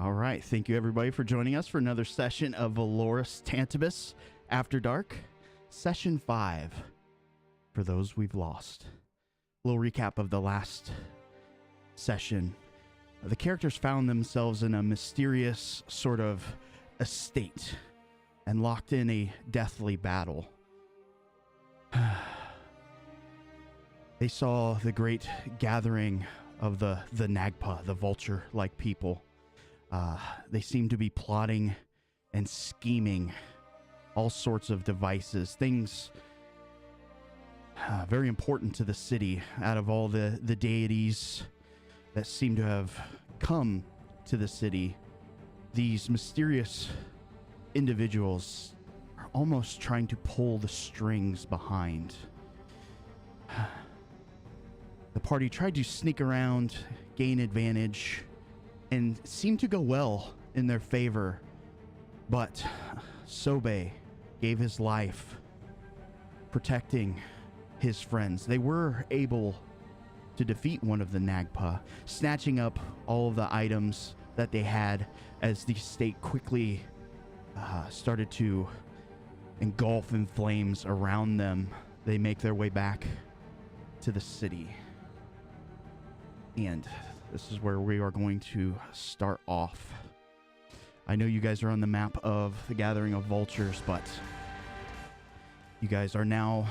All right. Thank you, everybody, for joining us for another session of Valoris Tantibus After Dark, Session 5, For Those We've Lost. A little recap of the last session. The characters found themselves in a mysterious sort of estate and locked in a deathly battle. They saw the great gathering of the Nagpa, the vulture-like people. They seem to be plotting and scheming all sorts of devices, things very important to the city. Out of all the deities that seem to have come to the city, these mysterious individuals are almost trying to pull the strings behind. The party tried to sneak around, gain advantage, and seemed to go well in their favor, but Sobe gave his life protecting his friends. They were able to defeat one of the Nagpa, snatching up all of the items that they had as the state quickly started to engulf in flames around them. They make their way back to the city. And this is where we are going to start off. I know you guys are on the map of the Gathering of Vultures, but you guys are now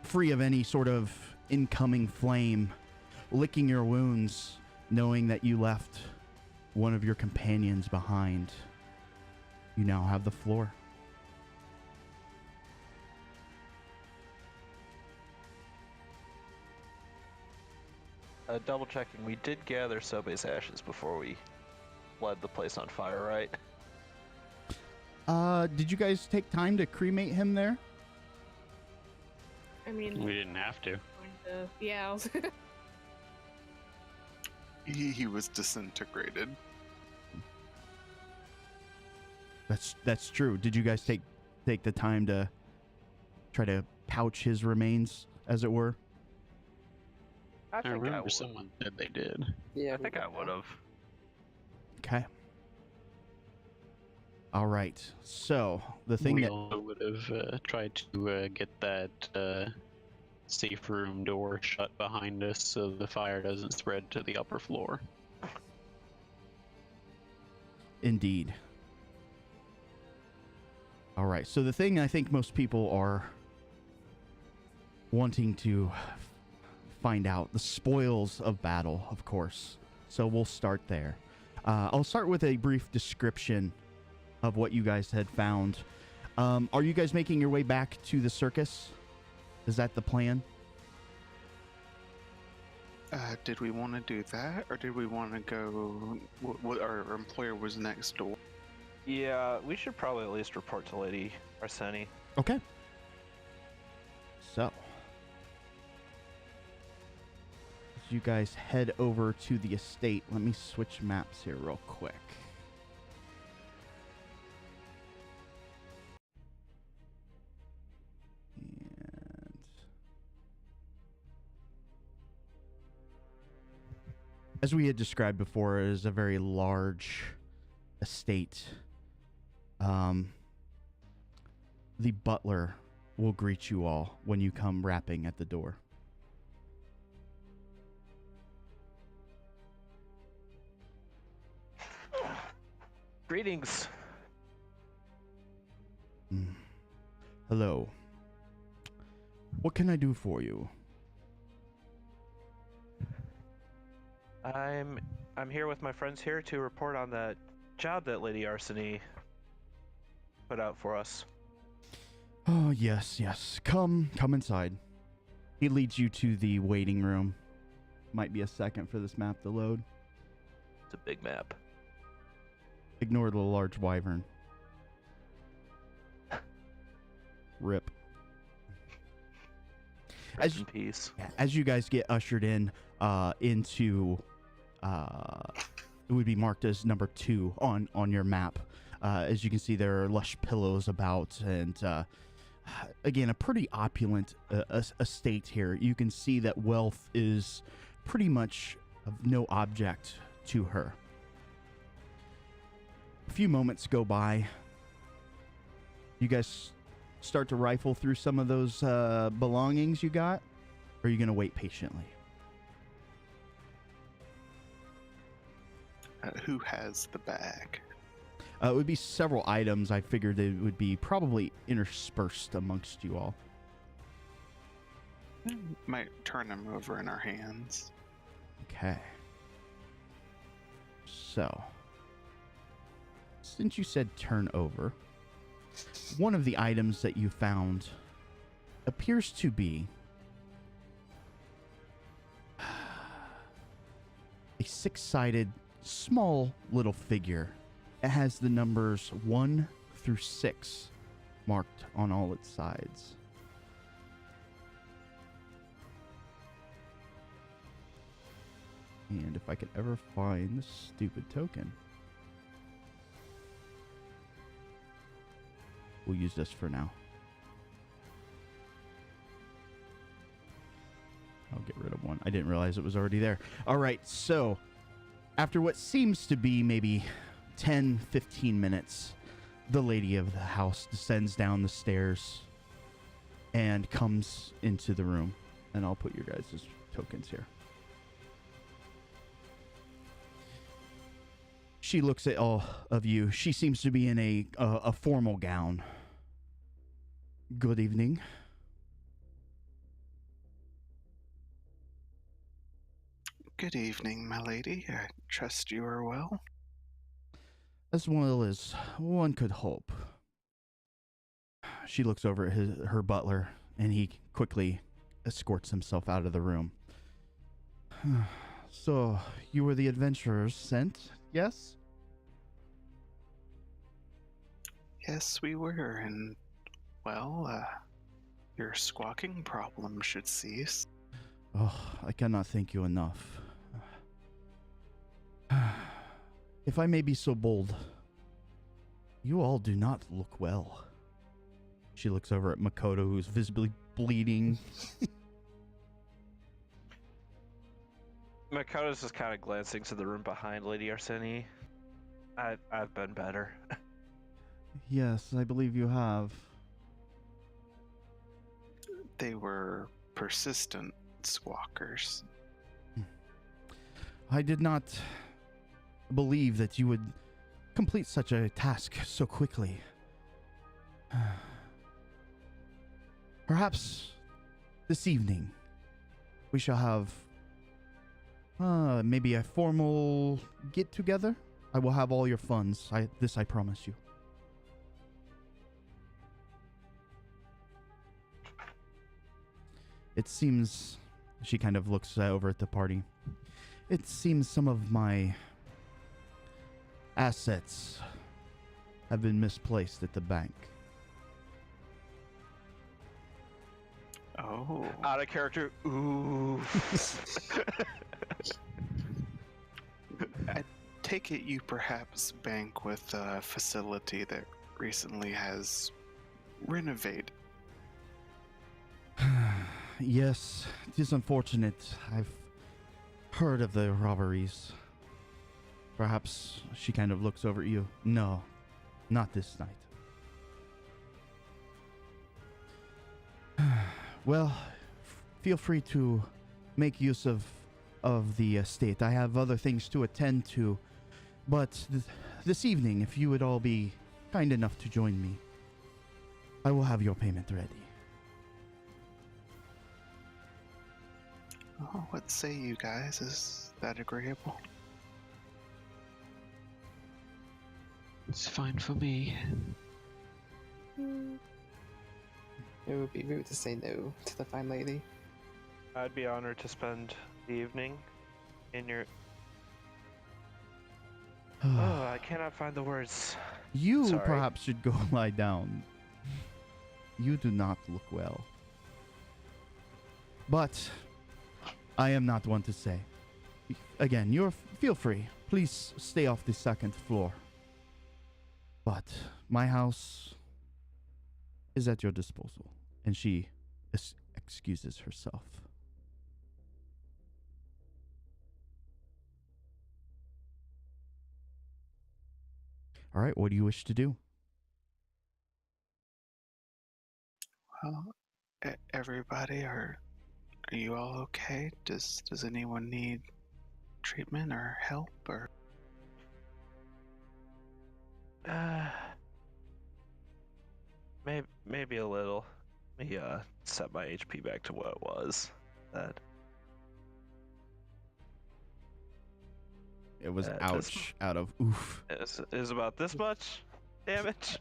free of any sort of incoming flame, licking your wounds, knowing that you left one of your companions behind. You now have the floor. Double checking, we did gather Sobe's ashes before we lit the place on fire, right? Did you guys take time to cremate him there? I mean, We didn't have to. yeah. I was He was disintegrated. That's true. Did you guys take the time to try to pouch his remains, as it were? I think remember would. someone said they did. Yeah, I think I would have. Okay. All right. So the thing We that also would have tried to get that safe room door shut behind us so the fire doesn't spread to the upper floor. Indeed. All right. So the thing I think most people are wanting to find out, the spoils of battle, of course. So we'll start there. I'll start with a brief description of what you guys had found. Are you guys making your way back to the circus? Is that the plan? Did we want to do that, or did we want to go? What our employer was next door. Yeah, we should probably at least report to Lady Arseni. Okay. So, as you guys head over to the estate, let me switch maps here real quick. And as we had described before, it is a very large estate. The butler will greet you all when you come rapping at the door. Greetings. Hello. What can I do for you? I'm here with my friends here to report on that job that Lady Arseni put out for us. Oh, yes. Come inside. He leads you to the waiting room. Might be a second for this map to load. It's a big map. Ignore the large wyvern. Rip. Rest in peace. As you guys get ushered in into it would be marked as number 2 on your map. As you can see, there are lush pillows about, and again, a pretty opulent estate here. You can see that wealth is pretty much of no object to her. few moments go by. You guys start to rifle through some of those belongings you got? Or are you going to wait patiently? Who has the bag? It would be several items. I figured it would be probably interspersed amongst you all. Might turn them over in our hands. Okay. So, since you said turn over, one of the items that you found appears to be a six-sided small little figure. It has the numbers 1 through 6 marked on all its sides. And if I could ever find the stupid token. We'll use this for now. I'll get rid of one. I didn't realize it was already there. All right, so after what seems to be maybe 10, 15 minutes, the lady of the house descends down the stairs and comes into the room. And I'll put your guys' tokens here. She looks at all of you. She seems to be in a formal gown. Good evening. Good evening, my lady. I trust you are well. As well as one could hope. She looks over at her butler, and he quickly escorts himself out of the room. So, you were the adventurers sent, yes? Yes, we were, and, well, your squawking problem should cease. Oh, I cannot thank you enough. If I may be so bold, you all do not look well. She looks over at Makoto, who's visibly bleeding. Makoto's just kind of glancing to the room behind Lady Arseni. I've been better. Yes, I believe you have. They were persistent squawkers. I did not believe that you would complete such a task so quickly. Perhaps this evening we shall have maybe a formal get-together. I will have all your funds. I promise you. It seems, she kind of looks over at the party. It seems some of my assets have been misplaced at the bank. Oh. Out of character. Ooh. I take it you perhaps bank with a facility that recently has renovated. Yes, it is unfortunate. I've heard of the robberies. Perhaps she kind of looks over at you. No, not this night. Well, feel free to make use of the estate. I have other things to attend to, but this evening, if you would all be kind enough to join me, I will have your payment ready. Oh, what say you guys? Is that agreeable? It's fine for me. It would be rude to say no to the fine lady. I'd be honored to spend the evening in your... Oh, I cannot find the words. You Sorry. perhaps should go lie down. You do not look well. But I am not one to say. Again, feel free. Please stay off the second floor. But my house is at your disposal. And she excuses herself. All right, what do you wish to do? Well, everybody, are you all okay? Does anyone need treatment or help or? Maybe a little. Let me set my HP back to what it was. That It was this- ouch out of oof. is about this much damage.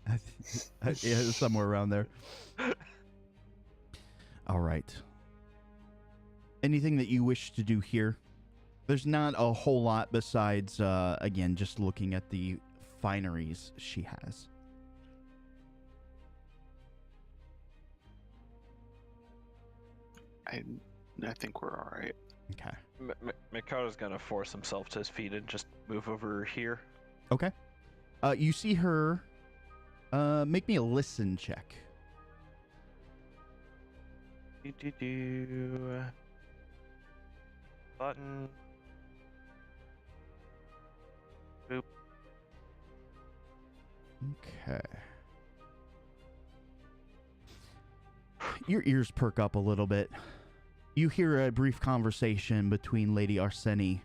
Yeah, somewhere around there. All right. Anything that you wish to do here? There's not a whole lot besides, again, just looking at the fineries she has. I think we're all right. Okay. Mikado's gonna force himself to his feet and just move over here. Okay. You see her. Make me a listen check. Do. Button. Boop. Okay. Your ears perk up a little bit. You hear a brief conversation between Lady Arseni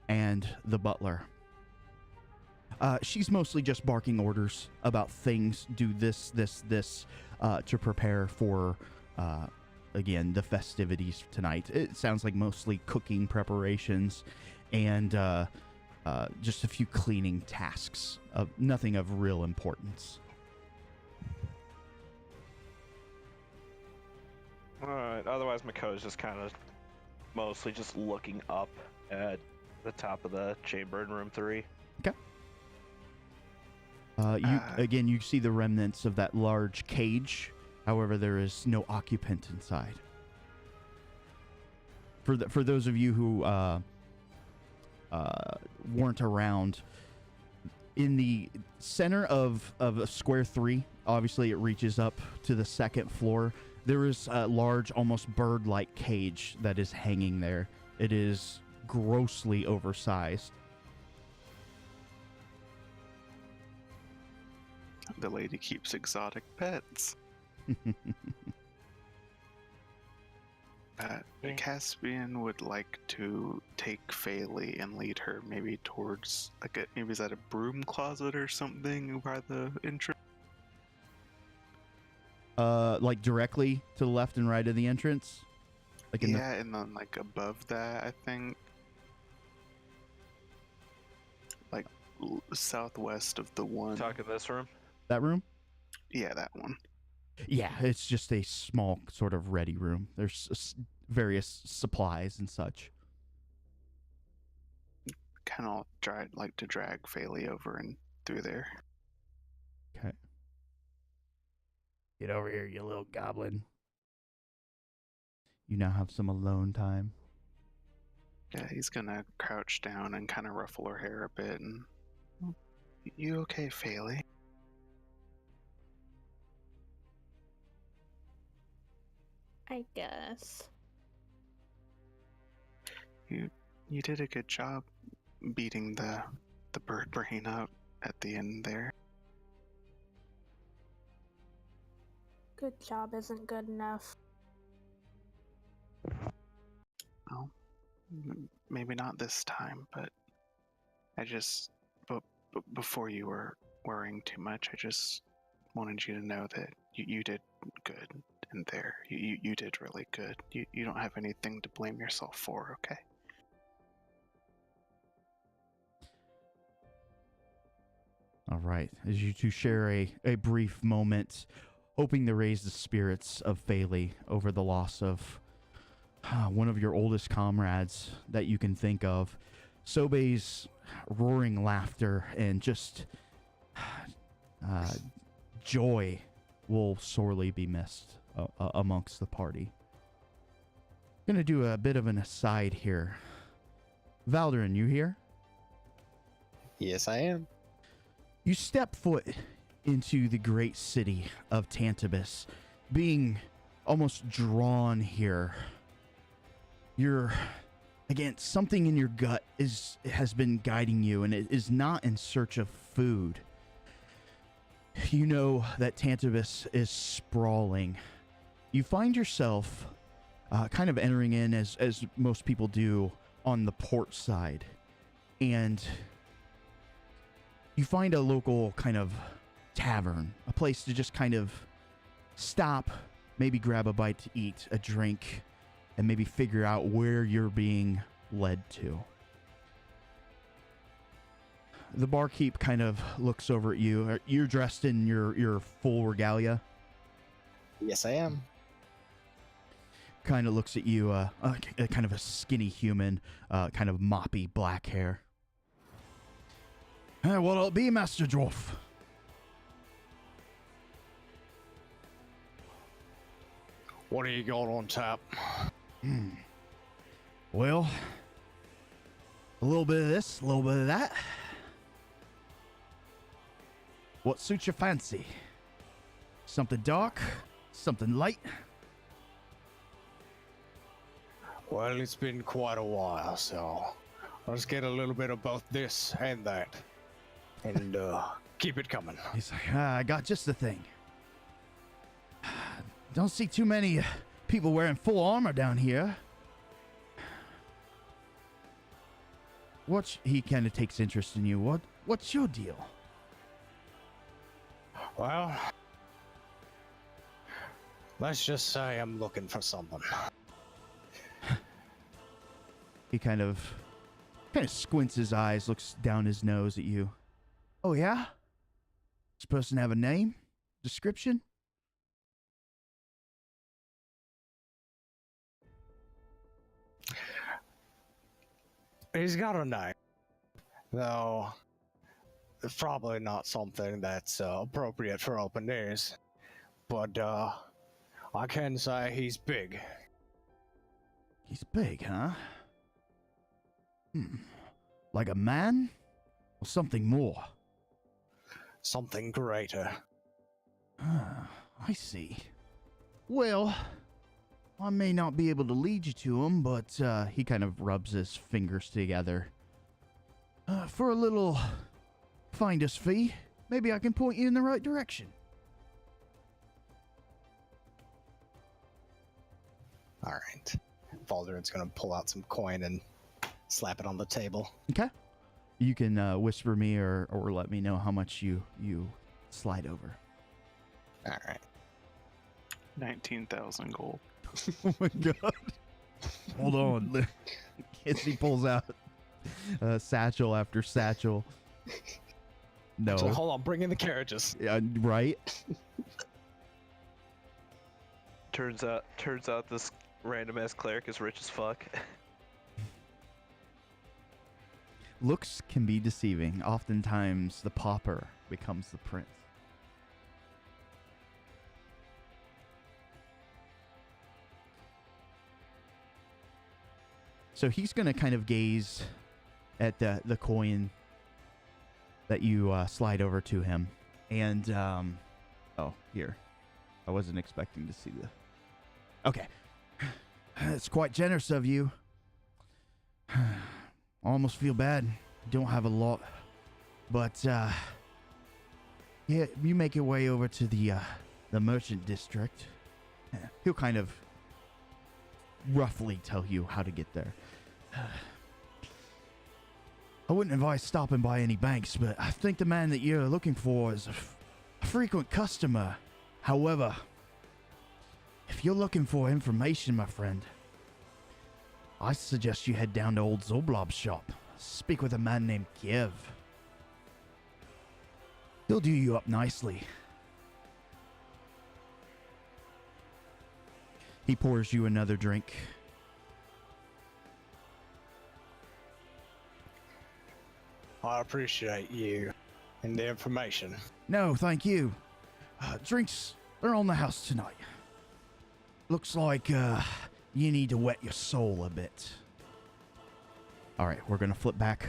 and the butler. She's mostly just barking orders about things. Do this, to prepare for, again, the festivities tonight. It sounds like mostly cooking preparations and just a few cleaning tasks. Nothing of real importance. Alright, otherwise Miko's just kind of mostly just looking up at the top of the chamber in room 3. You see the remnants of that large cage. However, there is no occupant inside. For those of you who weren't around, in the center of Square 3, obviously it reaches up to the second floor. There is a large, almost bird-like cage that is hanging there. It is grossly oversized. The lady keeps exotic pets. Caspian would like to take Phaley and lead her maybe towards maybe is that a broom closet or something by the entrance? Like directly to the left and right of the entrance? Like and then like above that, I think. Like southwest of the one. Talking this room? That room? Yeah, that one. Yeah, it's just a small sort of ready room. There's various supplies and such. Kind of like to drag Phaley over and through there. Okay. Get over here, you little goblin. You now have some alone time. Yeah, he's gonna crouch down and kind of ruffle her hair a bit and... You okay, Phaley? I guess. You did a good job beating the bird brain up at the end there. Good job isn't good enough. Well, maybe not this time, but I just... before you were worrying too much, I just wanted you to know that you did good in there. You did really good. You don't have anything to blame yourself for, okay? All right. As you two share a brief moment, hoping to raise the spirits of Phaley over the loss of one of your oldest comrades that you can think of, Sobe's roaring laughter and just joy will sorely be missed amongst the party. I'm going to do a bit of an aside here. Valderin, you here? Yes, I am. You step foot into the great city of Tantibus, being almost drawn here. Again, something in your gut has been guiding you, and it is not in search of food. you know that Tantibus is sprawling. You find yourself kind of entering in, as most people do, on the port side. And you find a local kind of tavern, a place to just kind of stop, maybe grab a bite to eat, a drink, and maybe figure out where you're being led to. The barkeep kind of looks over at you. You're dressed in your full regalia. Yes, I am. Kind of looks at you, kind of a skinny human, kind of moppy black hair. What'll it be, Master Dwarf? What do you got on tap? Well, a little bit of this, a little bit of that. What suits your fancy? Something dark? Something light? Well, it's been quite a while, so let's get a little bit of both this and that. And keep it coming. He's like, I got just the thing. Don't see too many people wearing full armor down here. He kind of takes interest in you. What's your deal? Well, let's just say I'm looking for something. He kind of squints his eyes, looks down his nose at you. Oh, yeah? Does this person have a name? Description? He's got a name, though it's probably not something that's appropriate for open ears. But I can say he's big. He's big, huh? Like a man? Or something more? Something greater. Ah, I see. Well, I may not be able to lead you to him, but he kind of rubs his fingers together. For a little finder's fee, maybe I can point you in the right direction. All right. Valdorin's gonna pull out some coin and slap it on the table. Okay. You can whisper me or let me know how much you slide over. All right. 19,000 gold. Oh my god. Hold on. As he pulls out satchel after satchel. No. So hold on, bring in the carriages. Yeah, right? Turns out this random ass cleric is rich as fuck. Looks can be deceiving. Oftentimes the pauper becomes the prince. So he's going to kind of gaze at the coin that you slide over to him. And, oh, here. I wasn't expecting to see the... Okay. It's quite generous of you. I almost feel bad. Don't have a lot. But, yeah, you make your way over to the merchant district. He'll kind of roughly tell you how to get there. I wouldn't advise stopping by any banks, but I think the man that you're looking for is a frequent customer. However, if you're looking for information, my friend, I suggest you head down to old Zoblob's shop. Speak with a man named Kiev. He'll do you up nicely. He pours you another drink. I appreciate you and the information. No, thank you. Drinks are on the house tonight. Looks like you need to wet your soul a bit. All right, we're going to flip back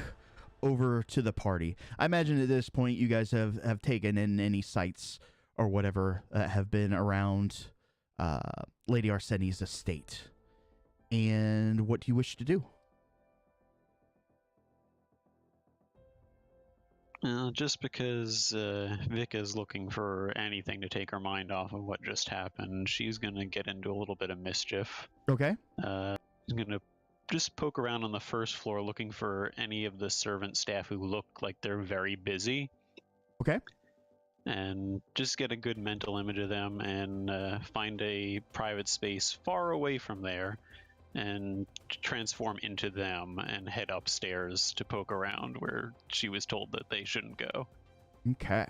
over to the party. I imagine at this point you guys have taken in any sights or whatever that have been around Lady Arsene's estate. And what do you wish to do? Just because Vic is looking for anything to take her mind off of what just happened, she's gonna get into a little bit of mischief. Okay. She's gonna just poke around on the first floor looking for any of the servant staff who look like they're very busy. Okay. And just get a good mental image of them and find a private space far away from there and transform into them and head upstairs to poke around where she was told that they shouldn't go. Okay.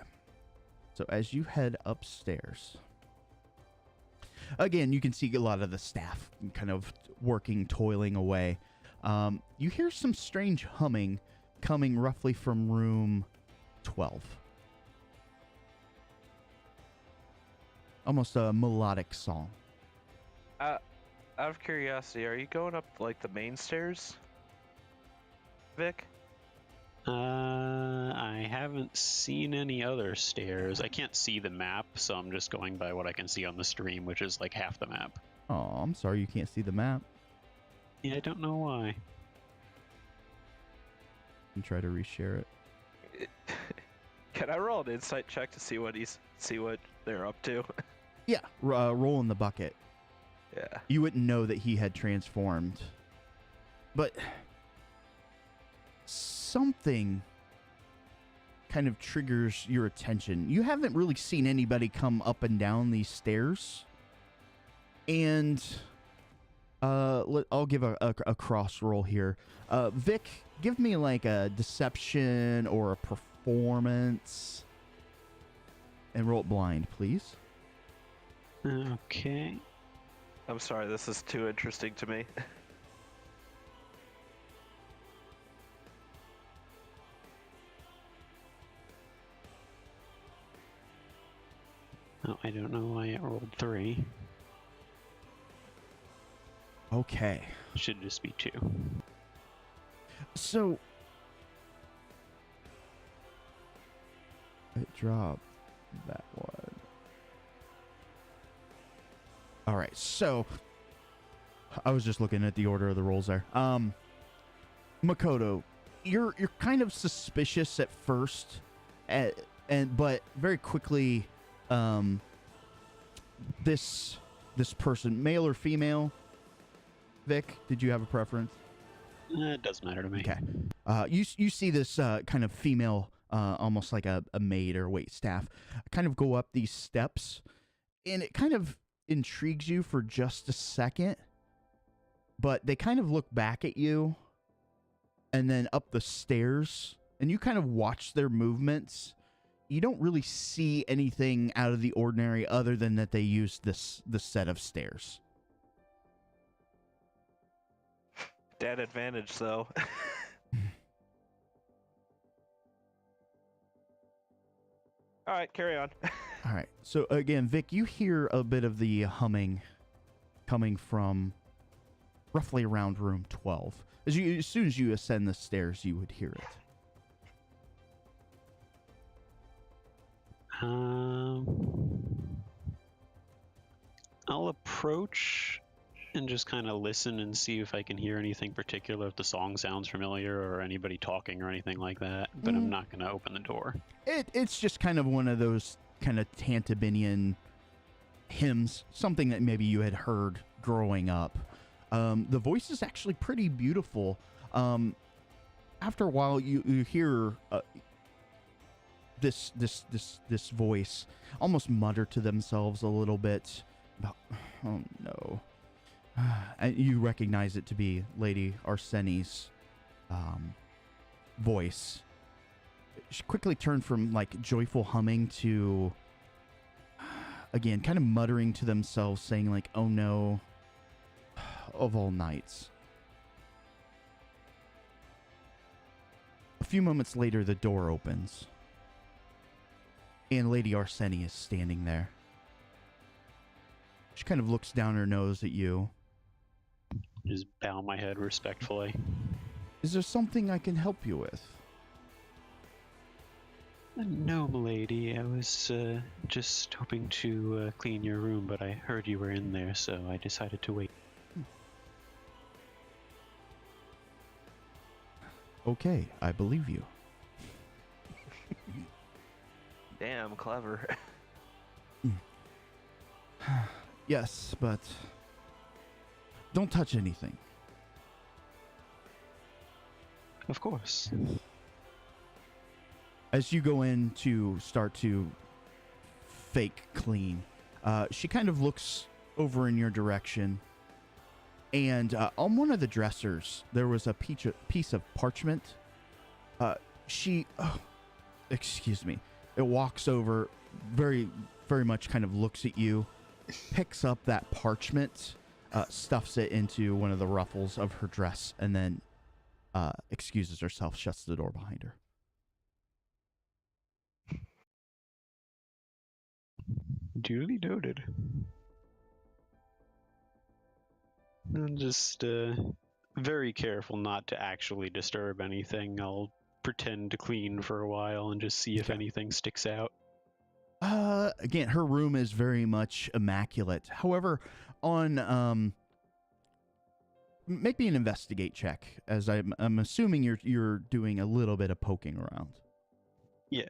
So as you head upstairs, again, you can see a lot of the staff kind of working, toiling away. You hear some strange humming coming roughly from room 12. Almost a melodic song. Out of curiosity, are you going up like the main stairs, Vic? I haven't seen any other stairs. I can't see the map, so I'm just going by what I can see on the stream, which is like half the map. Oh, I'm sorry you can't see the map. Yeah, I don't know why. And try to reshare it. Can I roll an insight check to see what they're up to? Yeah, roll in the bucket. Yeah. You wouldn't know that he had transformed. But something kind of triggers your attention. You haven't really seen anybody come up and down these stairs. And I'll give a cross roll here. Vic, give me like a deception or a performance. And roll it blind, please. Okay. I'm sorry, this is too interesting to me. Oh, I don't know why it rolled 3. Okay. Should just be 2. So it dropped that one. All right, so I was just looking at the order of the rolls there. Makoto, you're kind of suspicious at first, but very quickly, this person, male or female, Vic, did you have a preference? It doesn't matter to me. Okay. You see this kind of female, almost like a maid or waitstaff, kind of go up these steps, and it kind of intrigues you for just a second, but they kind of look back at you and then up the stairs, and you kind of watch their movements. You don't really see anything out of the ordinary other than that they use this set of stairs. Dad advantage, though. All right, carry on. All right. So again, Vic, you hear a bit of the humming coming from roughly around room 12. As soon as you ascend the stairs, you would hear it. I'll approach and just kind of listen and see if I can hear anything particular, if the song sounds familiar or anybody talking or anything like that, but I'm not going to open the door. It's just kind of one of those kind of Tantibinian hymns, something that maybe you had heard growing up. The voice is actually pretty beautiful. After a while, you hear this voice almost mutter to themselves a little bit about, oh no. And you recognize it to be Lady Arseni's voice. She quickly turned from like joyful humming to, again, kind of muttering to themselves, saying like, oh no, of all nights. A few moments later, the door opens, and Lady Arseni is standing there. She kind of looks down her nose at you. Just bow my head respectfully. Is there something I can help you with? No, milady. I was just hoping to clean your room, but I heard you were in there, so I decided to wait. Okay, I believe you. Damn clever. Yes, but don't touch anything. Of course. As you go in to start to fake clean, she kind of looks over in your direction, and on one of the dressers there was a piece of parchment. Excuse me. It walks over, very much kind of looks at you, picks up that parchment, stuffs it into one of the ruffles of her dress, and then excuses herself, shuts the door behind her. Duly noted. I'm just very careful not to actually disturb anything. I'll pretend to clean for a while and just see if anything sticks out. Again, her room is very much immaculate. However, on make me an investigate check, as I'm assuming you're doing a little bit of poking around. Yeah.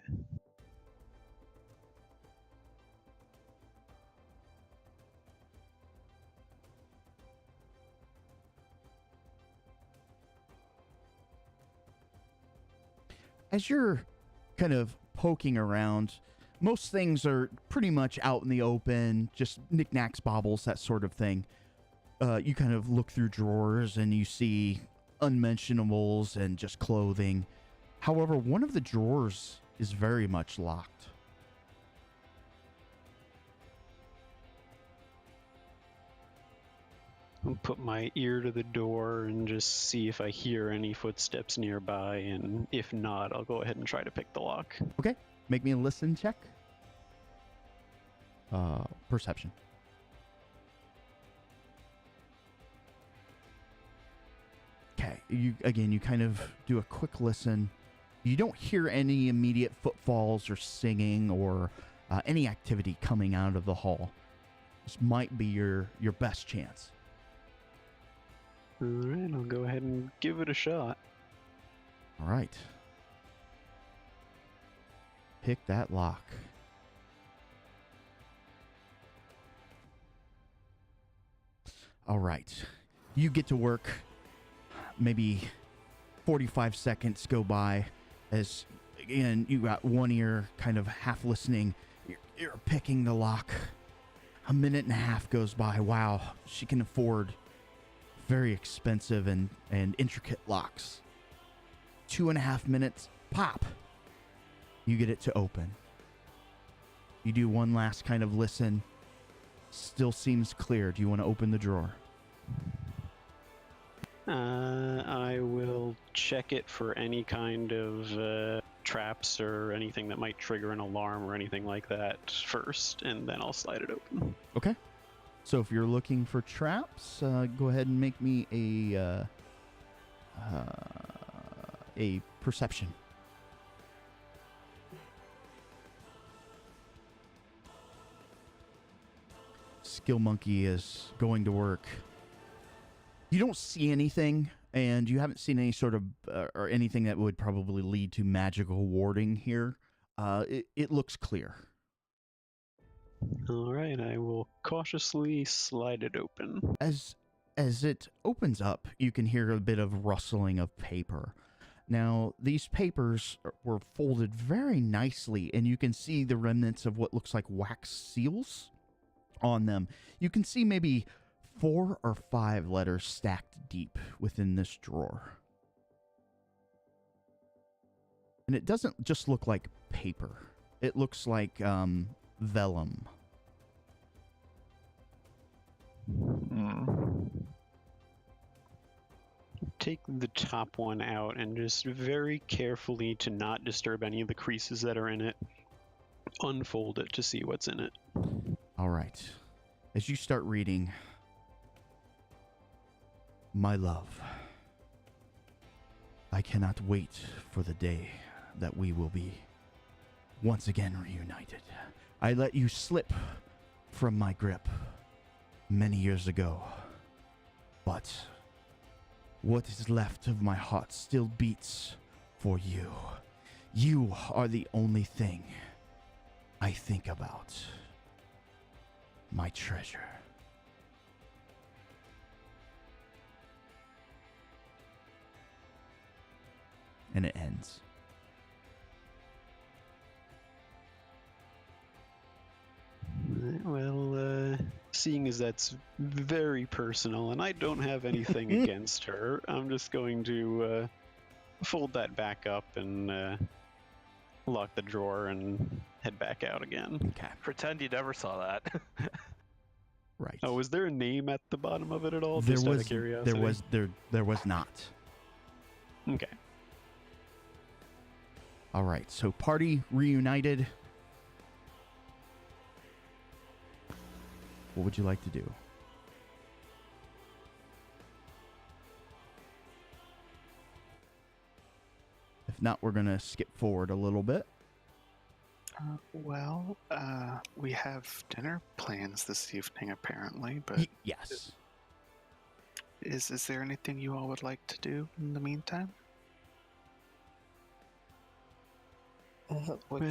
As you're kind of poking around, most things are pretty much out in the open, just knickknacks, baubles, that sort of thing. You kind of look through drawers and you see unmentionables and just clothing. However, one of the drawers is very much locked. I'll put my ear to the door and just see if I hear any footsteps nearby, and if not, I'll go ahead and try to pick the lock. Okay, make me a listen check. Perception. Okay, you kind of do a quick listen. You don't hear any immediate footfalls or singing or any activity coming out of the hall. This might be your best chance. All right, I'll go ahead and give it a shot. All right. Pick that lock. All right. You get to work. Maybe 45 seconds go by as, again, you got one ear kind of half listening. You're picking the lock. A minute and a half goes by. Wow, she can afford very expensive and intricate locks. 2.5 minutes, pop. You get it to open. You do one last kind of listen. Still seems clear. Do you want to open the drawer? I will check it for any kind of traps or anything that might trigger an alarm or anything like that first, and then I'll slide it open. Okay. So if you're looking for traps, go ahead and make me a perception. Skill Monkey is going to work. You don't see anything, and you haven't seen any sort of or anything that would probably lead to magical warding here. It looks clear. All right, I will cautiously slide it open. As it opens up, you can hear a bit of rustling of paper. Now, these papers were folded very nicely, and you can see the remnants of what looks like wax seals on them. You can see maybe 4 or 5 letters stacked deep within this drawer. And it doesn't just look like paper. It looks like vellum. Take the top one out and just very carefully, to not disturb any of the creases that are in it, unfold it to see what's in it. All right. As you start reading, my love, I cannot wait for the day that we will be once again reunited. I let you slip from my grip many years ago, but what is left of my heart still beats for you. You are the only thing I think about my treasure. And it ends. Well, seeing as that's very personal and I don't have anything against her, I'm just going to fold that back up and lock the drawer and head back out again. Okay. Pretend you never saw that. Right. Oh, was there a name at the bottom of it at all? there Just out was of curiosity. there was not. Okay. All right. So party reunited. What would you like to do? If not, we're going to skip forward a little bit. We have dinner plans this evening, apparently, but Yes. is there anything you all would like to do in the meantime? What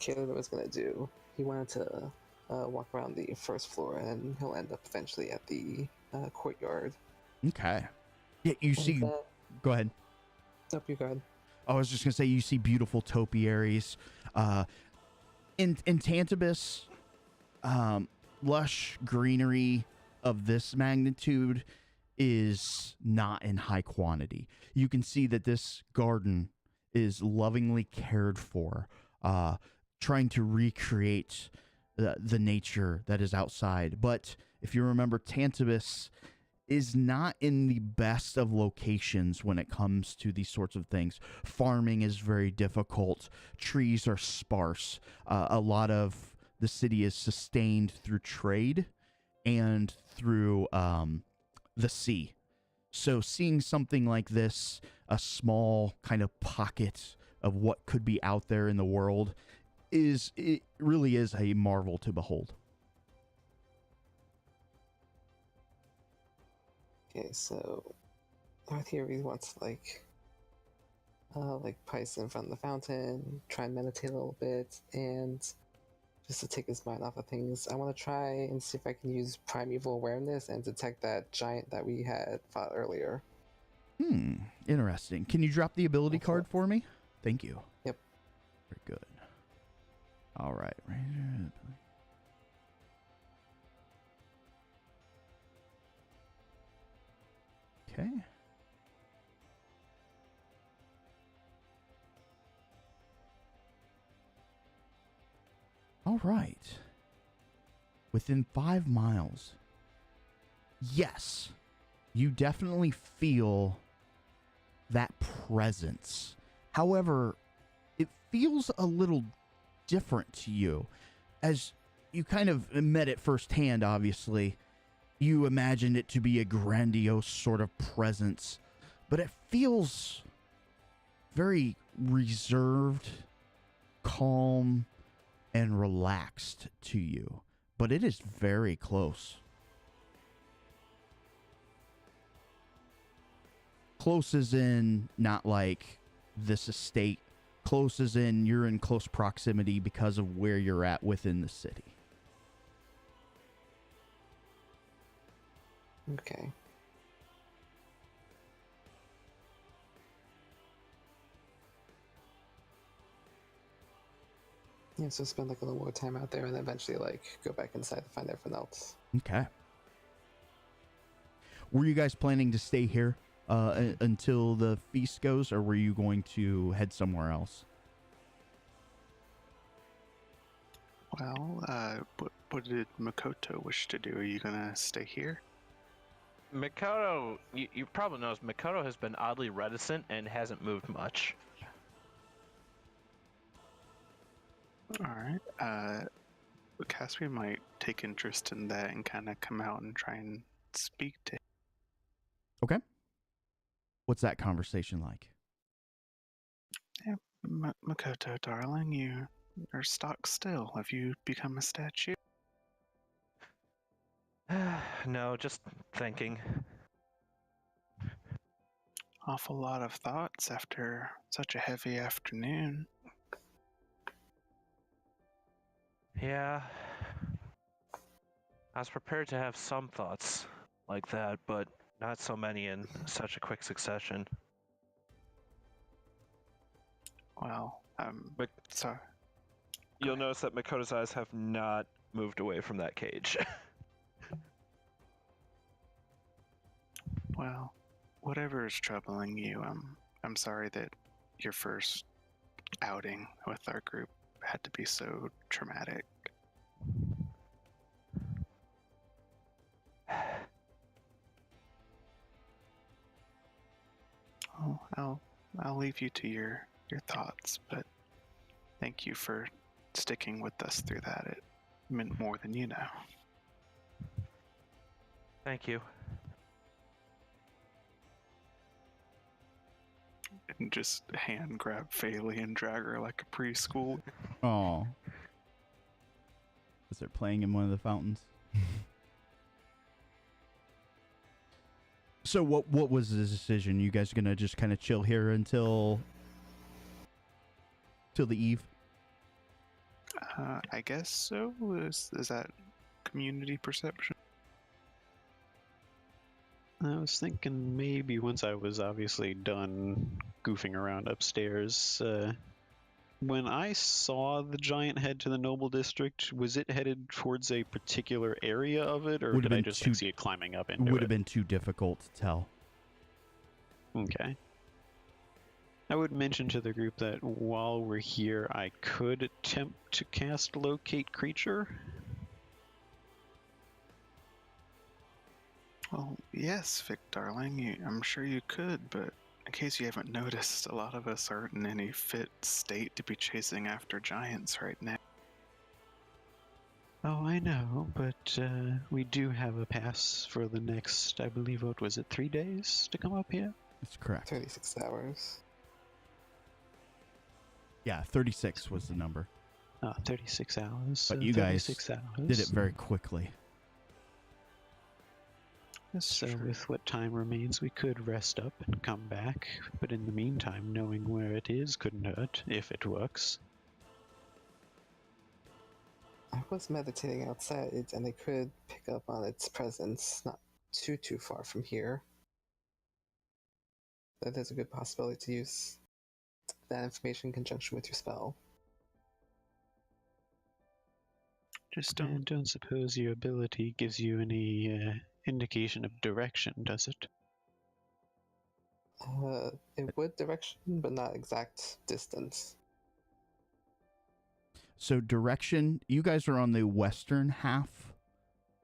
Caleb was gonna do, he wanted to walk around the first floor, and he'll end up eventually at the courtyard. Okay. Yeah, you see. Go ahead. Up you go ahead. I was just gonna say you see beautiful topiaries. In Tantibus, lush greenery of this magnitude is not in high quantity. You can see that this garden is lovingly cared for, trying to recreate the nature that is outside. But if you remember, Tantibus is not in the best of locations when it comes to these sorts of things. Farming is very difficult. Trees are sparse. A lot of the city is sustained through trade and through the sea. So seeing something like this, a small kind of pocket of what could be out there in the world, it really is a marvel to behold. Okay, so our theory wants like Pice in front of the fountain, try and meditate a little bit, and just to take his mind off of things. I want to try and see if I can use primeval awareness and detect that giant that we had fought earlier. Interesting. Can you drop the ability Okay. card for me? Thank you. Yep. Very good. All right. Okay. All right. Within 5 miles. Yes, you definitely feel that presence. However, it feels a little different to you. As you kind of met it firsthand, obviously, you imagined it to be a grandiose sort of presence, but it feels very reserved, calm, and relaxed to you. But it is very close. Close as in not like this estate. Close as in you're in close proximity because of where you're at within the city. Okay. Yeah, so spend like a little more time out there and eventually like go back inside to find everything else. Okay. Were you guys planning to stay here until the feast goes, or were you going to head somewhere else? Well, what did Makoto wish to do? Are you gonna stay here? Makoto, you probably noticed Makoto has been oddly reticent and hasn't moved much. Alright, Caspian might take interest in that and kind of come out and try and speak to him. Okay. What's that conversation like? Makoto, darling, you're stock still. Have you become a statue? No, just thinking. Awful lot of thoughts after such a heavy afternoon. Yeah. I was prepared to have some thoughts like that, but not so many in such a quick succession. Well, But sorry. you'll notice that Makoto's eyes have not moved away from that cage. Well, whatever is troubling you, I'm sorry that your first outing with our group had to be so traumatic. Oh, I'll leave you to your thoughts, but thank you for sticking with us through that. It meant more than you know. Thank you. And just hand grab Faylee and drag her like a preschool. Oh. Is it playing in one of the fountains? So what was the decision? You guys gonna just kind of chill here until the eve? I guess so. Is that community perception? I was thinking maybe once I was obviously done goofing around upstairs, when I saw the giant head to the Noble District, was it headed towards a particular area of it, or Would've did I been just too- see it climbing up into it? Would have been too difficult to tell. Okay. I would mention to the group that while we're here, I could attempt to cast Locate Creature. Well, yes, Vic, darling. I'm sure you could, but in case you haven't noticed, a lot of us aren't in any fit state to be chasing after giants right now. Oh, I know, but we do have a pass for the next, I believe, what was it, 3 days to come up here? That's correct. 36 hours. Yeah, 36 was the number. 36 hours. But so you guys 36 hours. did it very quickly. So with what time remains, we could rest up and come back. But in the meantime, knowing where it is couldn't hurt, if it works. I was meditating outside, and I could pick up on its presence not too far from here. That is a good possibility to use that information in conjunction with your spell. Just And don't suppose your ability gives you any indication of direction, does it? It would direction, but not exact distance. So direction, you guys are on the western half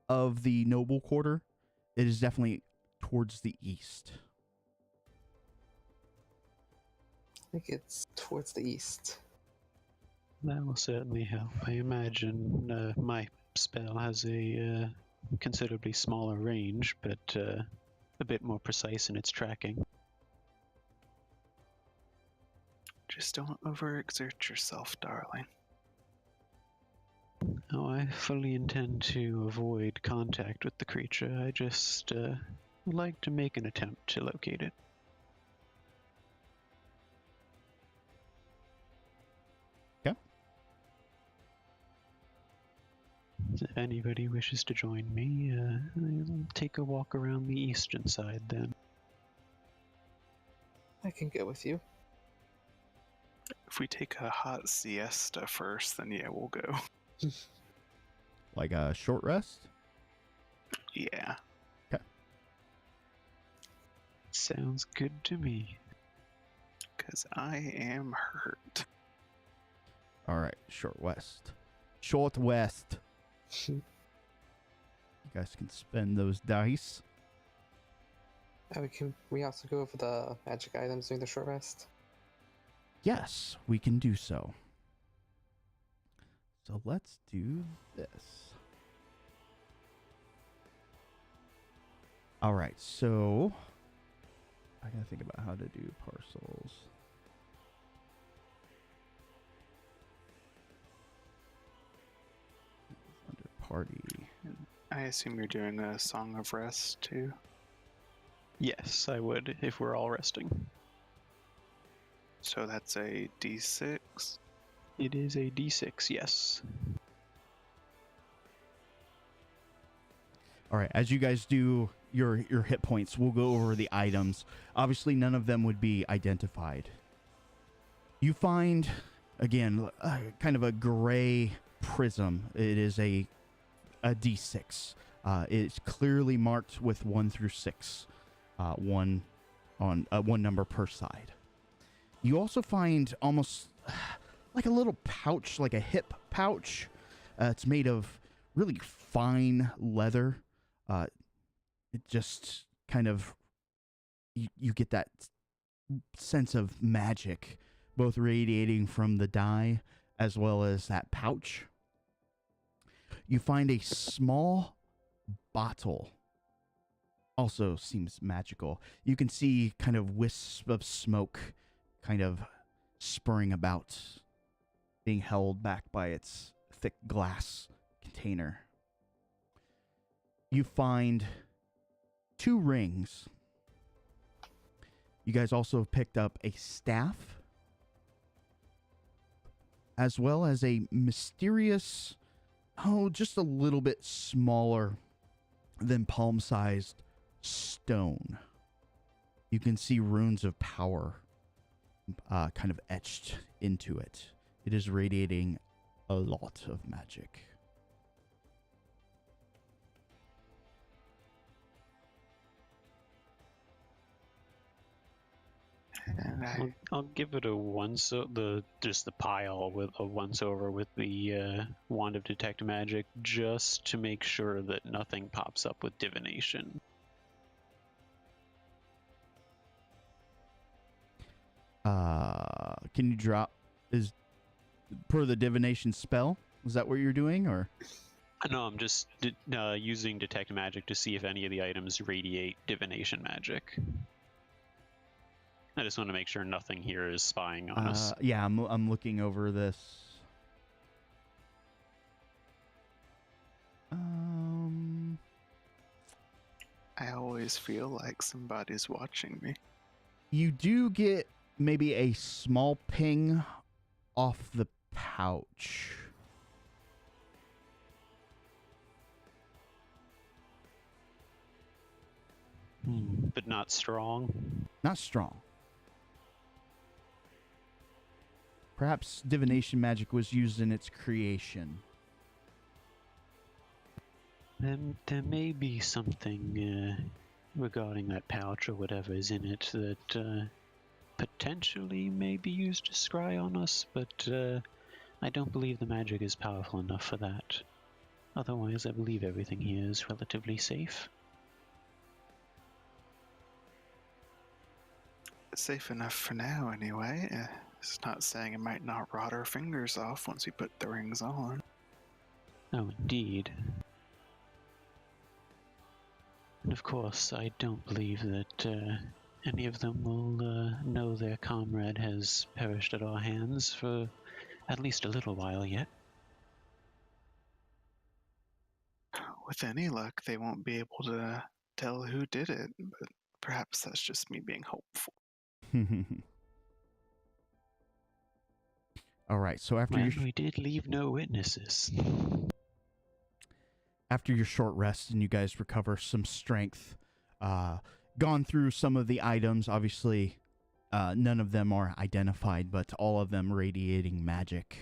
of the Noble Quarter. It is definitely towards the east. I think it's towards the east. That will certainly help. I imagine my spell has a considerably smaller range, but a bit more precise in its tracking. Just don't overexert yourself, darling. Oh, I fully intend to avoid contact with the creature. I just would like to make an attempt to locate it. Okay. If anybody wishes to join me, I'll take a walk around the eastern side then. I can go with you. If we take a hot siesta first, then yeah, we'll go. Like a short rest? Yeah. Sounds good to me. Because I am hurt. All right, short west. Short west. You guys can spend those dice. We also go over the magic items during the short rest. Yes, we can do so. So let's do this. All right, so I gotta think about how to do parcels. Under party. I assume you're doing a Song of Rest too. Yes, I would, if we're all resting. So that's a d6. It is a d6, yes. All right, as you guys do your hit points, we'll go over the items. Obviously, none of them would be identified. You find, again, kind of a gray prism. It is a D6. It's clearly marked with 1 through 6, one number per side. You also find almost like a little pouch, like a hip pouch. It's made of really fine leather. It just kind of, you get that sense of magic, both radiating from the die as well as that pouch. You find a small bottle. Also seems magical. You can see kind of wisps of smoke kind of spurring about, being held back by its thick glass container. You find 2 rings. You guys also picked up a staff, as well as a mysterious, just a little bit smaller than palm-sized stone. You can see runes of power kind of etched into it. It is radiating a lot of magic. And I'll give it a once, just the pile with a once over with the wand of detect magic, just to make sure that nothing pops up with divination. Can you drop, is per the divination spell? Is that what you're doing, or? No, I'm just using detect magic to see if any of the items radiate divination magic. I just want to make sure nothing here is spying on us. Yeah, I'm looking over this. I always feel like somebody's watching me. You do get maybe a small ping off the pouch. But not strong. Not strong. Perhaps divination magic was used in its creation. There may be something regarding that pouch or whatever is in it that potentially may be used to scry on us, but I don't believe the magic is powerful enough for that. Otherwise, I believe everything here is relatively safe. Safe enough for now, anyway. It's not saying it might not rot our fingers off once we put the rings on. Oh, indeed. And of course, I don't believe that any of them will know their comrade has perished at our hands for at least a little while yet. With any luck, they won't be able to tell who did it, but perhaps that's just me being hopeful. All right, so after we did leave no witnesses. After your short rest and you guys recover some strength, gone through some of the items, obviously none of them are identified, but all of them radiating magic.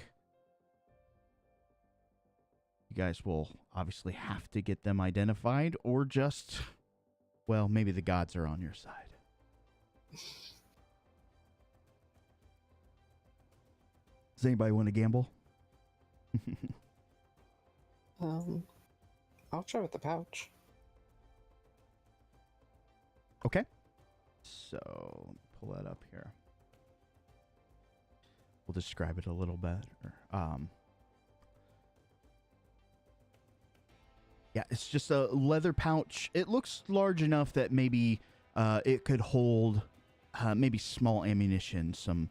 You guys will obviously have to get them identified, or just, well, maybe the gods are on your side. Does anybody want to gamble? I'll try with the pouch. Okay. So, pull that up here. We'll describe it a little better. Yeah, it's just a leather pouch. It looks large enough that maybe it could hold maybe small ammunition, some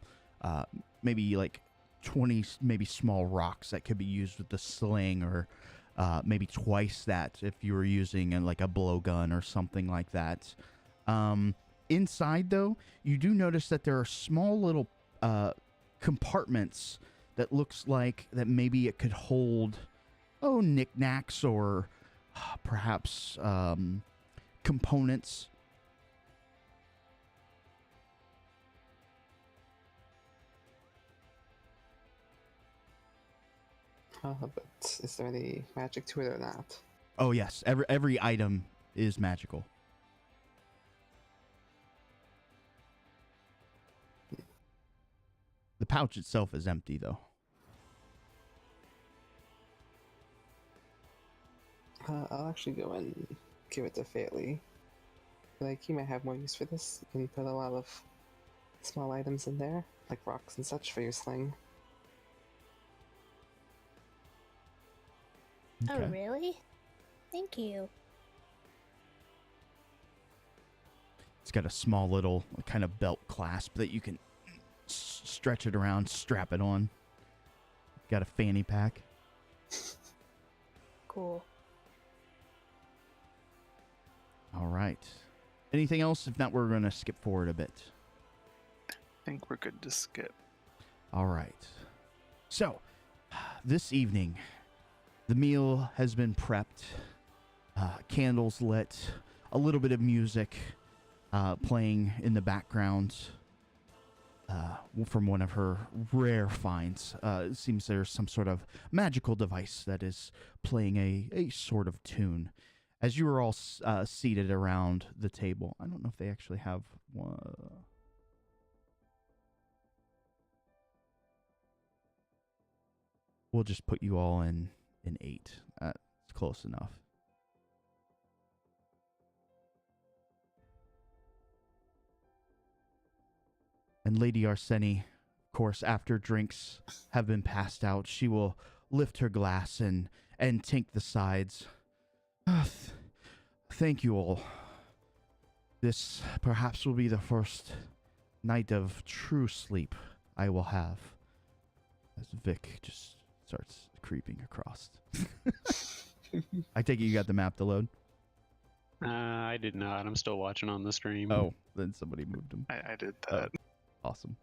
maybe like 20 maybe small rocks that could be used with the sling, or maybe twice that if you were using like a blowgun or something like that. Inside, though, you do notice that there are small little compartments that looks like that maybe it could hold, knickknacks or perhaps components. But is there any magic to it or not? Oh yes, every item is magical. The pouch itself is empty, though. I'll actually go and give it to Fairley. Like, you might have more use for this. You can put a lot of small items in there, like rocks and such for your sling. Oh, really? Thank you. It's got a small little kind of belt clasp that you can stretch it around, strap it on. Got a fanny pack. Cool. All right. Anything else? If not, we're going to skip forward a bit. I think we're good to skip. All right. So, this evening, the meal has been prepped, candles lit, a little bit of music playing in the background from one of her rare finds. It seems there's some sort of magical device that is playing a sort of tune. As you are all seated around the table, I don't know if they actually have one. We'll just put you all in 8. That's close enough. And Lady Arseni, of course, after drinks have been passed out, she will lift her glass and tink the sides. Thank you all. This perhaps will be the first night of true sleep I will have. As Vic just starts creeping across. I take it you got the map to load? I did not. I'm still watching on the stream. Oh, then somebody moved him. I did that. Awesome.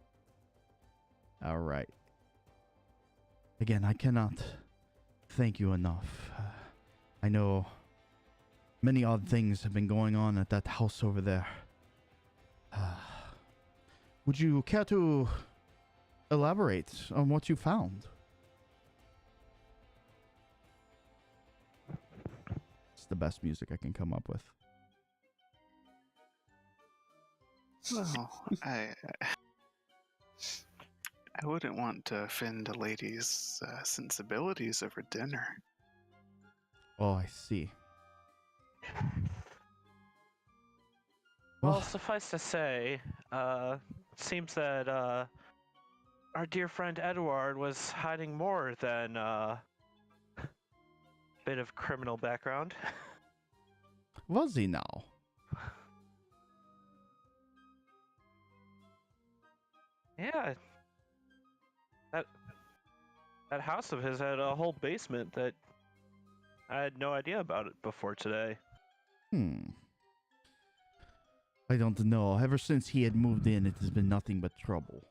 All right. Again, I cannot thank you enough. I know many odd things have been going on at that house over there. Would you care to elaborate on what you found? It's the best music I can come up with. Well, I wouldn't want to offend a lady's sensibilities over dinner. Oh, I see. Well, suffice to say, seems that our dear friend Edward was hiding more than a bit of criminal background. Was he now? Yeah. That house of his had a whole basement that I had no idea about it before today. I don't know. Ever since he had moved in, it has been nothing but trouble.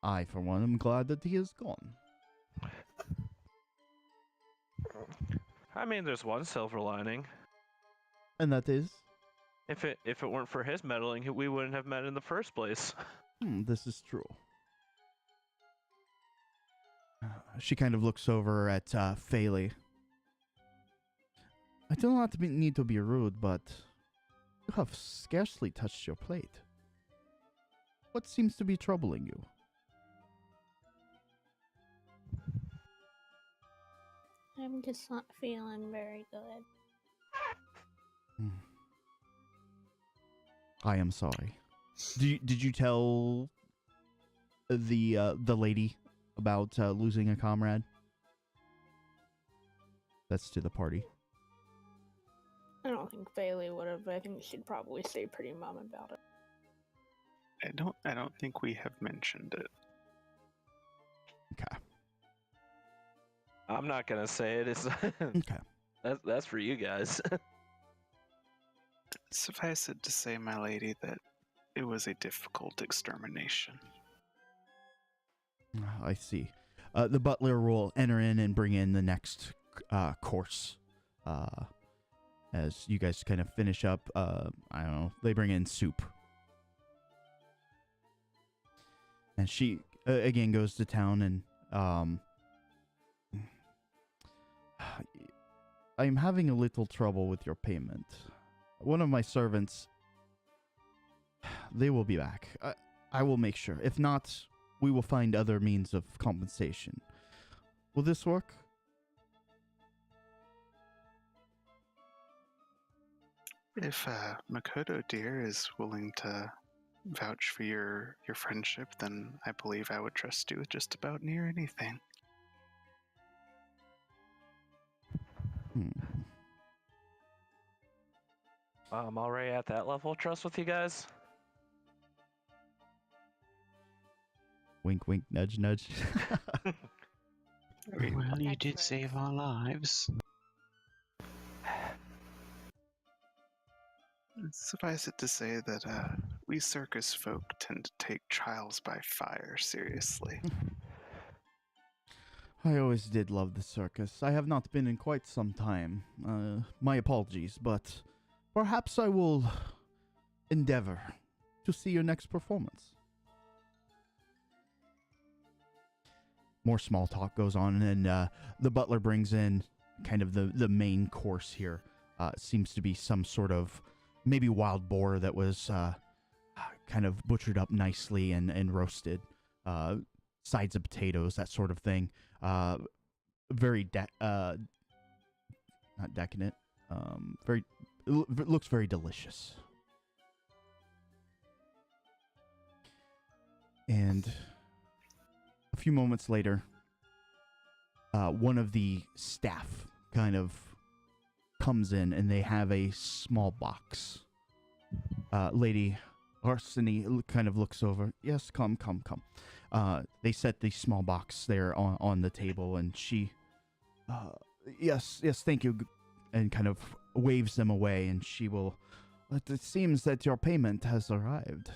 I, for one, am glad that he is gone. I mean, there's one silver lining. And that is? If it weren't for his meddling, we wouldn't have met in the first place. This is true. She kind of looks over at Faley. I do not need to be rude, but you have scarcely touched your plate. What seems to be troubling you? I'm just not feeling very good. I am sorry. Did you tell the lady about losing a comrade? That's to the party. I don't think Bailey would have. I think she'd probably stay pretty mum about it. I don't think we have mentioned it. Okay. I'm not gonna say it. It's Okay. that's for you guys. Suffice it to say, my lady, that it was a difficult extermination. I see. The butler will enter in and bring in the next course. As you guys kind of finish up, I don't know, they bring in soup. And she, again, goes to town and, I'm having a little trouble with your payment. One of my servants, they will be back. I will make sure. If not, we will find other means of compensation. Will this work? If Makoto dear is willing to vouch for your friendship, then I believe I would trust you with just about near anything. I'm already at that level of trust with you guys. Wink, wink, nudge, nudge. Well, you did Excellent. save our lives. Suffice it to say that we circus folk tend to take trials by fire seriously. I always did love the circus. I have not been in quite some time. My apologies, but perhaps I will endeavor to see your next performance. More small talk goes on, and the butler brings in kind of the main course here. Seems to be some sort of maybe wild boar that was kind of butchered up nicely and roasted. Sides of potatoes, that sort of thing. Very not decadent. Looks very delicious. And a few moments later, one of the staff kind of comes in, and they have a small box. Lady Arseny kind of looks over. Yes, come. They set the small box there on the table, and she, yes, thank you, and kind of waves them away, and she will, it seems that your payment has arrived.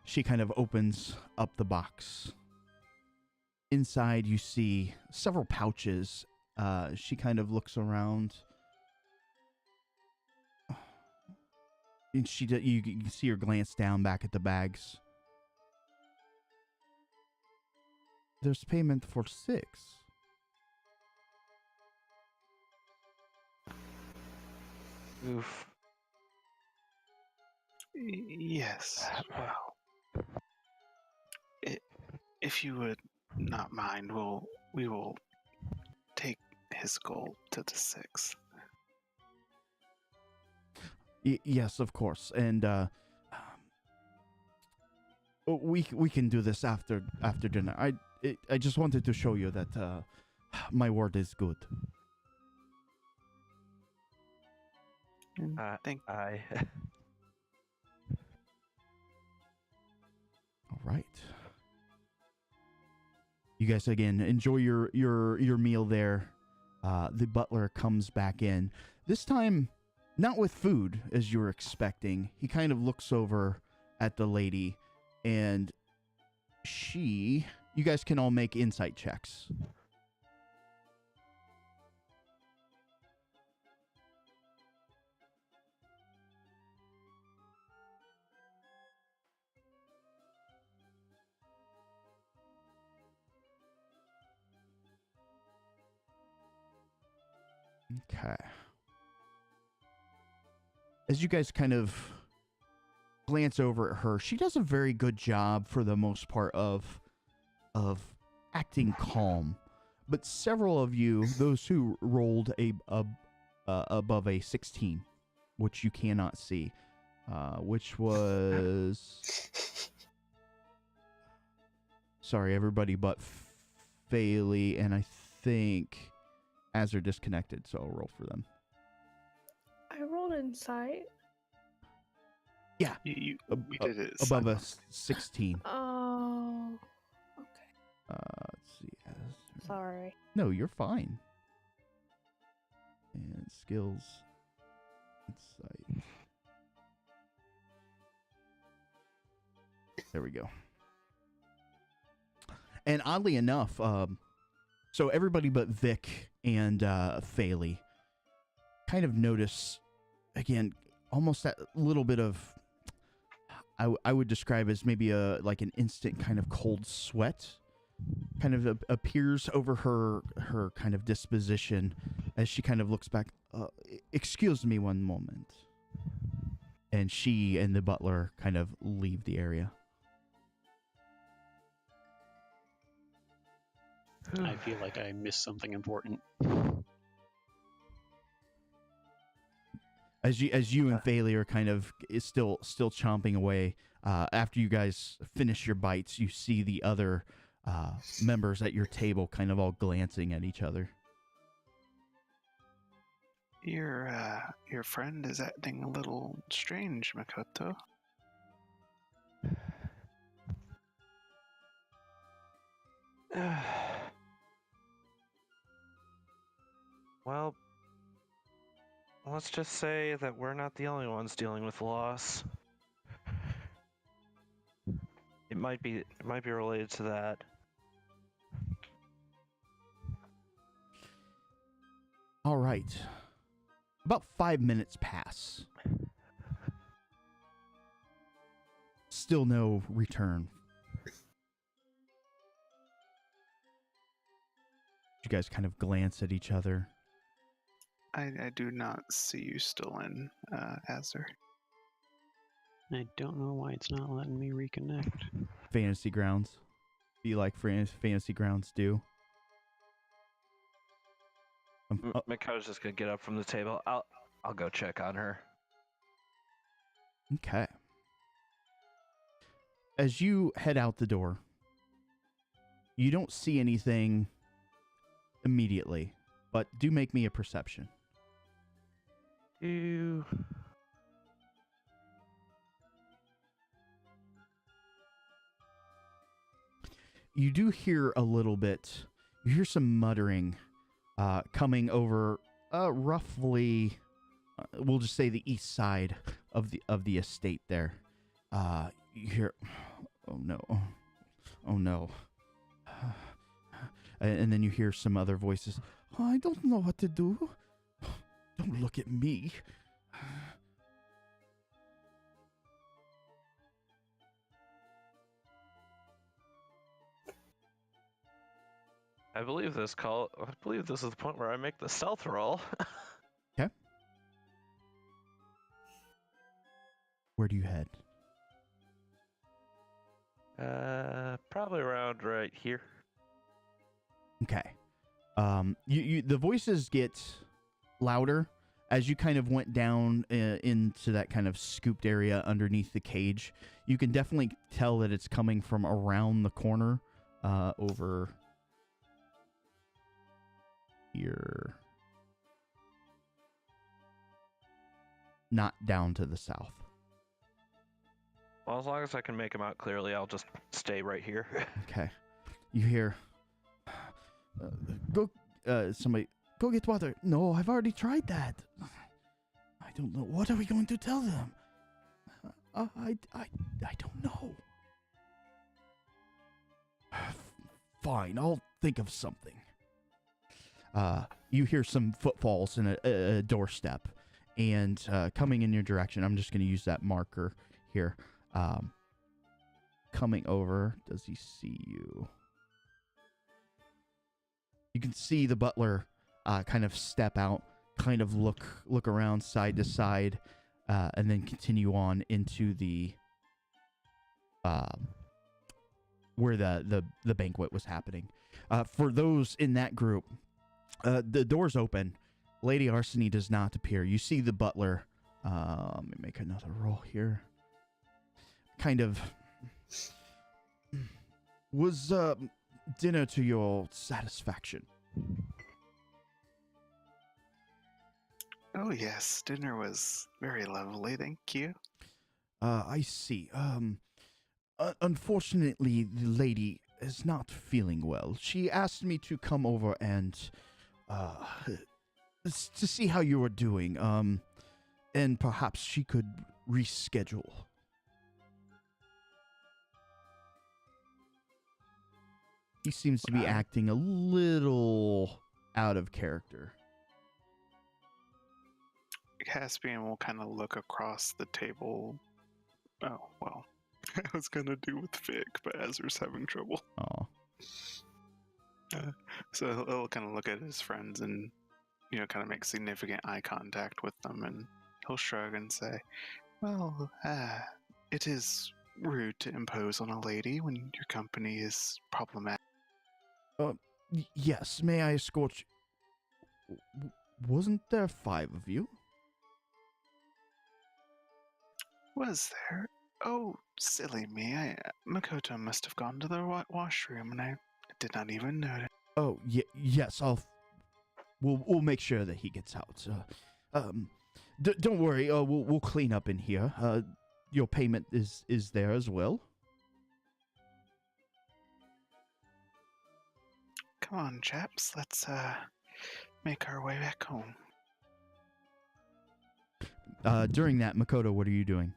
She kind of opens up the box. Inside, you see several pouches. She kind of looks around. And you can see her glance down back at the bags. There's payment for 6. Oof. Yes, well, if you would not mind, we will take his gold to the 6th. Yes, of course, and we can do this after dinner. I just wanted to show you that my word is good. Thank I All right. You guys again enjoy your meal there. The butler comes back in. This time, not with food as you were expecting. He kind of looks over at the lady, and you guys can all make insight checks. Okay. As you guys kind of glance over at her, she does a very good job for the most part of acting calm. But several of you, those who rolled above a 16, which you cannot see, which was sorry, everybody but Faley, and I think Azure disconnected, so I'll roll for them. I rolled insight. Yeah, we did it above a silently. 16. Oh, okay. Let's see. Azure. Sorry. No, you're fine. And skills, insight. There we go. And oddly enough, So everybody but Vic and Faley kind of notice, again, almost that little bit of, I would describe as maybe like an instant kind of cold sweat kind of appears over her kind of disposition as she kind of looks back. Excuse me one moment. And she and the butler kind of leave the area. I feel like I missed something important. As you and Faley are kind of still chomping away, after you guys finish your bites, you see the other members at your table kind of all glancing at each other. Your friend is acting a little strange, Makoto. Well, let's just say that we're not the only ones dealing with loss. It might be related to that. All right. About 5 minutes pass. Still no return. You guys kind of glance at each other. I do not see you still in Azur. I don't know why it's not letting me reconnect. Fantasy Grounds. Be like Fantasy Grounds do. Makoto's just gonna get up from the table. I'll go check on her. Okay. As you head out the door, you don't see anything immediately, but do make me a perception. You do hear a little bit. You hear some muttering coming over roughly, we'll just say the east side of the estate there. You hear, oh no. And then you hear some other voices. I don't know what to do. Don't look at me. I believe this is the point where I make the stealth roll. Okay. Where do you head? Probably around right here. Okay. The voices get louder as you kind of went down into that kind of scooped area underneath the cage. You can definitely tell that it's coming from around the corner over here. Not down to the south. Well, as long as I can make them out clearly, I'll just stay right here. Okay. You hear... somebody... Go get water. No, I've already tried that. I don't know. What are we going to tell them? I don't know. Fine, I'll think of something. You hear some footfalls in a doorstep, and coming in your direction. I'm just going to use that marker here. Coming over. Does he see you? You can see the butler kind of step out, kind of look around side to side, and then continue on into the where the banquet was happening. For those in that group, the door's open. Lady Arseny does not appear. You see the butler. Let me make another roll here. Kind of was dinner to your satisfaction? Oh yes, dinner was very lovely, thank you. I see. Unfortunately, the lady is not feeling well. She asked me to come over and to see how you are doing. And perhaps she could reschedule. He seems to be acting a little out of character. Caspian will kind of look across the table. Oh, well. I was going to do with Vic, but Ezra's having trouble. Oh. So he'll kind of look at his friends and, kind of make significant eye contact with them, and he'll shrug and say, well, it is rude to impose on a lady when your company is problematic. Yes, may I escort you? Wasn't there 5 of you? Was there? Oh, silly me. Makoto must have gone to the washroom, and I did not even notice. Oh, yes, we'll make sure that he gets out. Don't worry, we'll clean up in here. Your payment is there as well. Come on, chaps, let's make our way back home. During that, Makoto, what are you doing?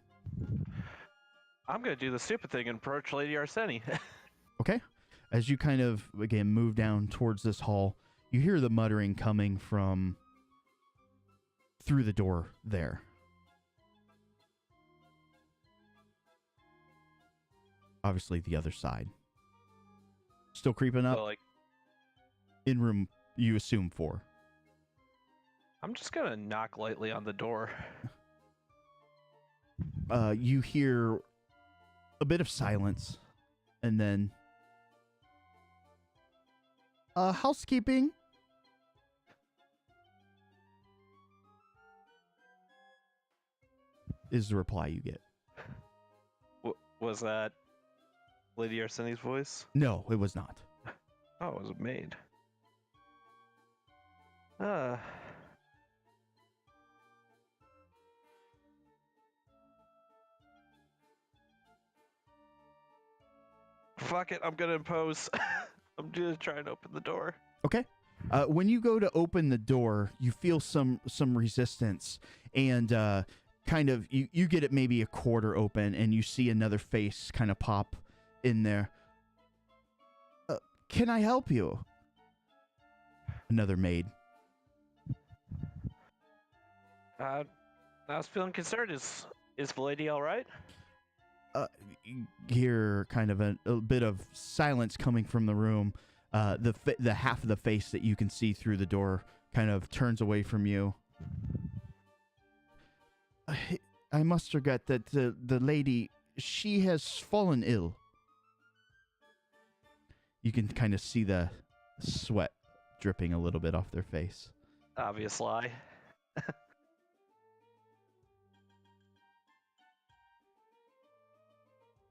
I'm gonna do the stupid thing and approach Lady Arseni. Okay. As you kind of, again, move down towards this hall, you hear the muttering coming from through the door there. Obviously, the other side. Still creeping up. So, like, in room, you assume 4. I'm just gonna knock lightly on the door. You hear a bit of silence, and then housekeeping. Is the reply you get. Was that Lady Arseni's voice? No, it was not. Oh, it was a maid. Fuck it, I'm gonna impose. I'm gonna try and open the door. Okay. When you go to open the door, you feel some resistance, and kind of you get it maybe a quarter open, and you see another face kind of pop in there. Can I help you? Another maid. I was feeling concerned. Is the lady all right? You hear kind of a bit of silence coming from the room. The half of the face that you can see through the door kind of turns away from you. I must regret that the lady, she has fallen ill. You can kind of see the sweat dripping a little bit off their face. Obvious lie.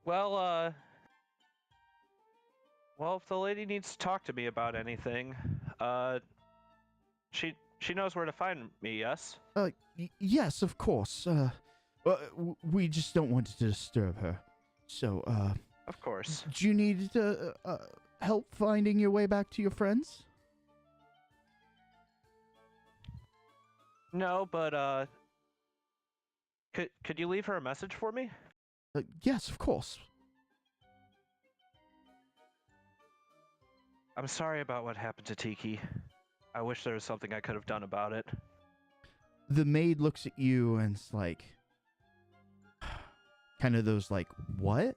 Well, if the lady needs to talk to me about anything, she knows where to find me, yes? Yes, of course. We just don't want to disturb her. So, Of course. do you need help finding your way back to your friends? No, but, could you leave her a message for me? Yes, of course. I'm sorry about what happened to Tiki. I wish there was something I could have done about it. The maid looks at you and it's like, kind of those like, what?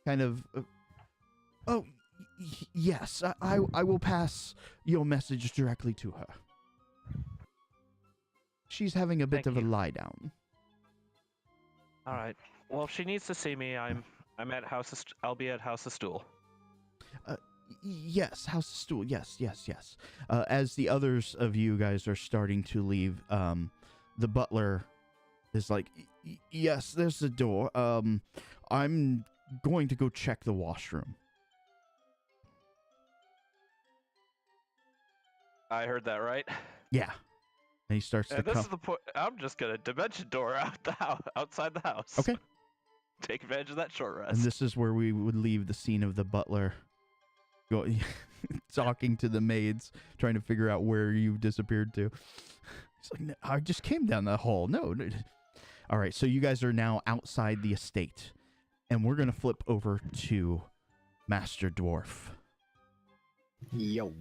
Kind of, yes, I will pass your message directly to her. She's having a bit Thank of you. a lie down. All right. Well, if she needs to see me, I'm at I'll be at House of Stool. Yes, House of Stool. Yes. As the others of you guys are starting to leave, the butler is like, yes, there's the door. I'm going to go check the washroom. I heard that right. Yeah. And he starts to And this come. is the point. I'm just gonna dimension door outside the house. Okay. Take advantage of that short rest. And this is where we would leave the scene of the butler talking to the maids, trying to figure out where you disappeared to. He's like, no, I just came down the hall. No. All right, so you guys are now outside the estate, and we're going to flip over to Master Dwarf. Yo.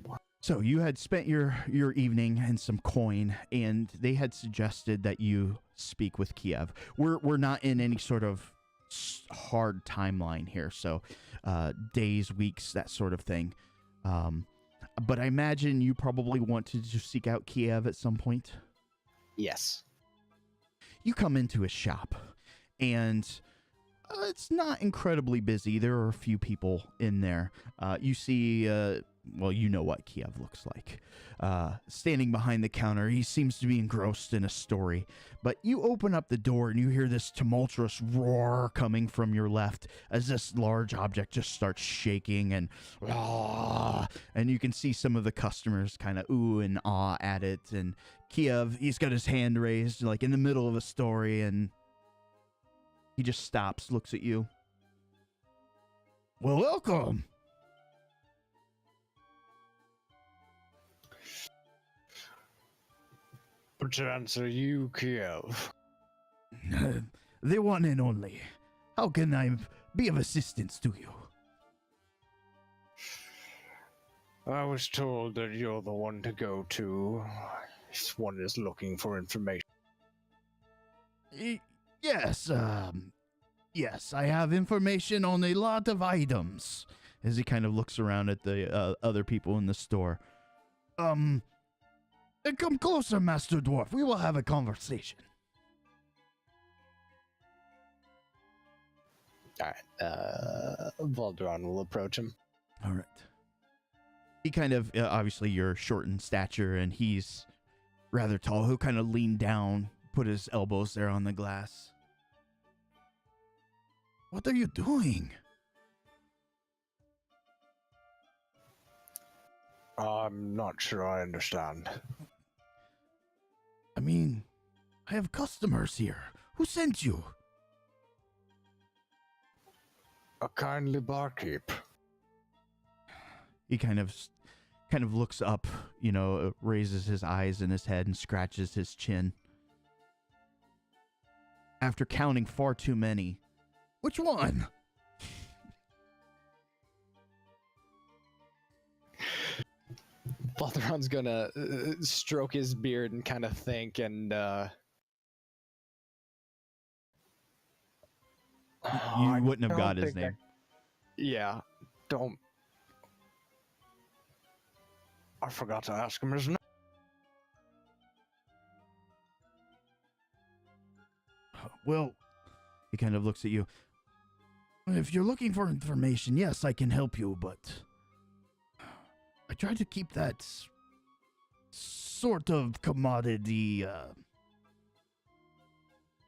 So you had spent your evening and some coin, and they had suggested that you speak with Kiev. We're not in any sort of hard timeline here, so days, weeks, that sort of thing. But I imagine you probably want to just seek out Kiev at some point. Yes. You come into his shop, and it's not incredibly busy. There are a few people in there. You see, well, you know what Kiev looks like. Standing behind the counter, he seems to be engrossed in a story. But you open up the door, and you hear this tumultuous roar coming from your left as this large object just starts shaking, and you can see some of the customers kind of ooh and ah at it. And Kiev, he's got his hand raised, like in the middle of a story, and he just stops, looks at you. Well, welcome. Perchance are you Kiev? The one and only. How can I be of assistance to you? I was told that you're the one to go to. This one is looking for information. Yes, yes, I have information on a lot of items. As he kind of looks around at the other people in the store. Come closer, Master Dwarf. We will have a conversation. Alright, Valderon will approach him. All right. He kind of, obviously you're short in stature and he's rather tall. He'll kind of lean down, put his elbows there on the glass. What are you doing? I'm not sure I understand. I mean, I have customers here. Who sent you? A kindly barkeep. He kind of looks up, you know, raises his eyes in his head and scratches his chin. After counting far too many. Which one? Valderon's gonna stroke his beard and kind of think, and You wouldn't have got his name. Yeah, don't. I forgot to ask him his name. Well, he kind of looks at you. If you're looking for information, yes, I can help you, but I try to keep that sort of commodity a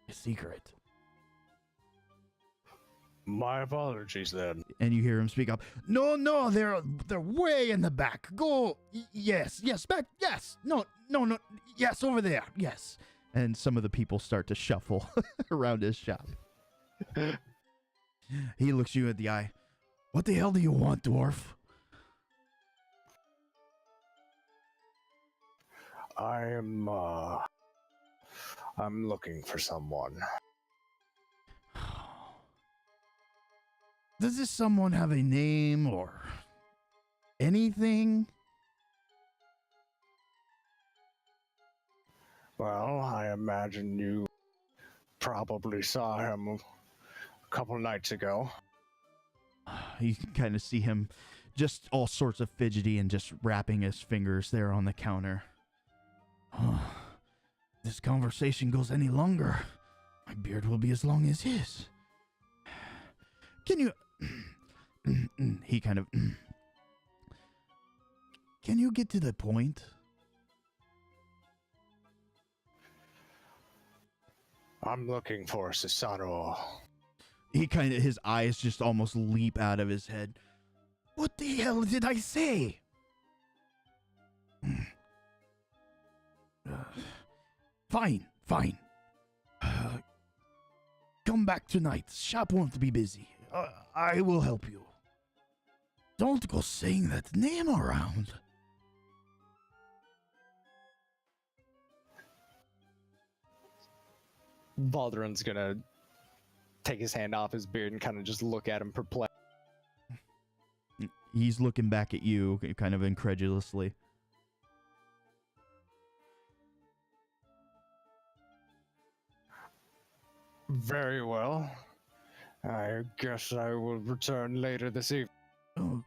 secret. My apologies then. And you hear him speak up. No, they're way in the back. Go, yes, back, yes, no, yes, over there, yes. And some of the people start to shuffle around his shop. He looks you at the eye. What the hell do you want, dwarf? I'm looking for someone. Does this someone have a name or anything? Well, I imagine you probably saw him a couple nights ago. You can kind of see him just all sorts of fidgety and just wrapping his fingers there on the counter. This conversation goes any longer, my beard will be as long as his. Can you... he kind of... Can you get to the point? I'm looking for Cesaro. He kind of... His eyes just almost leap out of his head. What the hell did I say? Fine. Come back tonight. Shop won't be busy. I will help you. Don't go saying that name around. Valderon's gonna take his hand off his beard and kind of just look at him perplexed. He's looking back at you kind of incredulously. Very well. I guess I will return later this evening. Oh,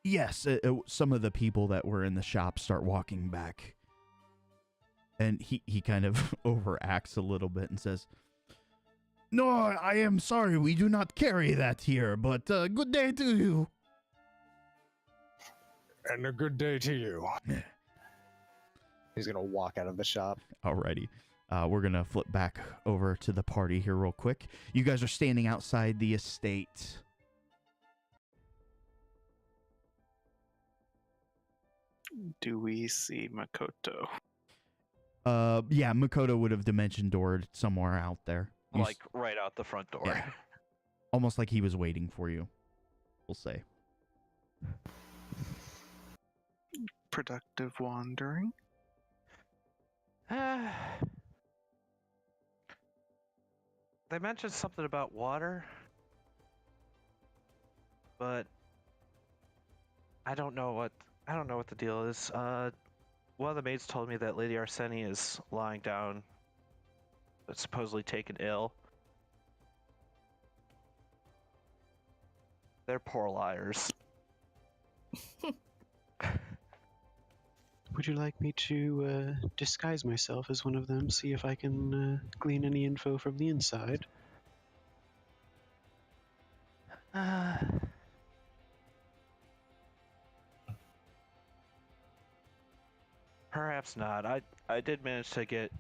yes, some of the people that were in the shop start walking back. And he kind of overacts a little bit and says, "No, I am sorry, we do not carry that here, but good day to you." And a good day to you. He's gonna walk out of the shop. Alrighty. We're going to flip back over to the party here real quick. You guys are standing outside the estate. Do we see Makoto? Yeah, Makoto would have dimension doored somewhere out there. Like right out the front door. Yeah. Almost like he was waiting for you, we'll say. Productive wandering? They mentioned something about water, but I don't know what the deal is. One of the maids told me that Lady Arseni is lying down, but supposedly taken ill. They're poor liars. Would you like me to disguise myself as one of them, see if I can glean any info from the inside? Perhaps not. I did manage to get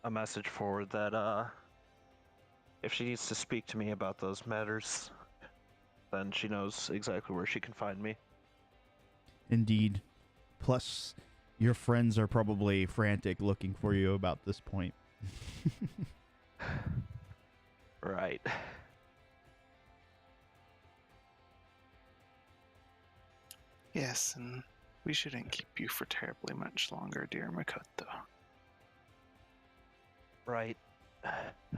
a message forward that if she needs to speak to me about those matters, then she knows exactly where she can find me. Indeed. Plus, your friends are probably frantic looking for you about this point. Right. Yes, and we shouldn't keep you for terribly much longer, dear Makoto. Right.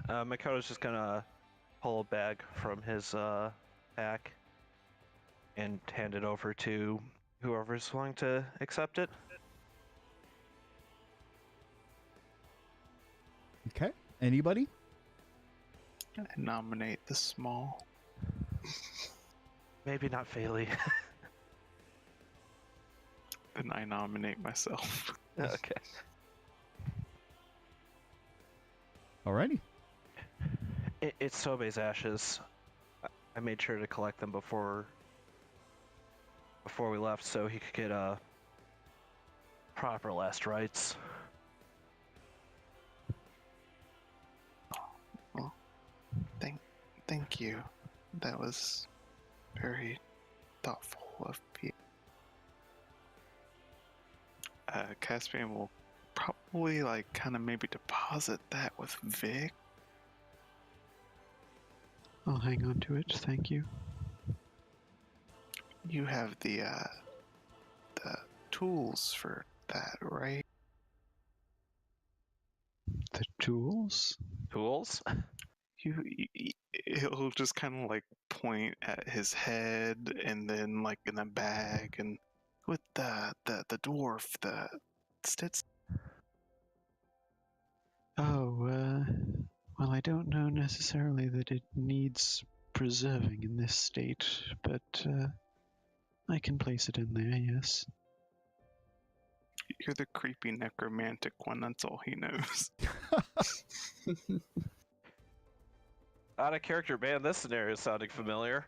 Makoto's just gonna pull a bag from his pack and hand it over to whoever's willing to accept it. Okay. Anybody? I nominate the small. Maybe not Faley. Then I nominate myself. Okay. Alrighty. It's Sobe's ashes. I made sure to collect them before we left so he could get proper last rites. Well, thank you. That was very thoughtful of you. Caspian will probably kind of maybe deposit that with Vic. I'll hang on to it, thank you. You have the tools for that, right? The tools? Tools? He'll just kind of point at his head, and then in a bag, and with the dwarf, the Stitz. Oh, well, I don't know necessarily that it needs preserving in this state, but I can place it in there, yes. You're the creepy necromantic one, that's all he knows. Out of character, man, this scenario is sounding familiar.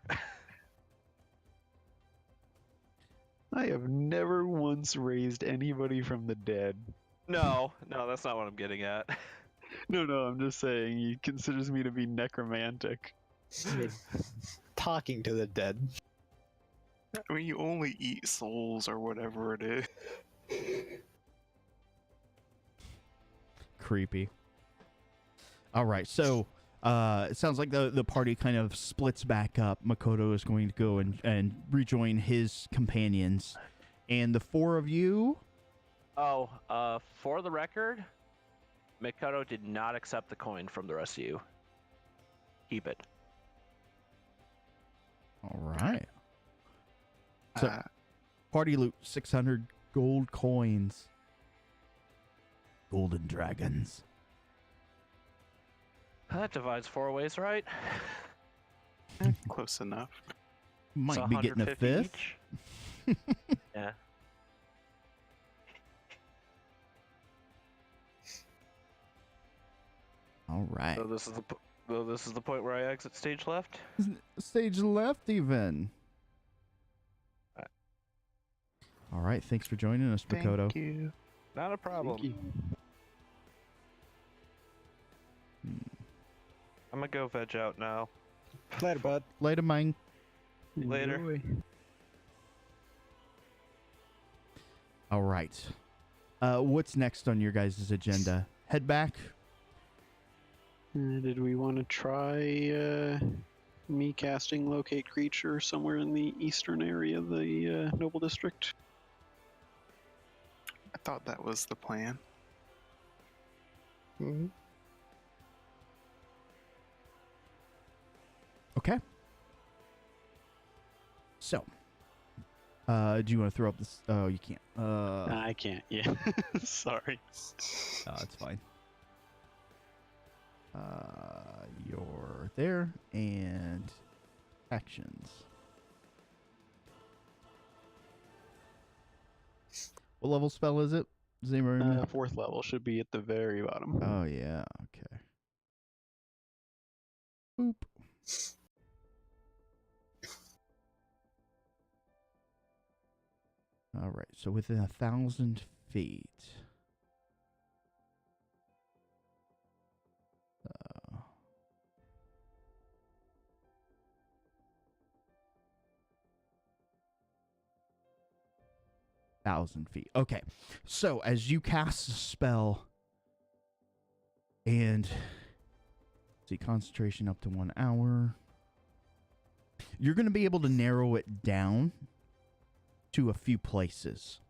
I have never once raised anybody from the dead. No, that's not what I'm getting at. No, I'm just saying he considers me to be necromantic. Talking to the dead. I mean, you only eat souls or whatever it is. Creepy. Alright, so it sounds like the party kind of splits back up. Makoto is going to go and rejoin his companions. And the four of you... Oh, for the record, Makoto did not accept the coin from the rest of you. Keep it. Alright. So, party loot, 600 gold coins. Golden dragons. That divides 4 ways, right? Close enough. Might So be getting a 150 fifth. each? Yeah. All right. So this is the point where I exit stage left. Stage left, even. Alright. All right. Thanks for joining us, Makoto. Thank you. Not a problem. Thank you. I'm gonna go veg out now. Later, bud. Later, mine. Later. Enjoy. All right. What's next on your guys' agenda? Head back. Did we want to try me casting locate creature somewhere in the eastern area of the Noble District? I thought that was the plan. Hmm. Okay. So, do you want to throw up this? Oh, you can't. I can't. Yeah. Sorry. It's fine. You're there, and actions. What level spell is it? Does anybody remember? 4th level should be at the very bottom. Oh, yeah. Okay. Boop. All right. So within 1,000 feet. 1,000 feet. Okay. So as you cast a spell and see concentration up to 1 hour, you're going to be able to narrow it down to a few places.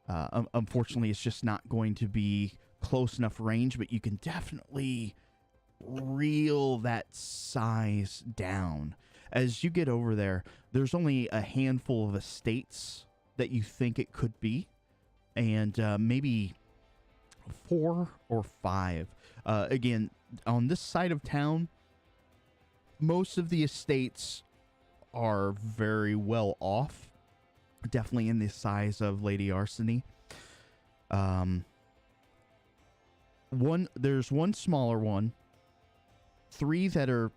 Unfortunately, it's just not going to be close enough range, but you can definitely reel that size down. As you get over there, there's only a handful of estates that you think it could be, and maybe 4 or 5. Again, on this side of town, most of the estates are very well off, definitely in the size of Lady Arseny. There's one smaller one, 3 that are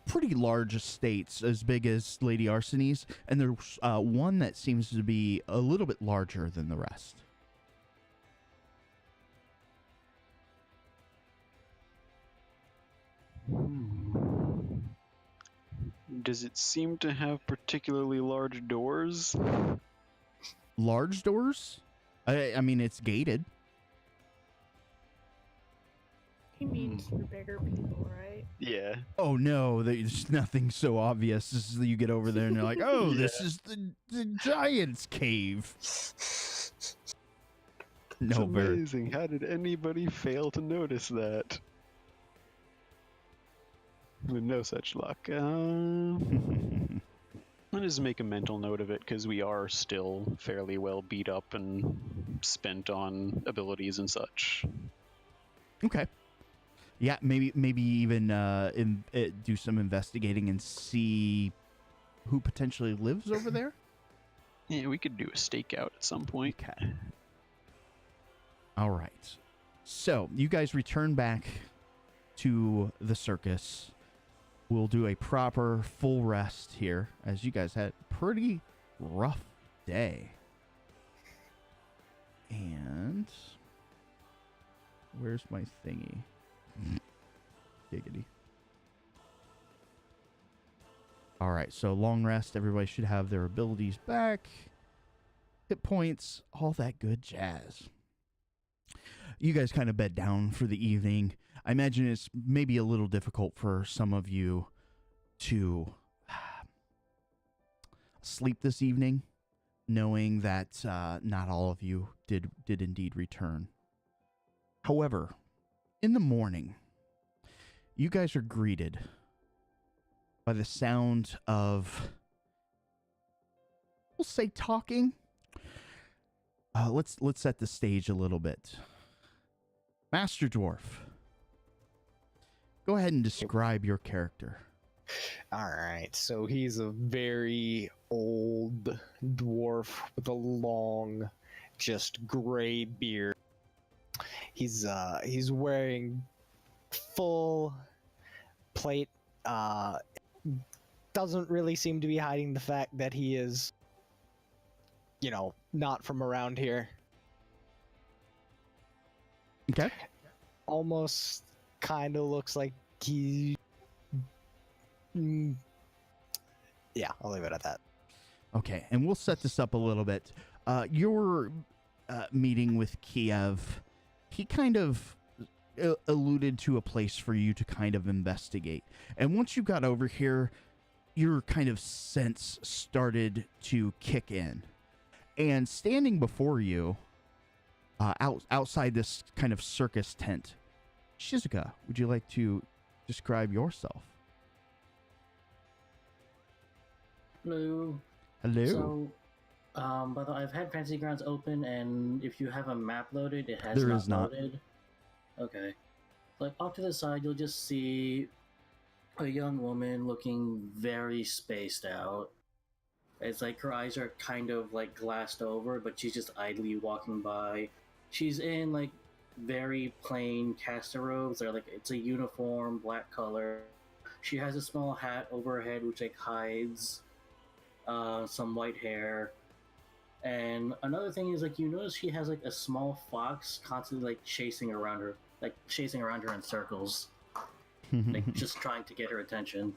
pretty large estates, as big as Lady Arseny's, and there's one that seems to be a little bit larger than the rest. Does it seem to have particularly large doors? Large doors? I mean, it's gated. He means for bigger people, right? Yeah. Oh no, there's nothing so obvious. This is, you get over there and you're like, oh, this is the giant's cave. It's No, very. amazing. How did anybody fail to notice that? With no such luck. I'll just make a mental note of it, because we are still fairly well beat up and spent on abilities and such. Okay. Yeah, maybe even do some investigating and see who potentially lives over there. Yeah, we could do a stakeout at some point. Okay. All right. So you guys return back to the circus. We'll do a proper full rest here, as you guys had a pretty rough day. And where's my thingy? Giggity. All right, so long rest. Everybody should have their abilities back. Hit points, all that good jazz. You guys kind of bed down for the evening. I imagine it's maybe a little difficult for some of you to sleep this evening, knowing that not all of you did indeed return. However, in the morning, you guys are greeted by the sound of we'll say talking. Let's set the stage a little bit. Master Dwarf, go ahead and describe your character. All right, so he's a very old dwarf with a long, just gray beard. He's wearing full plate. Doesn't really seem to be hiding the fact that he is, not from around here. Okay. Almost kind of looks like he. Yeah, I'll leave it at that. Okay, and we'll set this up a little bit. Your meeting with Kiev, he kind of alluded to a place for you to kind of investigate. And once you got over here, your kind of sense started to kick in. And standing before you, outside this kind of circus tent, Shizuka, would you like to describe yourself? Hello. Hello. So, by the way, I've had Fantasy Grounds open, and if you have a map loaded, it has There not is not. loaded. Okay. Like, off to the side, you'll just see a young woman looking very spaced out. It's like her eyes are kind of, like, glassed over, but she's just idly walking by. She's in, like, very plain caster robes. They're, like, it's a uniform, black color. She has a small hat over her head, which, like, hides some white hair. And another thing is, like, you notice she has, like, a small fox constantly, like, chasing around her in circles, like, just trying to get her attention.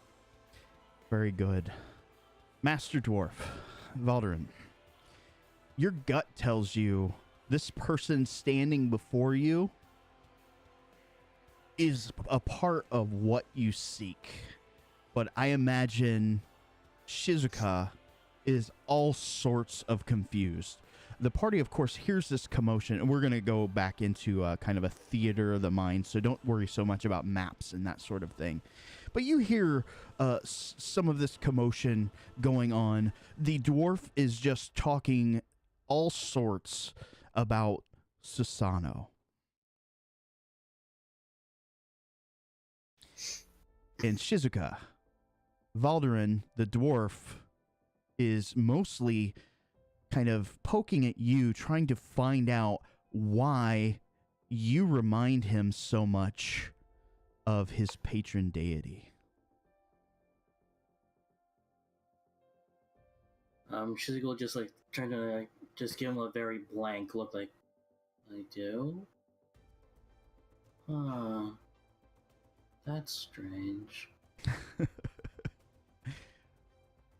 Very good. Master Dwarf, Valderin, your gut tells you this person standing before you is a part of what you seek. But I imagine Shizuka is all sorts of confused. The party, of course, hears this commotion, and we're going to go back into kind of a theater of the mind, so don't worry so much about maps and that sort of thing. But you hear some of this commotion going on. The dwarf is just talking all sorts about Susano. And Shizuka, Valderin, the dwarf, is mostly kind of poking at you, trying to find out why you remind him so much of his patron deity. Shizuka will just, like, trying to, like, just give him a very blank look, like, I do? Huh. That's strange.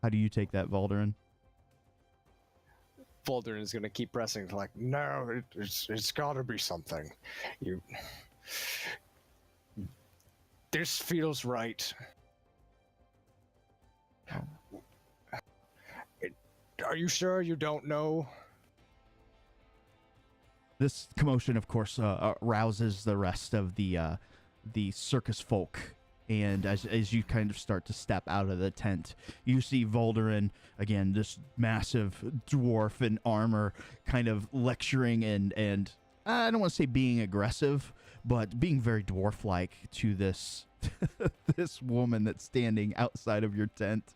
How do you take that, Valderin? Valderin is gonna keep pressing, like, no, it's gotta be something. This feels right. Are you sure you don't know? This commotion, of course, rouses the rest of the circus folk. And as you kind of start to step out of the tent, you see Valderin, again, this massive dwarf in armor, kind of lecturing and I don't want to say being aggressive, but being very dwarf-like to this this woman that's standing outside of your tent.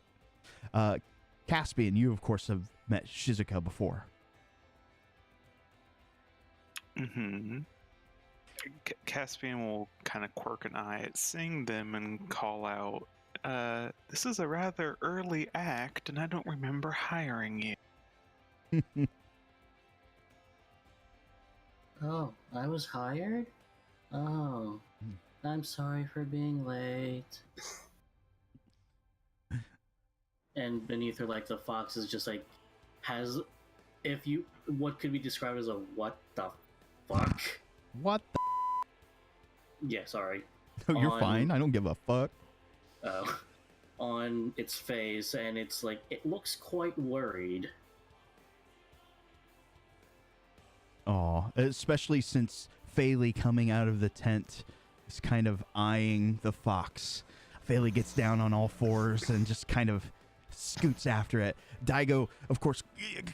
Caspian, you, of course, have met Shizuka before. Mm-hmm. Caspian will kind of quirk an eye at seeing them and call out, this is a rather early act, and I don't remember hiring you. Oh, I was hired? Oh, I'm sorry for being late. And beneath her, like, the fox is just, like, has, what could be described as a what the fuck? What the? Yeah, sorry. No, you're fine. I don't give a fuck. On its face, and it's like, it looks quite worried. Aw, especially since Phaley coming out of the tent is kind of eyeing the fox. Phaley gets down on all fours and just kind of scoots after it. Daigo, of course,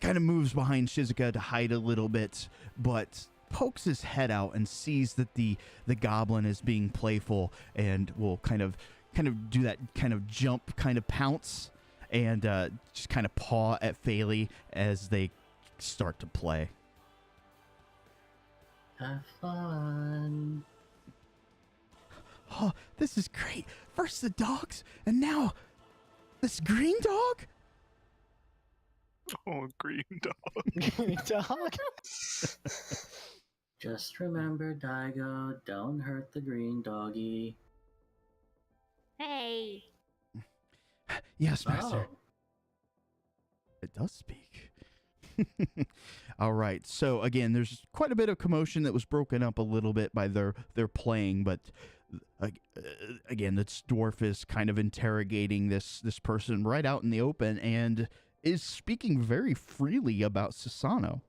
kind of moves behind Shizuka to hide a little bit, but pokes his head out and sees that the goblin is being playful and will kind of do that kind of jump, kind of pounce, and just kind of paw at Phaley as they start to play. Have fun. Oh, this is great. First the dogs, and now this green dog? Oh, green dog. Green dog? Just remember, Daigo, don't hurt the green doggy. Hey. Yes, master. Oh, It does speak. All right. So again, there's quite a bit of commotion that was broken up a little bit by their playing, but again, this dwarf is kind of interrogating this person right out in the open and is speaking very freely about Susano.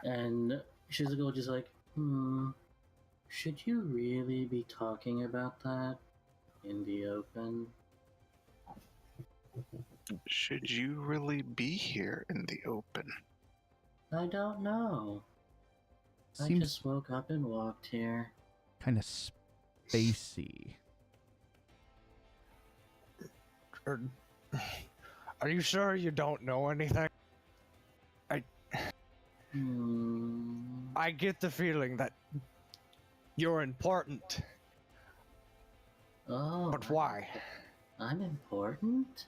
and Shizuko just like, should you really be talking about that in the open? Should you really be here in the open? I don't know. I Seems just woke up and walked here. kind of spacey. Are you sure you don't know anything? I get the feeling that you're important, Oh, but why? I'm important?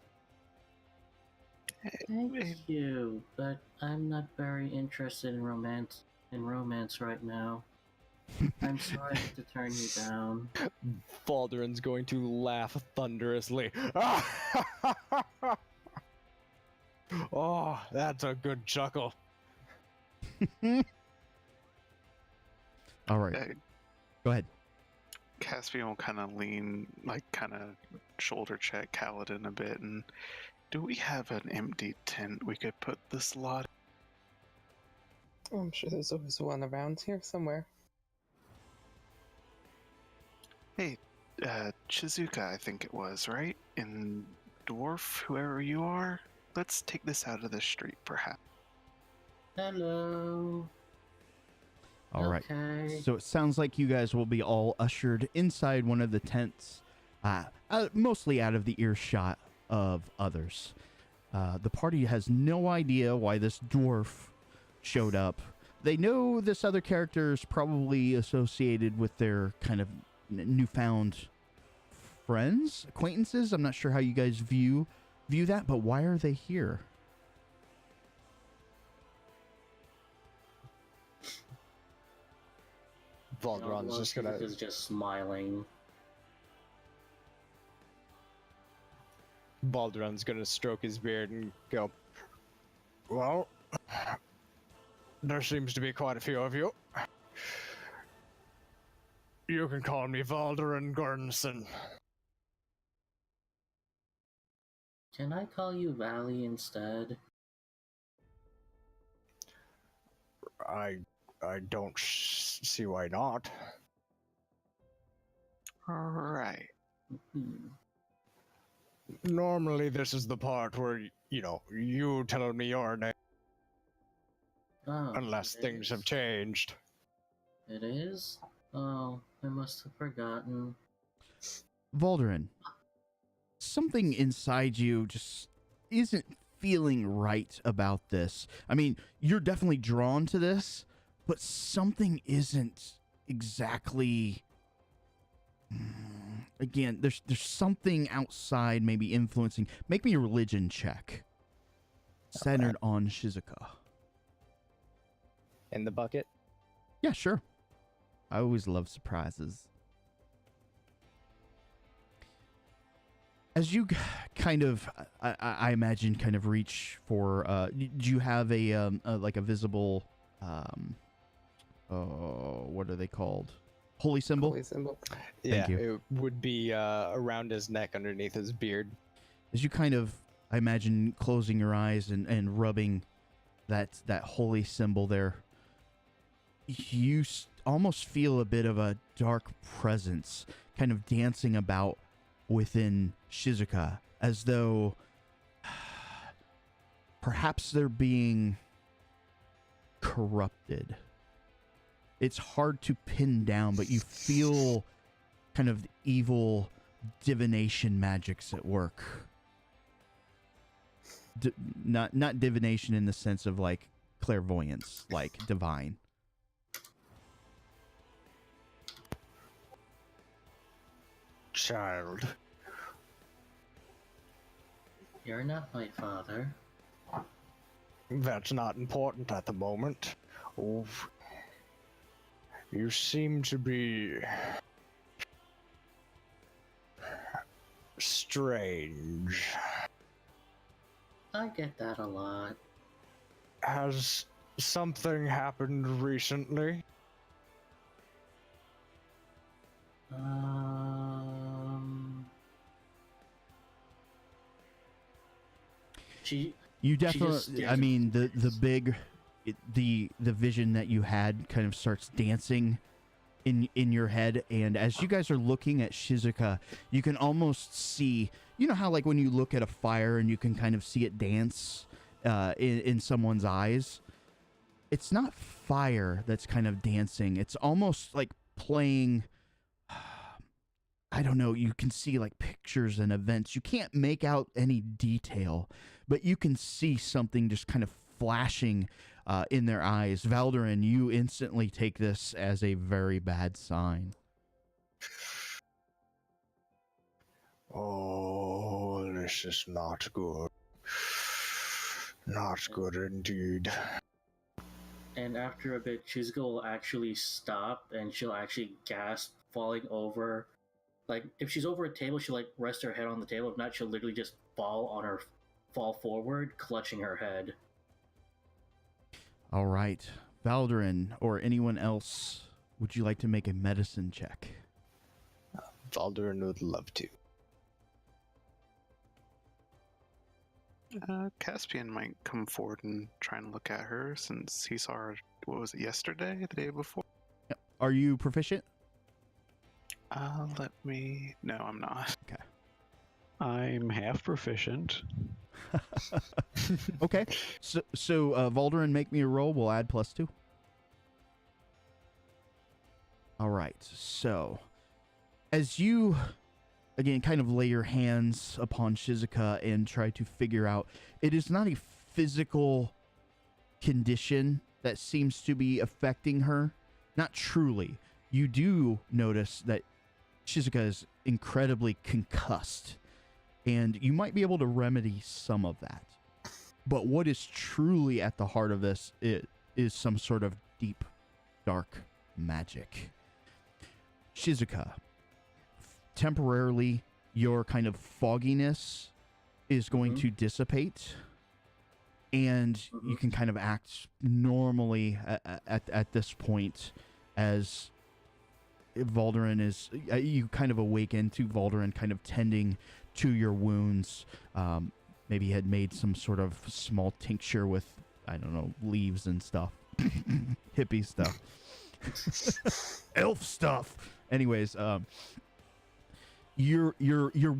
Thank you, but I'm not very interested in romance right now. I'm sorry to turn you down. Baldrin's going to laugh thunderously. Oh, that's a good chuckle. All right. Go ahead. Caspian will kind of lean, kind of shoulder check Kaladin a bit, and do we have an empty tent we could put this lot? I'm sure there's always one around here somewhere. Hey, Shizuka, I think it was, right? In Dwarf, whoever you are? Let's take this out of the street, perhaps. Hello. All right. Okay. So it sounds like you guys will be all ushered inside one of the tents, mostly out of the earshot of others. The party has no idea why this dwarf showed up. They know this other character is probably associated with their kind of newfound friends, acquaintances. I'm not sure how you guys view that, but why are they here? Valdron's just gonna. Is just smiling. Baldron's gonna stroke his beard and go, well, there seems to be quite a few of you. You can call me Valderin Gordonson. Can I call you Valley instead? I don't see why not. Alright. Normally this is the part where, you tell me your name, Oh, unless it things have is? changed. It is? Oh, I must have forgotten. Valderin, something inside you just isn't feeling right about this. I mean, you're definitely drawn to this, but something isn't exactly... Again, there's something outside maybe influencing. Make me a religion check. Centered on Shizuka. In the bucket? Yeah, sure. I always love surprises. As you kind of, I imagine, kind of reach for, do you have a like a visible, what are they called? Holy symbol? Holy symbol. Thank you. It would be around his neck underneath his beard. As you kind of, I imagine, closing your eyes and rubbing that holy symbol there, you almost feel a bit of a dark presence kind of dancing about within Shizuka, as though perhaps they're being corrupted. It's hard to pin down, but you feel kind of evil divination magics at work. Not divination in the sense of like clairvoyance, like divine. Child. You're not my father. That's not important at the moment. Oh, you seem to be strange. I get that a lot. Has something happened recently? You just definitely, stares I at mean, the vision that you had kind of starts dancing in your head, and as you guys are looking at Shizuka, you can almost see, you know how like when you look at a fire and you can kind of see it dance in someone's eyes? It's not fire that's kind of dancing. It's almost like playing, I don't know, you can see like pictures and events. You can't make out any detail, but you can see something just kind of flashing in their eyes. Valderin, you instantly take this as a very bad sign. Oh, this is not good. Not good indeed. And after a bit, Shizuka will actually stop and she'll actually gasp, falling over. Like, if she's over a table, she'll like rest her head on the table. If not, she'll literally just fall forward, clutching her head. All right. Valderin, or anyone else, would you like to make a medicine check? Valderin would love to. Caspian might come forward and try and look at her since he saw her, what was it, yesterday? The day before? Yep. Are you proficient? No, I'm not. Okay. I'm half proficient. Okay. So Valderin, make me a roll. We'll add +2. All right. So, as you, again, kind of lay your hands upon Shizuka and try to figure out, it is not a physical condition that seems to be affecting her. Not truly. You do notice that Shizuka is incredibly concussed, and you might be able to remedy some of that. But what is truly at the heart of this is some sort of deep, dark magic. Shizuka, temporarily, your kind of fogginess is going to dissipate, and you can kind of act normally at this point, as Valderin is, you kind of awaken to Valderin kind of tending to your wounds. Maybe he had made some sort of small tincture with, I don't know, leaves and stuff. Hippie stuff. Elf stuff. Anyways, you're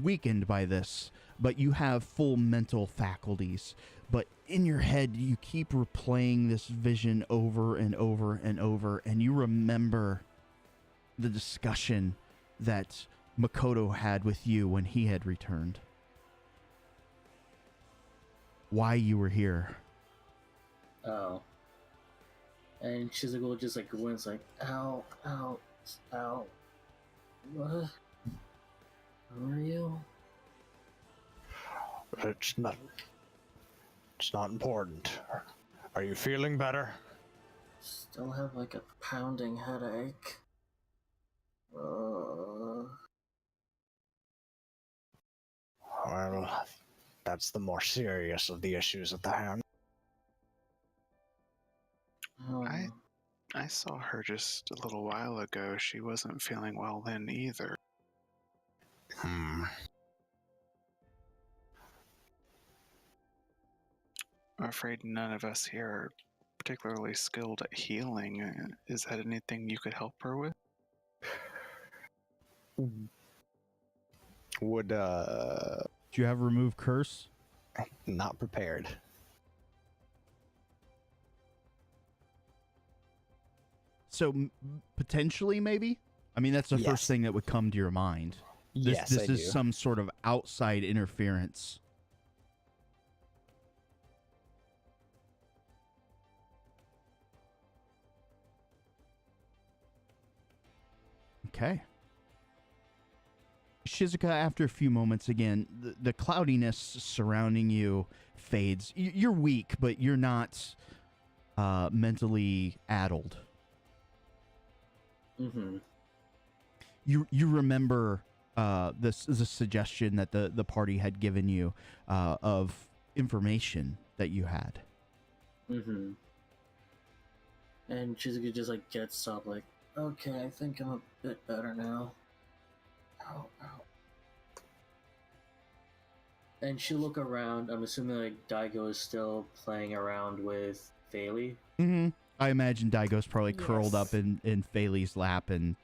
weakened by this, but you have full mental faculties. But in your head, you keep replaying this vision over and over and over, and you remember the discussion that Makoto had with you when he had returned. Why you were here. Oh. And Shizuka will just like wince, like, ow, ow, ow. What? Who are you? It's not important. Are you feeling better? Still have like a pounding headache. Well, that's the more serious of the issues at the hand. I saw her just a little while ago. She wasn't feeling well then either. I'm afraid none of us here are particularly skilled at healing. Is that anything you could help her with? Would Do you have remove curse? not prepared. So potentially, maybe. I mean, that's the Yes. first thing that would come to your mind. Yes, This I is do. some sort of outside interference. Okay. Shizuka, after a few moments, again, the cloudiness surrounding you fades. You're weak, but you're not mentally addled. Mm-hmm. You remember this is a suggestion that the party had given you of information that you had. Mm-hmm. And Shizuka just like gets up, like, okay, I think I'm a bit better now. Ow, ow. And she'll look around. I'm assuming like Daigo is still playing around with Feli. Mm-hmm. I imagine Daigo's probably curled Yes. up in Feli's lap, and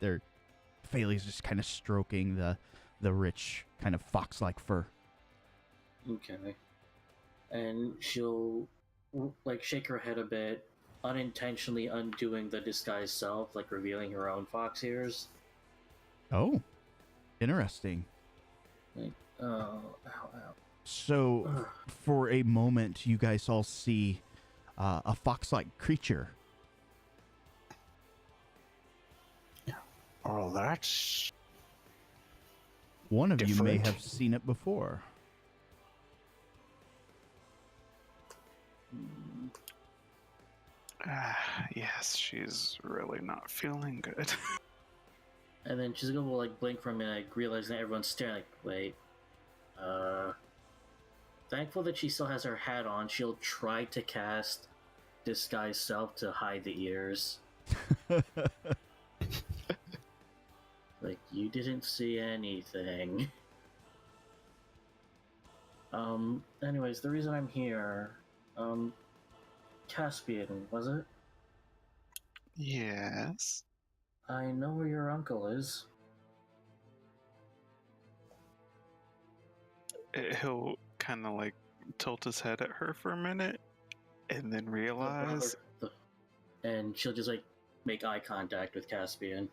Feli's just kind of stroking the rich kind of fox-like fur. Okay. And she'll like shake her head a bit, unintentionally undoing the disguised self, like revealing her own fox ears. Oh, interesting. Like, oh, ow, ow. So, Ugh. for a moment, you guys all see a fox-like creature. Oh, that's One of you may Different. have seen it before. Hmm. Yes, she's really not feeling good. And then she's gonna like blink for a minute, like realizing that everyone's staring. Like, wait. Thankful that she still has her hat on. She'll try to cast disguise self to hide the ears. Like, you didn't see anything. Anyways, the reason I'm here, Caspian, was it? Yes. I know where your uncle is. He'll kind of like tilt his head at her for a minute and then realize, And she'll just like make eye contact with Caspian.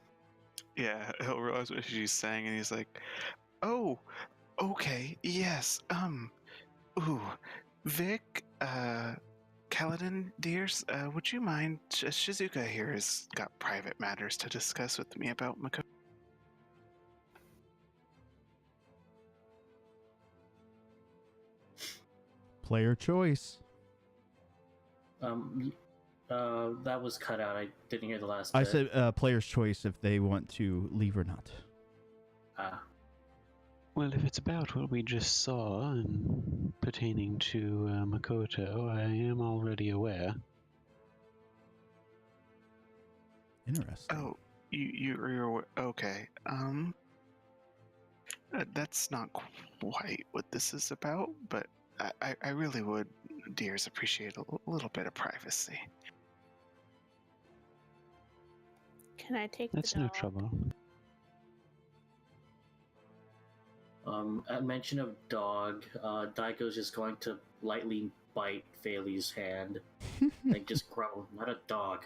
yeah, he'll realize what she's saying, and he's like, "Oh, okay, yes, ooh, Vic, Kaladin, dears, would you mind? Shizuka here has got private matters to discuss with me about Makoto." Player choice. That was cut out. I didn't hear the last I bit. said player's choice if they want to leave or not. Ah. Well, if it's about what we just saw and pertaining to Makoto, I am already aware. Interesting. Oh, you're okay. That's not quite what this is about, but I really would, dears, appreciate a little bit of privacy. Can I take That's the no dog? trouble. At mention of dog, Daigo's just going to lightly bite Feli's hand. Like, just growl, not a dog,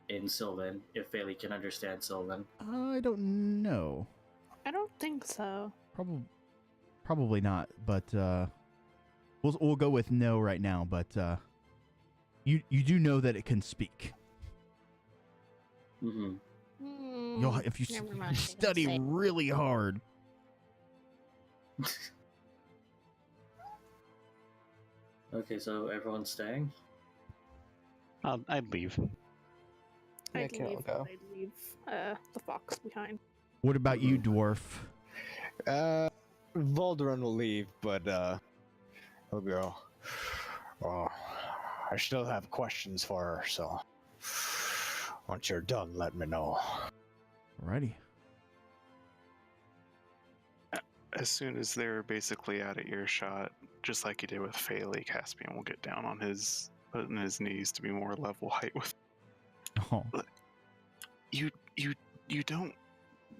in Sylvan, if Feli can understand Sylvan. I don't know. I don't think so. Probably not, but we'll go with no right now, but you do know that it can speak. Mm-hmm. If you Never mind, I didn't study say. really hard. Okay, so everyone's staying? I'd leave. Yeah, I'd Carol, leave, go. I'd leave the fox behind. What about you, dwarf? Volderon will leave, but he'll go. Oh, I still have questions for her, so once you're done, let me know. Alrighty. As soon as they're basically out of earshot, just like you did with Phaley, Caspian will get down on his putting his knees to be more level height with. Oh, You don't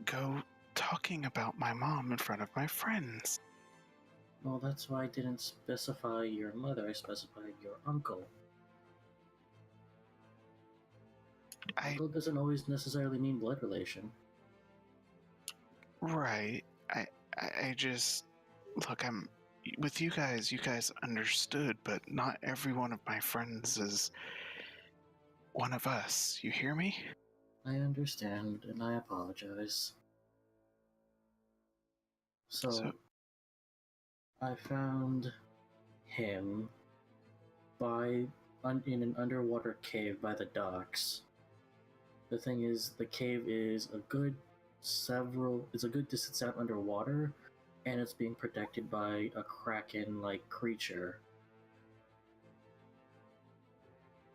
go talking about my mom in front of my friends. Well, that's why I didn't specify your mother, I specified your uncle. Uncle doesn't always necessarily mean blood relation. Right. I just look. I'm with you guys. You guys understood, but not every one of my friends is one of us. You hear me? I understand, and I apologize. So I found him in an underwater cave by the docks. The thing is, the cave is a good distance out underwater, and it's being protected by a kraken-like creature.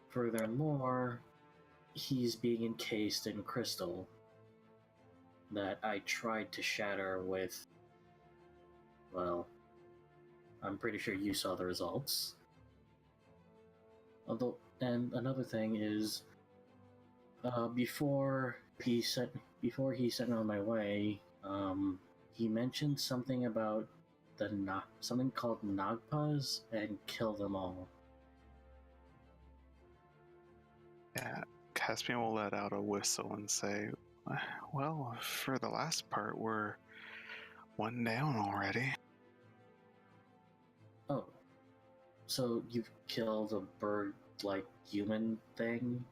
Furthermore, he's being encased in crystal that I tried to shatter with, well, I'm pretty sure you saw the results. And another thing is, before he sent me on my way, he mentioned something about something called Nagpas and kill them all. Yeah. Caspian will let out a whistle and say, "Well, for the last part, we're one down already." Oh, so you've killed a bird-like human thing?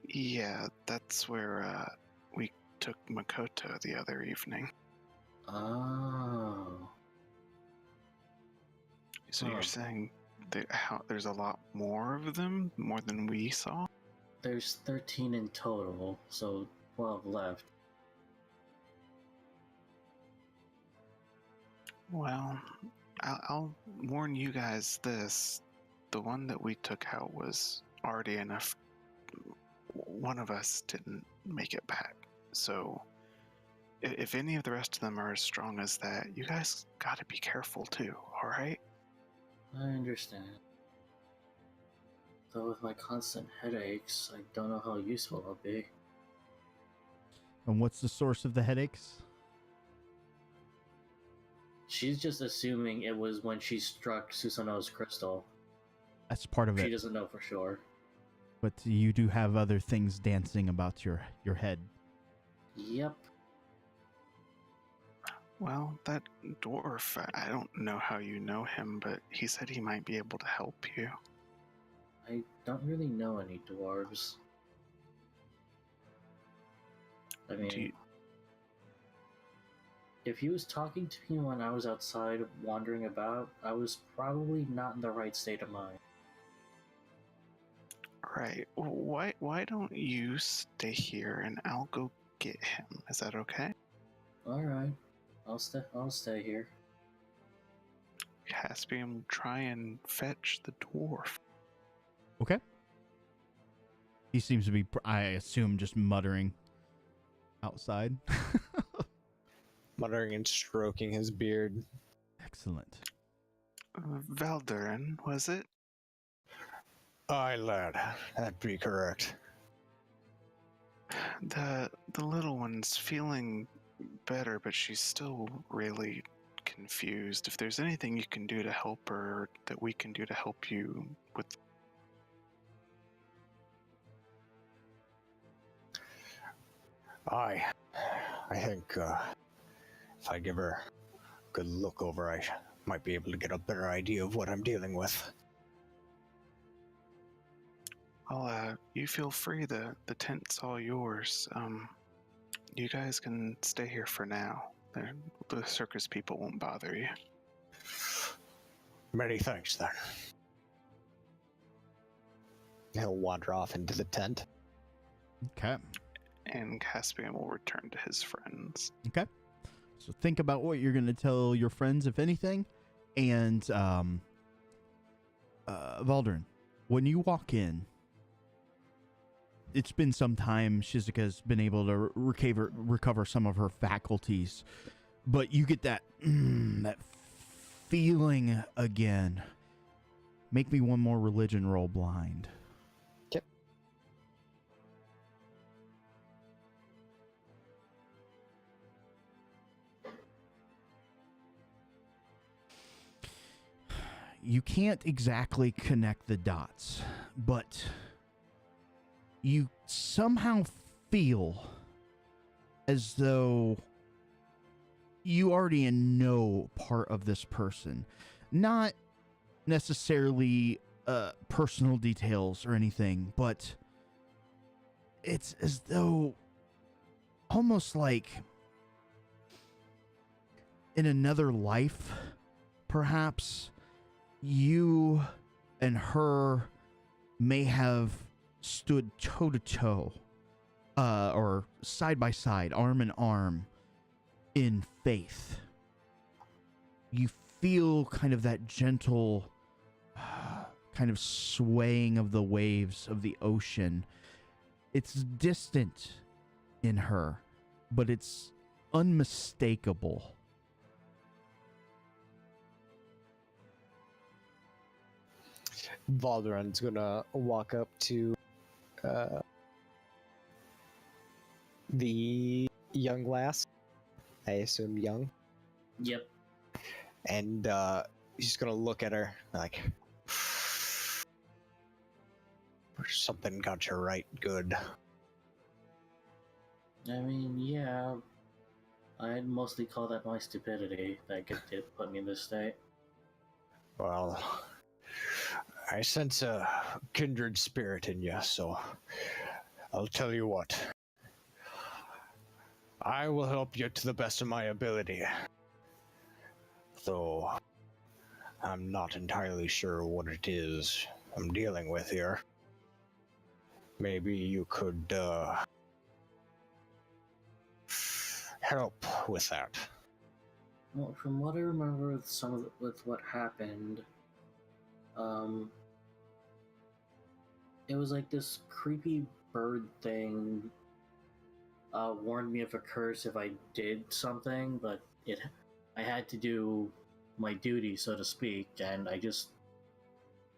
Yeah, that's where we took Makoto the other evening. Oh. So you're saying there's a lot more of them, more than we saw? There's 13 in total, so 12 left. Well, I'll warn you guys this. The one that we took out was already enough. One of us didn't make it back. So if any of the rest of them are as strong as that, you guys gotta be careful too, alright? I understand. Though with my constant headaches, I don't know how useful I'll be. and what's the source of the headaches? She's just assuming it was when she struck Susanoo's crystal. That's part of She it. doesn't know for sure. But you do have other things dancing about your head. Yep. Well, that dwarf, I don't know how you know him, but he said he might be able to help you. I don't really know any dwarves. I mean, if he was talking to me when I was outside wandering about, I was probably not in the right state of mind. Right. Why don't you stay here and I'll go get him? Is that okay? Alright. I'll stay here. Caspian will try and fetch the dwarf. Okay. He seems to be, I assume, just muttering outside. Muttering and stroking his beard. Excellent. Valdurin, was it? Aye, lad. That'd be correct. The little one's feeling better, but she's still really confused. If there's anything you can do to help her, that we can do to help you with... Aye. I think if I give her a good look over, I might be able to get a better idea of what I'm dealing with. Well, you feel free. The tent's all yours. You guys can stay here for now. The circus people won't bother you. Many thanks, then. He'll wander off into the tent. Okay. And Caspian will return to his friends. Okay. So think about what you're going to tell your friends, if anything. And, Valdurin, when you walk in, it's been some time. Shizuka's been able to recover some of her faculties, but you get that that feeling again. make me one more religion roll blind. Yep. You can't exactly connect the dots, but you somehow feel as though you already know part of this person. Not necessarily personal details or anything, but it's as though almost like in another life, perhaps, you and her may have stood toe to toe, or side by side, arm in arm, in faith. You feel kind of that gentle kind of swaying of the waves of the ocean. It's distant in her, but it's unmistakable. Valdoran's gonna walk up to the young lass. I assume young. Yep. And he's gonna look at her like, something got you right good. I mean, yeah. I'd mostly call that my stupidity that did put me in this state. Well, I sense a kindred spirit in you, so I'll tell you what. I will help you to the best of my ability. Though I'm not entirely sure what it is I'm dealing with here. Maybe you could help with that. Well, from what I remember with what happened, it was like this creepy bird thing warned me of a curse if I did something, but I had to do my duty, so to speak, and I just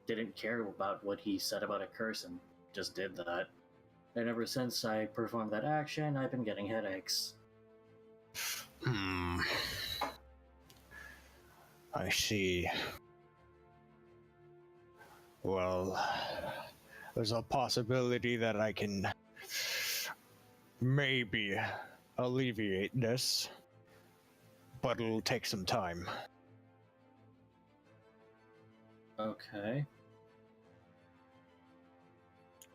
didn't care about what he said about a curse and just did that. And ever since I performed that action, I've been getting headaches. I see. Well, there's a possibility that I can maybe alleviate this, but it'll take some time. Okay.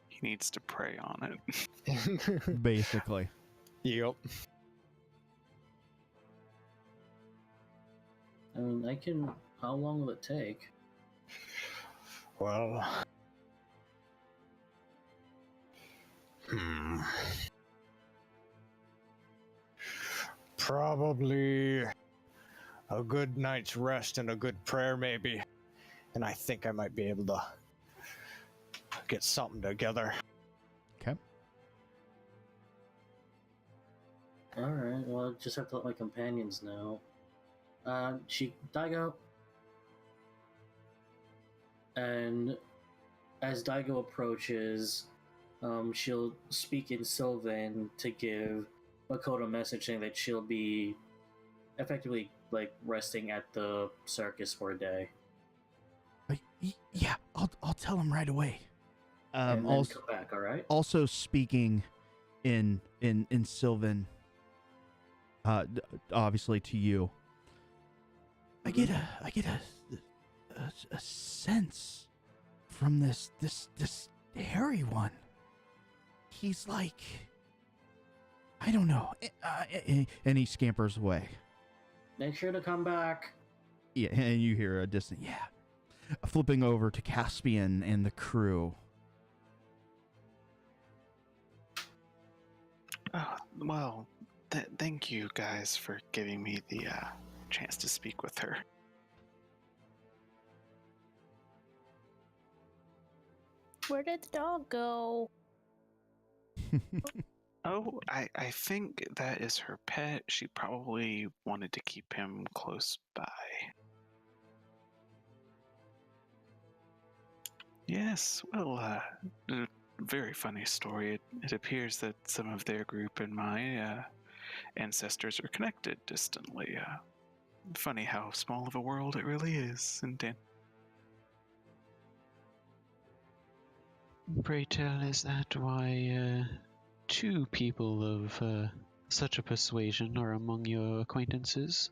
He needs to pray on it. Basically. Yep. I mean, how long will it take? Well, probably a good night's rest and a good prayer, maybe. And I think I might be able to get something together. Okay. Alright, well, I just have to let my companions know. Daigo. And as Daigo approaches, she'll speak in Sylvan to give Makoto a message saying that she'll be effectively, like, resting at the circus for a day. Yeah, I'll tell him right away. And then Also, come back, alright? also speaking in Sylvan, obviously to you. I get a sense from this hairy one. He's like, I don't know, and he scampers away. Make sure to come back. Yeah, and you hear a distant flipping over to Caspian and the crew. Well, thank you guys for giving me the chance to speak with her. Where did the dog go? Oh, I think that is her pet. She probably wanted to keep him close by. Yes, well, a very funny story. It appears that some of their group and my ancestors are connected distantly. Funny how small of a world it really is. Pray tell, is that why two people of such a persuasion are among your acquaintances?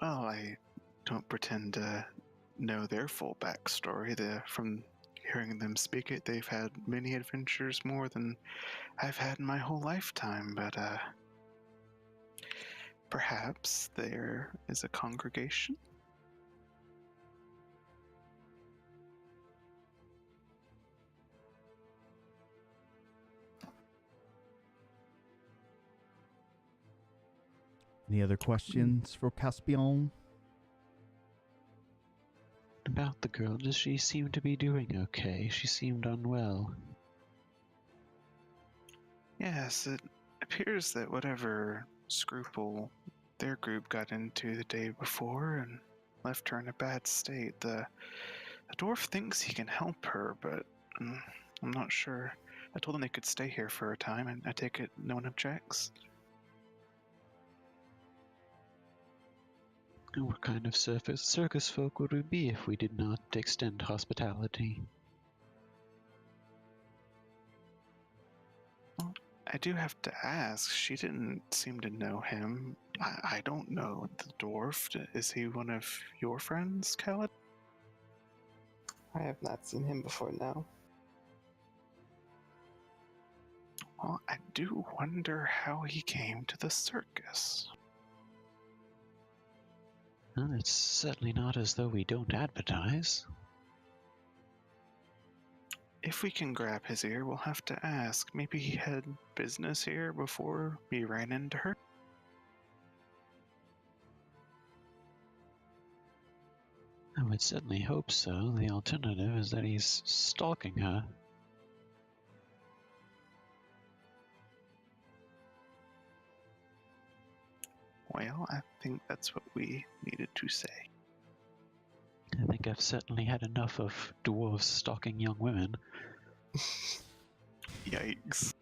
Well, I don't pretend to know their full backstory. From hearing them speak it, they've had many adventures, more than I've had in my whole lifetime, but perhaps there is a congregation? Any other questions for Caspian? About the girl, does she seem to be doing okay? She seemed unwell. Yes, it appears that whatever scruple their group got into the day before and left her in a bad state. The dwarf thinks he can help her, but I'm not sure. I told them they could stay here for a time, and I take it no one objects. What kind of circus folk would we be if we did not extend hospitality? Well, I do have to ask, she didn't seem to know him. I don't know the dwarf. Is he one of your friends, Khaled? I have not seen him before now. Well, I do wonder how he came to the circus. Well, it's certainly not as though we don't advertise. If we can grab his ear, we'll have to ask. Maybe he had business here before we ran into her? I would certainly hope so. The alternative is that he's stalking her. Well, I think that's what we needed to say. I think I've certainly had enough of dwarves stalking young women. Yikes.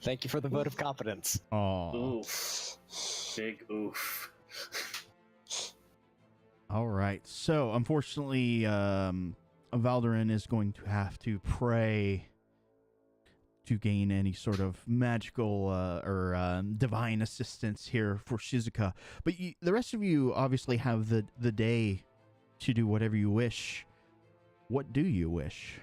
Thank you for the vote of confidence. Oh. Oof. Big oof. All right. So, unfortunately, Valderin is going to have to pray to gain any sort of magical or divine assistance here for Shizuka. But the rest of you obviously have the day to do whatever you wish. What do you wish?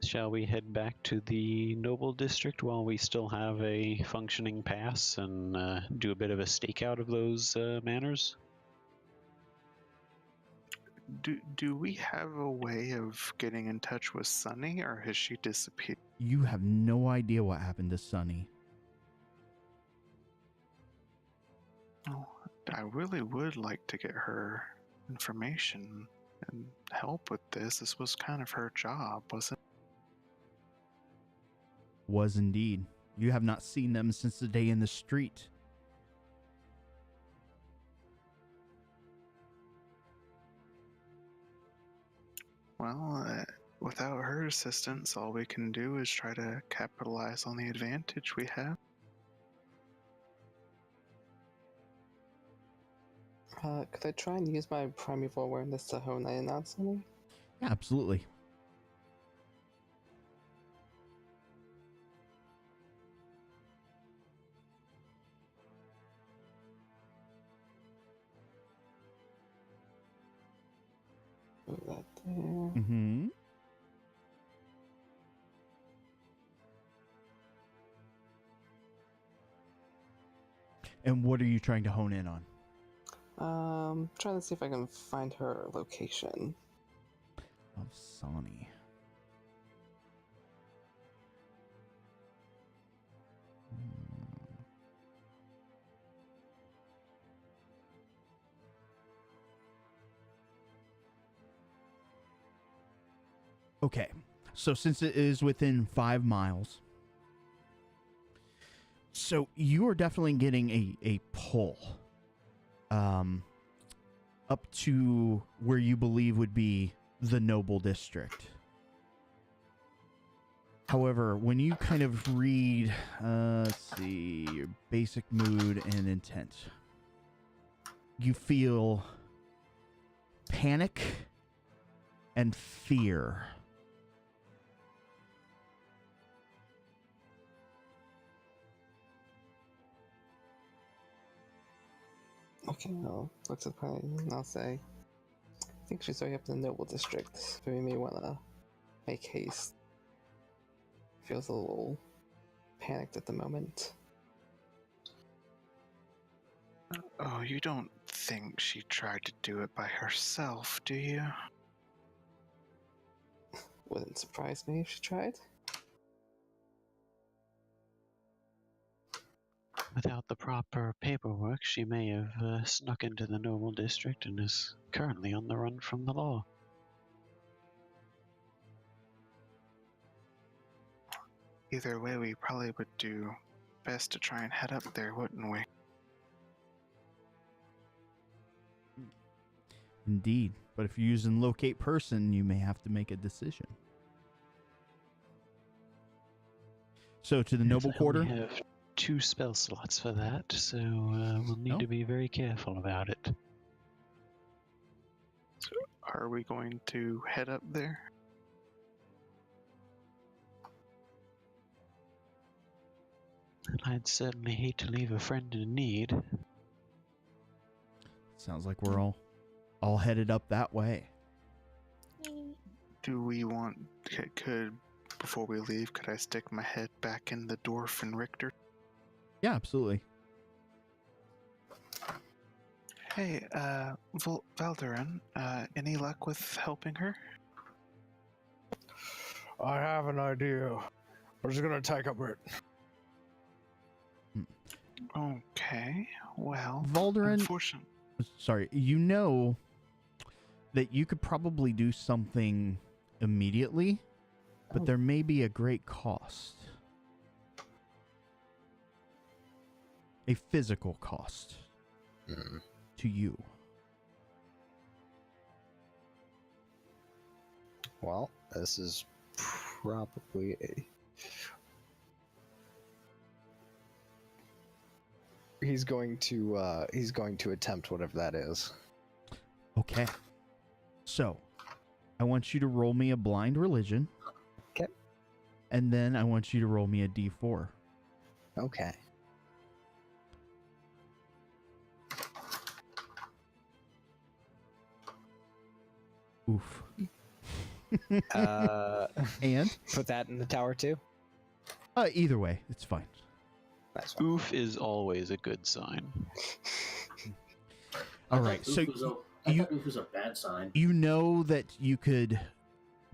Shall we head back to the Noble District while we still have a functioning pass and do a bit of a stakeout of those manors? Do we have a way of getting in touch with Sunny, or has she disappeared? You have no idea what happened to Sunny. Oh, I really would like to get her information and help with this. This was kind of her job, wasn't it? Was indeed. You have not seen them since the day in the street. Well, without her assistance, all we can do is try to capitalize on the advantage we have. Could I try and use my primeval awareness to hone in on something? Yeah, absolutely. Put that there. Mm-hmm. And what are you trying to hone in on? Trying to see if I can find her location. Of Sani. Okay, so since it is within 5 miles, So you are definitely getting a pull up to where you believe would be the noble district. However, when you kind of read, let's see, your basic mood and intent, you feel panic and fear. Okay, I'll look to the party and I'll say, I think she's already up in the noble district, but we may want to make haste. Feels a little panicked at the moment. Oh, you don't think she tried to do it by herself, do you? Wouldn't surprise me if she tried. Without the proper paperwork, she may have snuck into the noble district and is currently on the run from the law. Either way, we probably would do best to try and head up there, wouldn't we? Indeed. But if you're using locate person, you may have to make a decision. So to the noble Yes, quarter. We have 2 spell slots for that, so we'll need to be very careful about it. So are we going to head up there? I'd certainly hate to leave a friend in need. Sounds like we're all headed up that way. Do we want... could before we leave, could I stick my head back in the dwarf and Richter? Yeah, absolutely. Hey, Valderin, any luck with helping her? I have an idea. We're just gonna take a bit. Okay, well, Valderin, unfortunately... sorry, you know that you could probably do something immediately, but there may be a great cost. A physical cost to you. Well, this is probably a... He's going to attempt whatever that is. Okay. So, I want you to roll me a blind religion. Okay. And then I want you to roll me a d4. Okay. Oof. And? Put that in the tower too? Either way, it's fine. That's fine. Oof is always a good sign. All right, so I thought oof was a bad sign. you know that you could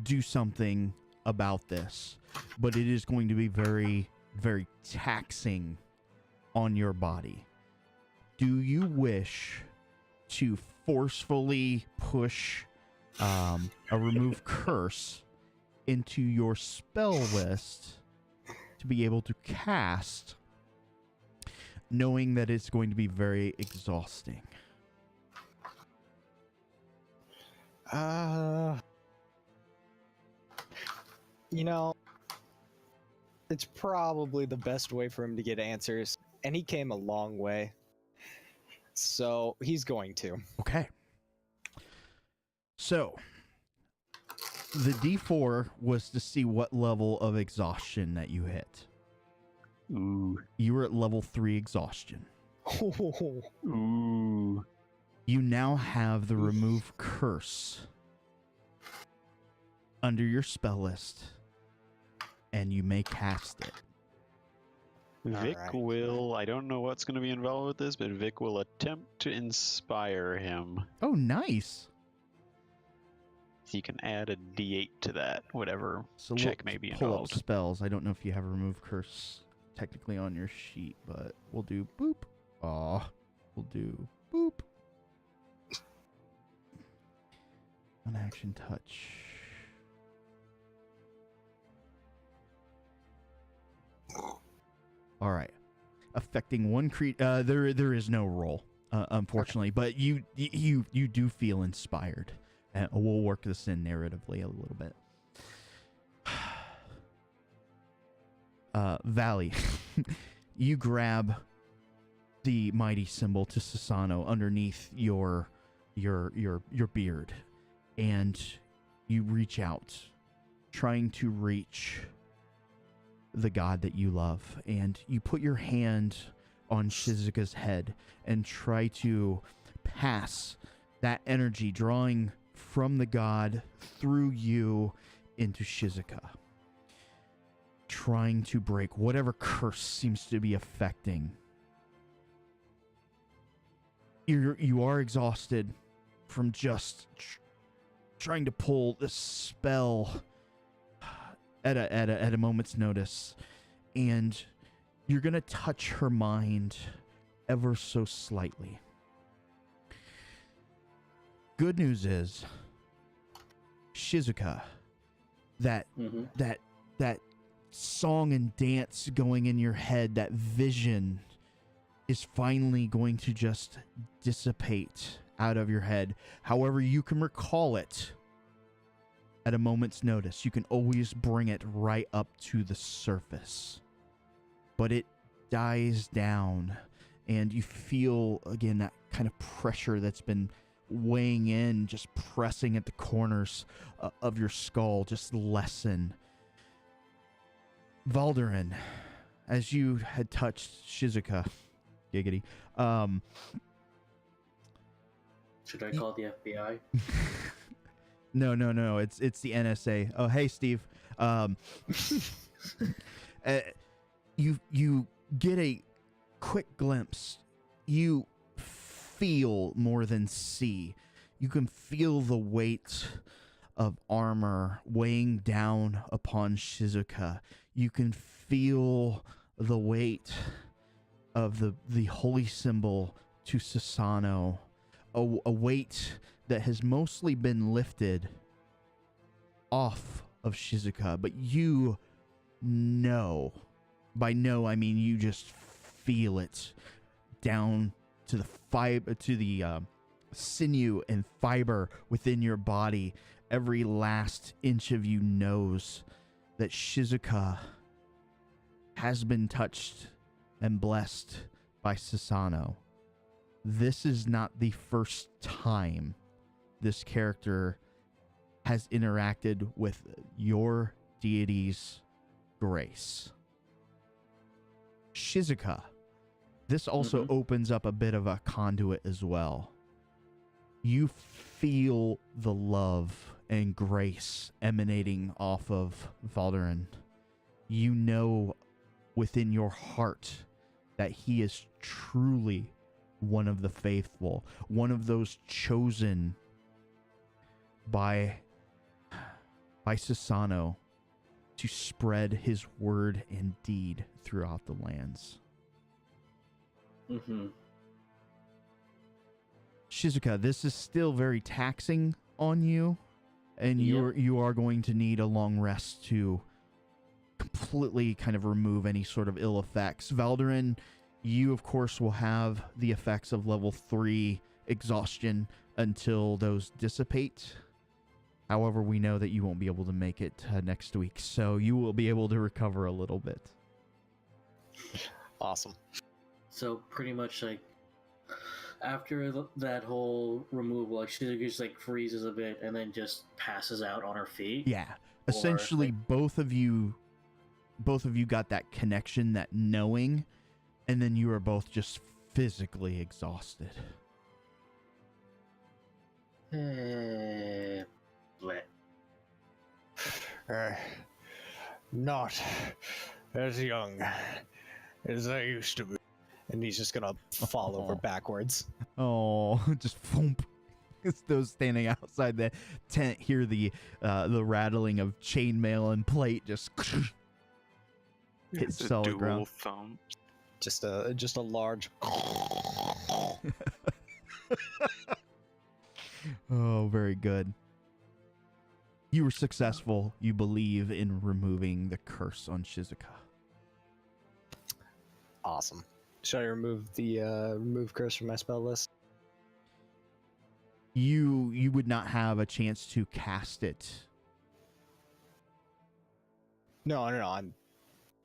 do something about this, but it is going to be very, very taxing on your body. Do you wish to forcefully push a remove curse into your spell list to be able to cast, knowing that it's going to be very exhausting? You know, it's probably the best way for him to get answers, and he came a long way. So he's going to. Okay. So, the D4 was to see what level of exhaustion that you hit. Ooh. You were at level 3 exhaustion. Ooh. You now have the remove curse under your spell list, and you may cast it. Vic Alright. will, I don't know what's going to be involved with this, but Vic will attempt to inspire him. Oh, nice. He can add a d8 to that, whatever So check we'll may be pull up involved. spells. I don't know if you have a remove curse technically on your sheet, but we'll do boop. Aw. We'll do boop. One action touch. All right. affecting one creature. There is no roll, unfortunately, but you do feel inspired. We'll work this in narratively a little bit. Valley, you grab the mighty symbol to Susano underneath your beard, and you reach out, trying to reach the god that you love, and you put your hand on Shizuka's head and try to pass that energy, drawing from the god through you into Shizuka, trying to break whatever curse seems to be affecting. You are exhausted from just trying to pull this spell at a moment's notice, and you're gonna touch her mind ever so slightly. Good news is, Shizuka, that song and dance going in your head, that vision is finally going to just dissipate out of your head. However, you can recall it at a moment's notice. You can always bring it right up to the surface. But it dies down, and you feel, again, that kind of pressure that's been weighing in, just pressing at the corners of your skull, just lessen. Valderin, as you had touched Shizuka, giggity, should I call the FBI? No, it's the NSA. Oh, hey, Steve. You get a quick glimpse. You feel more than see. You can feel the weight of armor weighing down upon Shizuka. You can feel the weight of the holy symbol to Susano, a weight that has mostly been lifted off of Shizuka, but you know, by know I mean you just feel it down to the fiber, to the sinew and fiber within your body. Every last inch of you knows that Shizuka has been touched and blessed by Susano. This is not the first time this character has interacted with your deity's grace. Shizuka, this also opens up a bit of a conduit as well. You feel the love and grace emanating off of Valderin. You know within your heart that he is truly one of the faithful, one of those chosen by Susano to spread his word and deed throughout the lands. Shizuka, this is still very taxing on you, and you are going to need a long rest to completely kind of remove any sort of ill effects. Valderin, you of course will have the effects of level 3 exhaustion until those dissipate. However, we know that you won't be able to make it next week, so you will be able to recover a little bit. Awesome. So pretty much like after that whole removal, like she just like freezes a bit and then just passes out on her feet. Yeah, essentially both of you got that connection, that knowing, and then you are both just physically exhausted. Not as young as I used to be. And he's just gonna fall over backwards. Oh, just thump. It's those standing outside the tent hear the rattling of chainmail and plate just hit solid ground. Thumb. Just a large. Oh, very good. You were successful, you believe, in removing the curse on Shizuka. Awesome. Should I remove the remove curse from my spell list? You would not have a chance to cast it. No. I'm.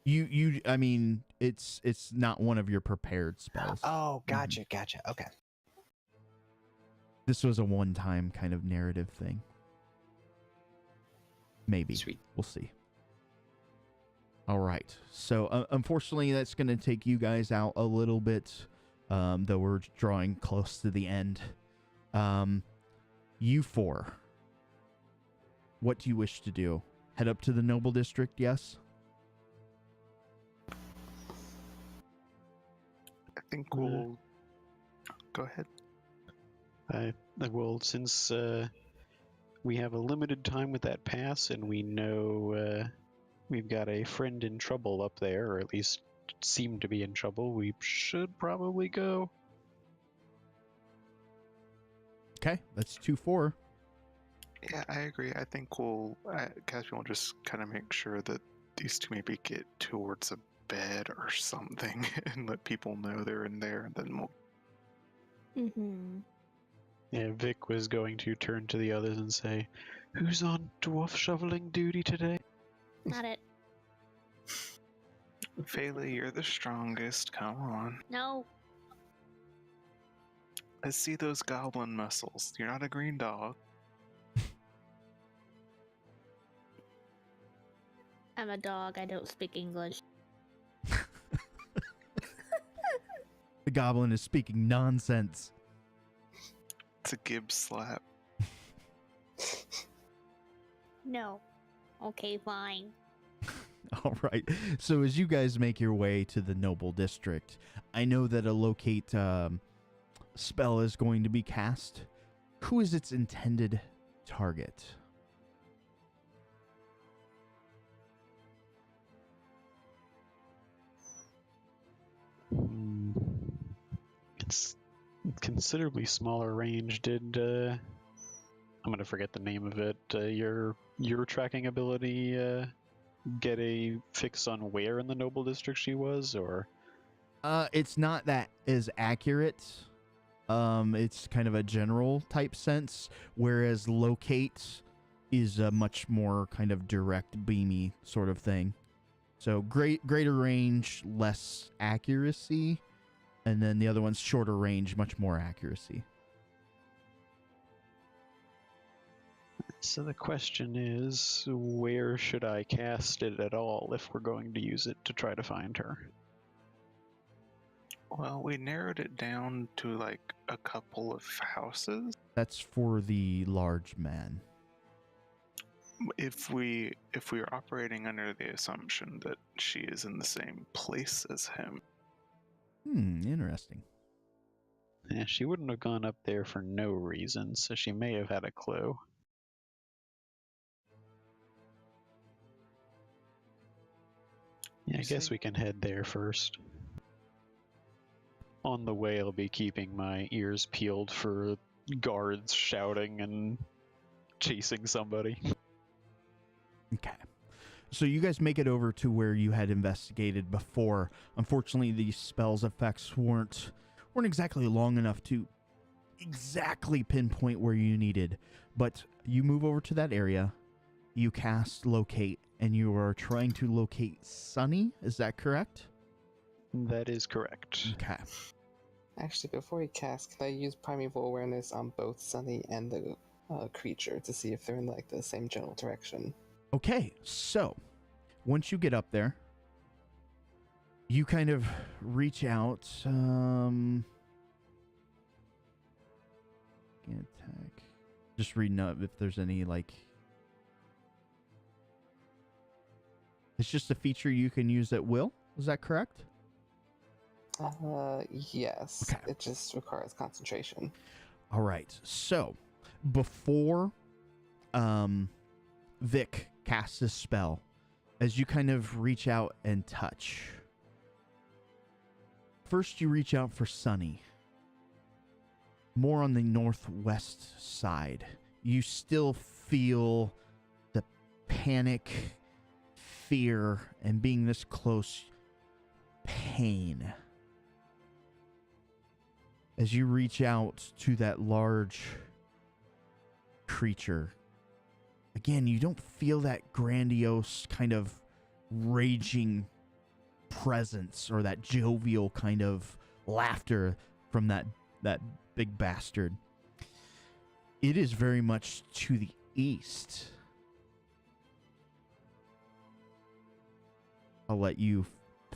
I mean, it's not one of your prepared spells. Oh, gotcha. Okay. This was a one-time kind of narrative thing. Maybe. Sweet. We'll see. All right. So, unfortunately, that's going to take you guys out a little bit, though we're drawing close to the end. You four, what do you wish to do? Head up to the Noble District, yes? I think we'll go ahead. Well, since we have a limited time with that pass, and we know we've got a friend in trouble up there, or at least seem to be in trouble, we should probably go. Okay, that's 2-4. Yeah, I agree. I think Caspian will just kind of make sure that these two maybe get towards a bed or something and let people know they're in there, and then we'll... Mm-hmm. Yeah, Vic was going to turn to the others and say, "Who's on dwarf shoveling duty today?" Not it. Fayla, you're the strongest. Come on. No. Let's see those goblin muscles. You're not a green dog. I'm a dog. I don't speak English. The goblin is speaking nonsense. It's a Gibbs slap. No. Okay, fine. All right. So as you guys make your way to the Noble District, I know that a locate spell is going to be cast. Who is its intended target? It's considerably smaller range. Did I'm gonna forget the name of it. Your tracking ability get a fix on where in the Noble District she was, or? It's not that as accurate. It's kind of a general type sense, whereas locate is a much more kind of direct, beamy sort of thing. So greater range, less accuracy, and then the other one's shorter range, much more accuracy. So the question is, where should I cast it at all if we're going to use it to try to find her? Well, we narrowed it down to like a couple of houses. That's for the large man. If we're operating under the assumption that she is in the same place as him. Interesting. Yeah, she wouldn't have gone up there for no reason, so she may have had a clue. Yeah, I guess we can head there first. On the way, I'll be keeping my ears peeled for guards shouting and chasing somebody. Okay. So you guys make it over to where you had investigated before. Unfortunately, the spell's effects weren't exactly long enough to exactly pinpoint where you needed. But you move over to that area, you cast locate, and you are trying to locate Sunny. Is that correct? That is correct. Okay. Actually, before you cast, can I use primeval awareness on both Sunny and the creature to see if they're in like the same general direction? Okay, so once you get up there, you kind of reach out. Can attack. Just reading up if there's any like. It's just a feature you can use at will. Is that correct? Yes. Okay. It just requires concentration. All right. So before Vic casts his spell, as you kind of reach out and touch, first you reach out for Sunny. More on the northwest side. You still feel the panic, fear, and being this close, pain. as you reach out to that large creature, again, you don't feel that grandiose kind of raging presence or that jovial kind of laughter from that big bastard. It is very much to the east. I'll let you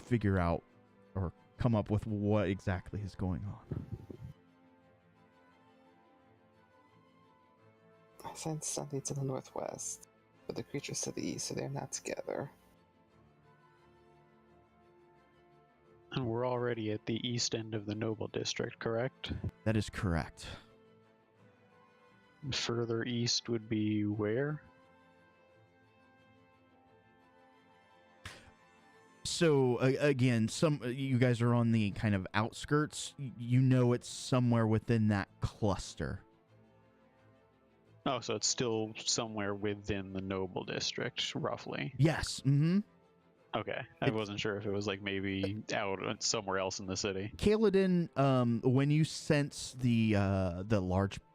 figure out or come up with what exactly is going on. I sense something to the northwest, but the creature's to the east, so they're not together. And we're already at the east end of the Noble District, correct? That is correct. Further east would be where? So again, you guys are on the kind of outskirts. You know it's somewhere within that cluster. Oh, so it's still somewhere within the Noble District, roughly. Yes. Mm-hmm. Okay, I wasn't sure if it was like maybe out somewhere else in the city. Kaladin, when you sense the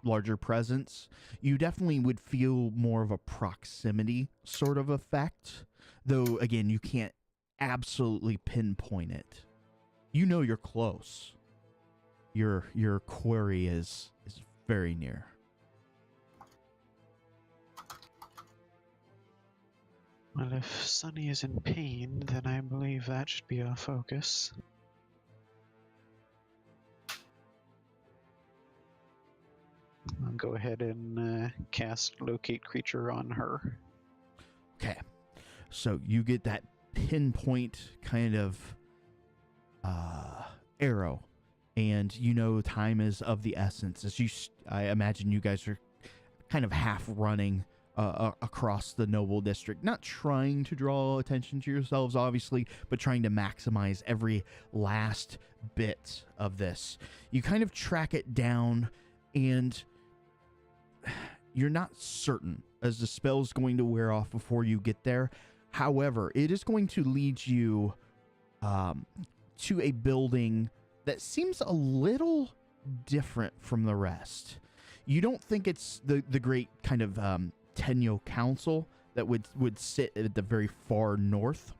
larger presence, you definitely would feel more of a proximity sort of effect. Though again, you can't absolutely pinpoint it. You know you're close. Your quarry is very near. Well, if Sunny is in pain, then I believe that should be our focus. I'll go ahead and cast Locate Creature on her. Okay. So you get that pinpoint kind of arrow, and you know time is of the essence. I imagine you guys are kind of half running across the Noble District, not trying to draw attention to yourselves, obviously, but trying to maximize every last bit of this. You kind of track it down, and you're not certain as the spell's going to wear off before you get there. However, it is going to lead you to a building that seems a little different from the rest. You don't think it's the great kind of Tenyo Council that would sit at the very far north.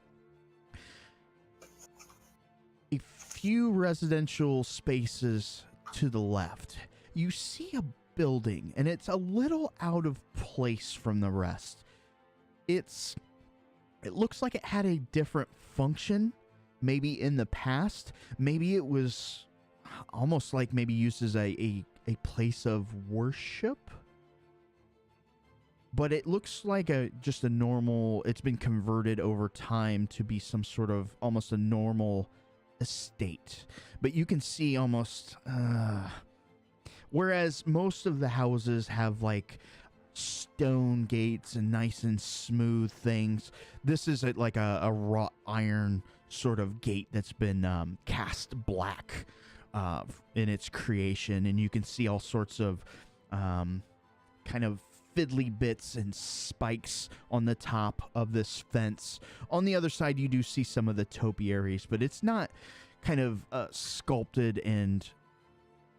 A few residential spaces to the left, you see a building, and it's a little out of place from the rest. It looks like it had a different function, maybe in the past. Maybe it was almost like maybe used as a place of worship. But it looks like just a normal, it's been converted over time to be some sort of almost a normal estate. But you can see almost, whereas most of the houses have like stone gates and nice and smooth things, this is like a wrought iron sort of gate that's been cast black in its creation. And you can see all sorts of kind of fiddly bits and spikes on the top of this fence. On the other side, you do see some of the topiaries, but it's not kind of sculpted and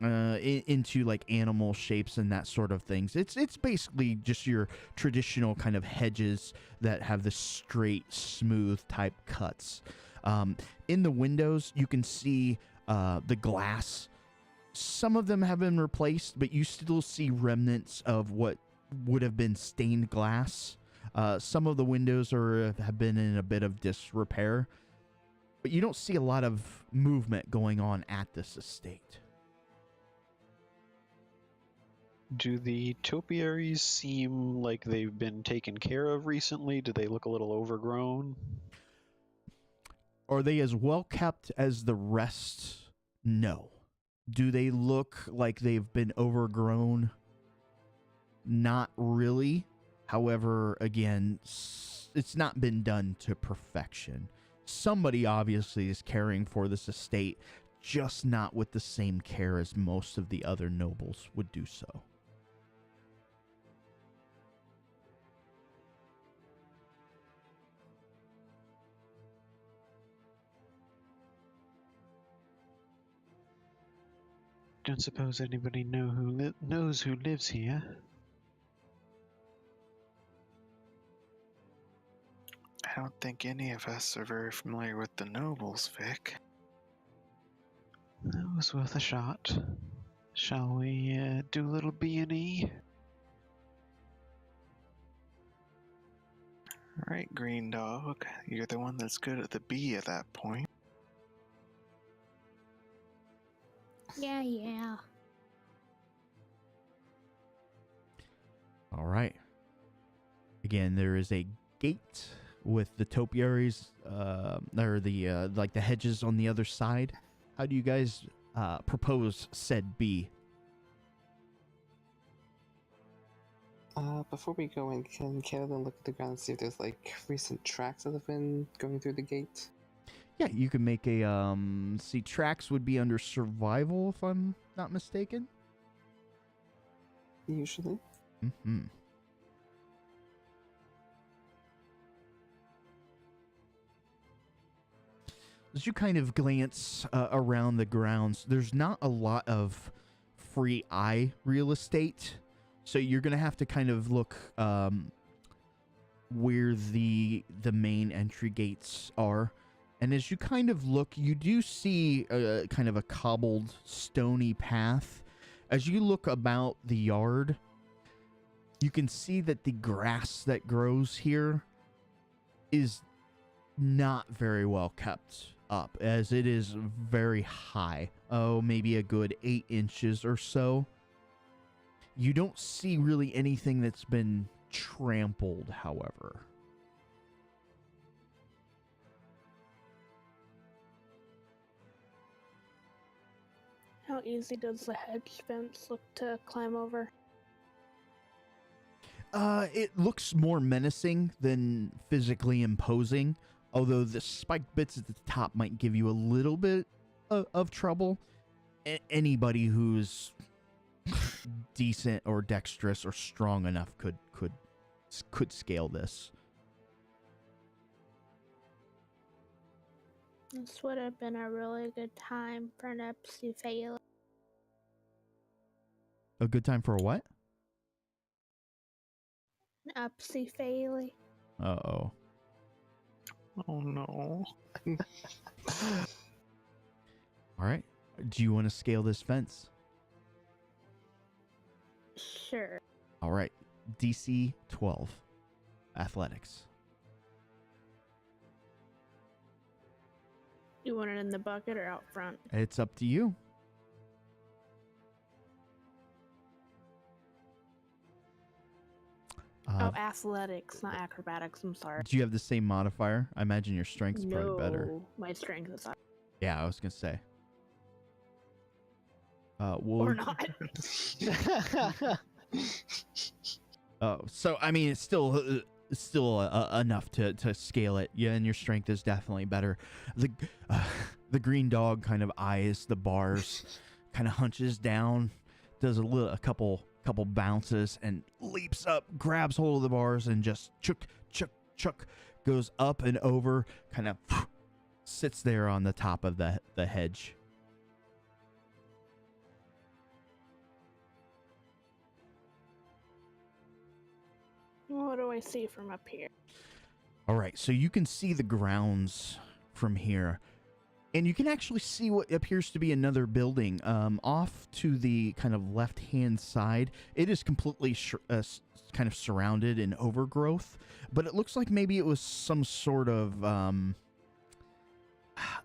into like animal shapes and that sort of things. It's basically just your traditional kind of hedges that have the straight, smooth type cuts. In the windows, you can see the glass. Some of them have been replaced, but you still see remnants of what would have been stained glass. Some of the windows have been in a bit of disrepair, but you don't see a lot of movement going on at this estate. Do the topiaries seem like they've been taken care of recently? Do they look a little overgrown? Are they as well kept as the rest? No. Do they look like they've been overgrown? Not really. However, again, it's not been done to perfection. Somebody obviously is caring for this estate, just not with the same care as most of the other nobles would do so. Don't suppose anybody knows who lives here. I don't think any of us are very familiar with the nobles, Vic. That was worth a shot. Shall we do a little B&E? Alright, Green Dog. You're the one that's good at the B at that point. Yeah. All right. Again, there is a gate with the topiaries, or the like the hedges on the other side. How do you guys propose said B? Before we go in, can Kaelin look at the ground and see if there's like recent tracks that have been going through the gate? Yeah, you can make a see, tracks would be under survival if I'm not mistaken. Usually. Mm-hmm. As you kind of glance around the grounds, there's not a lot of free eye real estate, so you're gonna have to kind of look where the main entry gates are. And as you kind of look, you do see kind of a cobbled, stony path. As you look about the yard, you can see that the grass that grows here is not very well kept up, as it is very high. Oh, maybe a good 8 inches or so. You don't see really anything that's been trampled, however. How easy does the hedge fence look to climb over? It looks more menacing than physically imposing, although the spiked bits at the top might give you a little bit of trouble. Anybody who's decent or dexterous or strong enough could scale this. This would have been a really good time for an Epsi fail. A good time for a what? An Epsi fail. Uh-oh. Oh no. All right. Do you want to scale this fence? Sure. All right. DC 12. Athletics. You want it in the bucket or out front? It's up to you. Athletics, not acrobatics. I'm sorry. Do you have the same modifier? I imagine your strength's probably better. No, my strength is up. Yeah, I was gonna say. Or not. So I mean, it's still enough to scale it. Yeah, and your strength is definitely better. The green dog kind of eyes the bars, kind of hunches down, does a couple bounces, and leaps up, grabs hold of the bars, and just chuck, goes up and over, kind of sits there on the top of the hedge. What do I see from up here? All right, so you can see the grounds from here, and you can actually see what appears to be another building off to the kind of left-hand side. It is completely kind of surrounded in overgrowth, but it looks like maybe it was some sort of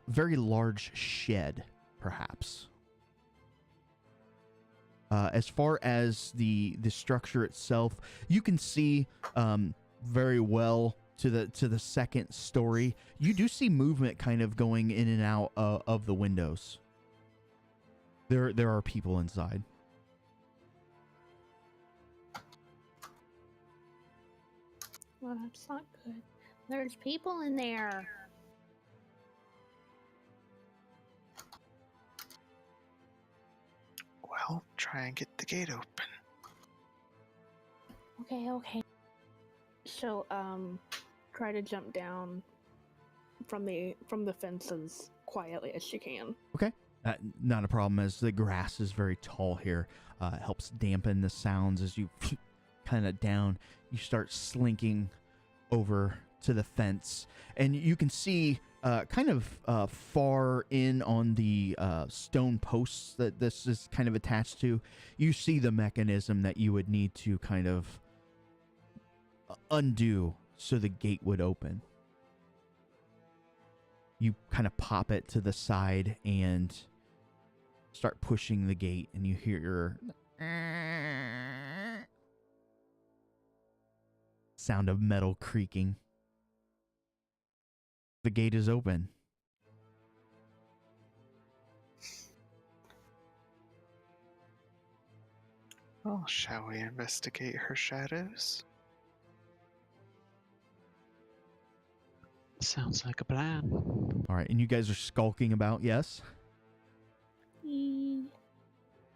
very large shed, perhaps. As far as the structure itself, you can see very well to the second story. You do see movement kind of going in and out of the windows. There are people inside. Well, that's not good. There's people in there. Well, try and get the gate open. Okay. So, try to jump down from the fences quietly as you can. Okay. Not a problem, as the grass is very tall here. It helps dampen the sounds as you kind of down. You start slinking over to the fence, and you can see kind of far in on the stone posts that this is kind of attached to. You see the mechanism that you would need to kind of undo so the gate would open. You kind of pop it to the side and start pushing the gate, and you hear sound of metal creaking. The gate is open. Well, shall we investigate her shadows? Sounds like a plan. All right, and you guys are skulking about, yes?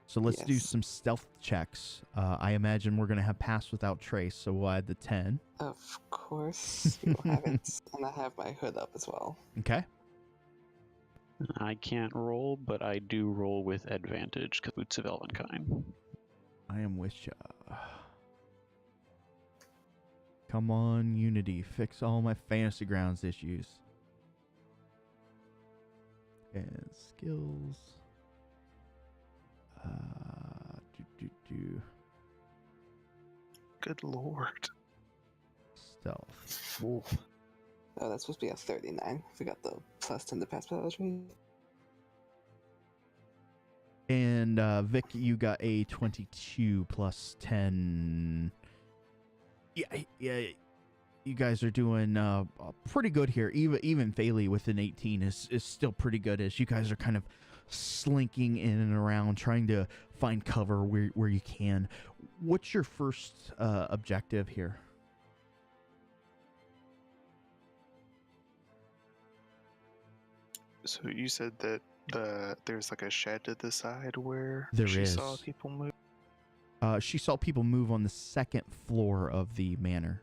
So let's do Yes. some stealth checks. I imagine we're going to have pass without trace, so we'll add the 10. Of course, we will have it. And I have my hood up as well. Okay. I can't roll, but I do roll with advantage because Boots of Elvenkind. I am with ya. Come on, Unity. Fix all my Fantasy Grounds issues. And skills. Good lord. Stealth. Ooh. Oh, that's supposed to be a 39. We got the plus 10 to pass without trace. And Vic, you got a 22 plus 10. Yeah. You guys are doing pretty good here. Even Faley with an 18 is still pretty good, as you guys are kind of slinking in and around, trying to find cover where you can. What's your first objective here? So you said that there's like a shed to the side where There she is. saw people move. She saw people move on the second floor of the manor.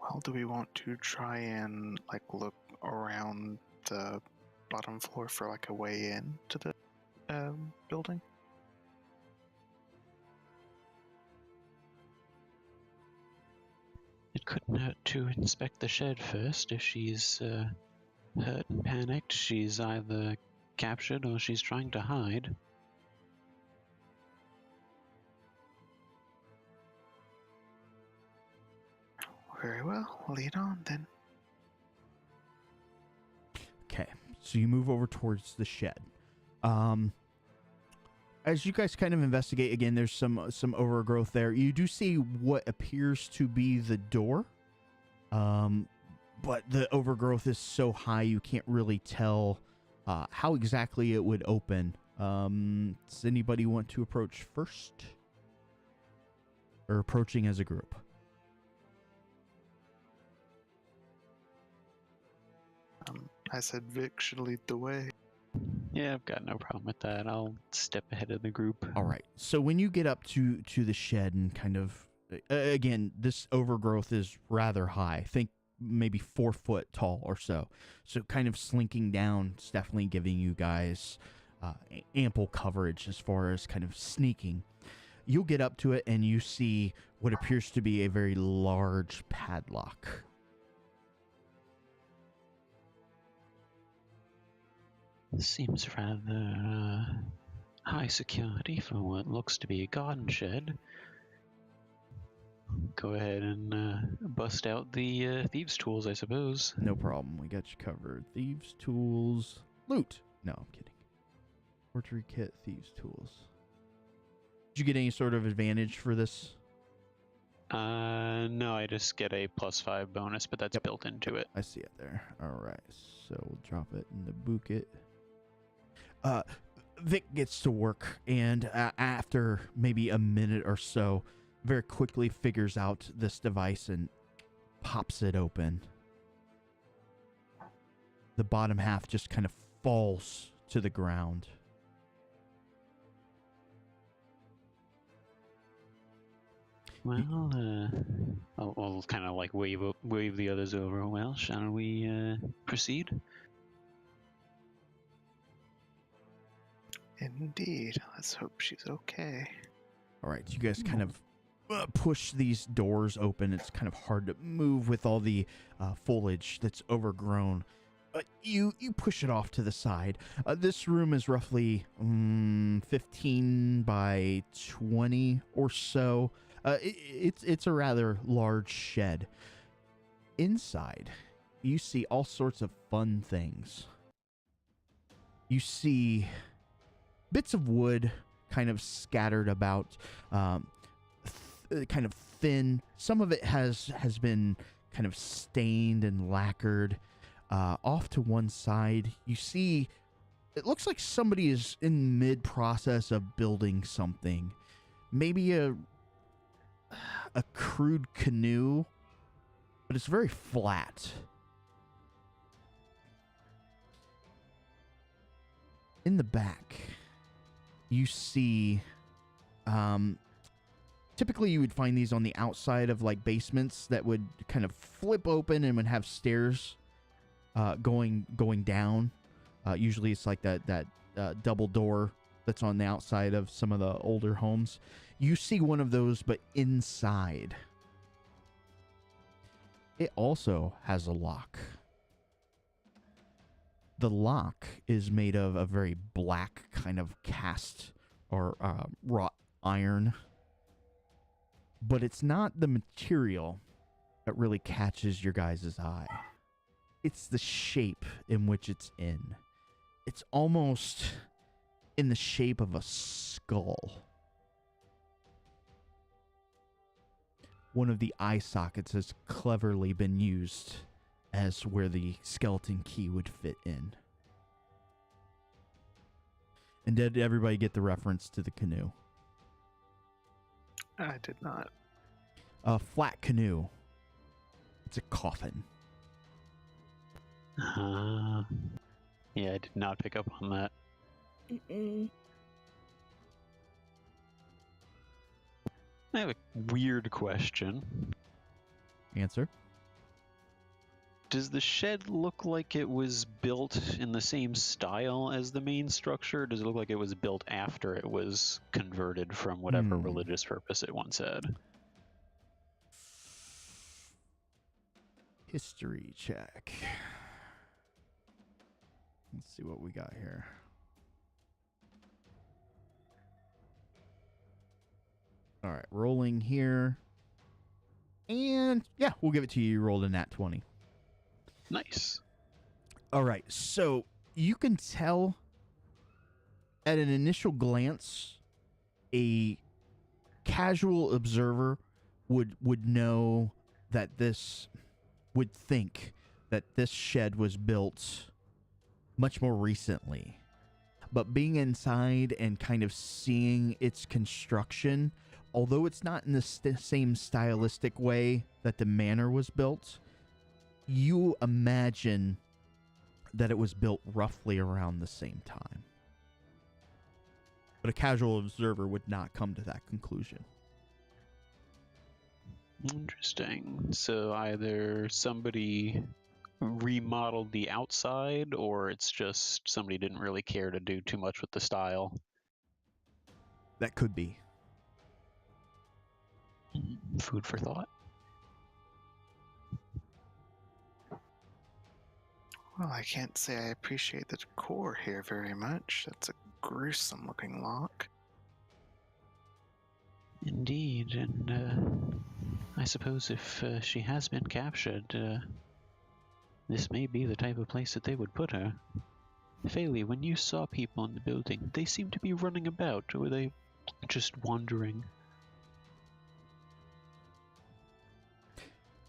Well, do we want to try and like look around the bottom floor for like a way in to the building? It couldn't hurt to inspect the shed first. If she's hurt and panicked, she's either captured or she's trying to hide. Very well, lead on then. Okay, so you move over towards the shed. As you guys kind of investigate, again, there's some overgrowth there. You do see what appears to be the door, but the overgrowth is so high you can't really tell how exactly it would open. Does anybody want to approach first? Or approaching as a group? I said Vic should lead the way. Yeah, I've got no problem with that. I'll step ahead of the group. All right. So when you get up to the shed and kind of, again, this overgrowth is rather high. Think maybe 4 foot tall or so. So kind of slinking down is definitely giving you guys ample coverage as far as kind of sneaking. You'll get up to it and you see what appears to be a very large padlock. Seems rather high security for what looks to be a garden shed. Go ahead and bust out the thieves' tools, I suppose. No problem. We got you covered. Thieves' tools. Loot. No, I'm kidding. Forgery kit, thieves' tools. Did you get any sort of advantage for this? No, I just get a +5 bonus, but that's built into it. I see it there. All right. So we'll drop it in the bucket. Vic gets to work, and after maybe a minute or so, very quickly figures out this device and pops it open. The bottom half just kind of falls to the ground. Well, I'll kind of like wave the others over. Well, shall we proceed? Indeed. Let's hope she's okay. All right, you guys kind of push these doors open. It's kind of hard to move with all the foliage that's overgrown. You push it off to the side. This room is roughly 15 by 20 or so. It's a rather large shed. Inside, you see all sorts of fun things. You see bits of wood kind of scattered about, kind of thin. Some of it has been kind of stained and lacquered. Off to one side, you see, it looks like somebody is in mid-process of building something. Maybe a crude canoe, but it's very flat. In the back, you see, typically you would find these on the outside of like basements that would kind of flip open and would have stairs going down. Usually it's like that double door that's on the outside of some of the older homes. You see one of those, but inside. It also has a lock. The lock is made of a very black kind of cast or wrought iron. But it's not the material that really catches your guys' eye. It's the shape in which it's in. It's almost in the shape of a skull. One of the eye sockets has cleverly been used as where the skeleton key would fit in. And did everybody get the reference to the canoe? I did not. A flat canoe. It's a coffin. Yeah, I did not pick up on that. Mm-mm. I have a weird question. Answer. Does the shed look like it was built in the same style as the main structure? Or does it look like it was built after it was converted from whatever religious purpose it once had? History check. Let's see what we got here. All right, rolling here. And yeah, we'll give it to you. You rolled a nat 20. Nice. All right, so you can tell at an initial glance, a casual observer would know that would think that this shed was built much more recently. But being inside and kind of seeing its construction, although it's not in the same stylistic way that the manor was built, you imagine that it was built roughly around the same time. But a casual observer would not come to that conclusion. Interesting. So either somebody remodeled the outside, or it's just somebody didn't really care to do too much with the style. That could be. Food for thought. Well, I can't say I appreciate the decor here very much. That's a gruesome looking lock. Indeed, and I suppose if she has been captured, this may be the type of place that they would put her. Faley, when you saw people in the building, they seemed to be running about, or were they just wandering?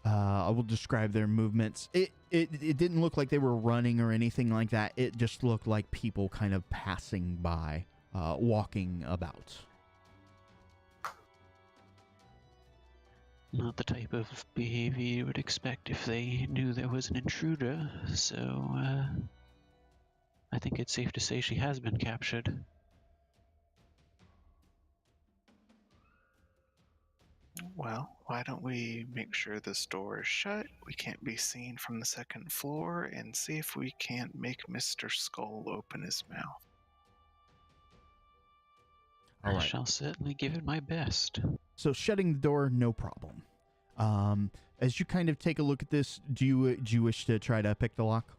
I will describe their movements. It didn't look like they were running or anything like that. It just looked like people kind of passing by, walking about. Not the type of behavior you would expect if they knew there was an intruder, so I think it's safe to say she has been captured. Well, why don't we make sure this door is shut, we can't be seen from the second floor, and see if we can't make Mr. Skull open his mouth. All I right. shall certainly give it my best. So shutting the door, no problem. As you kind of take a look at this, do you wish to try to pick the lock?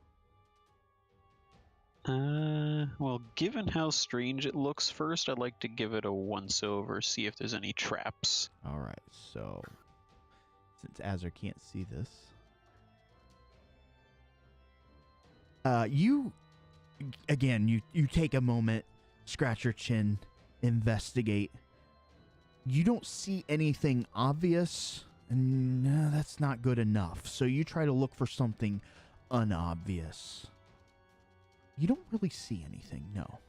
Well, given how strange it looks first, I'd like to give it a once-over, see if there's any traps. All right. So since Azur can't see this, you take a moment, scratch your chin, investigate. You don't see anything obvious, and no, that's not good enough. So you try to look for something unobvious. You don't really see anything, no.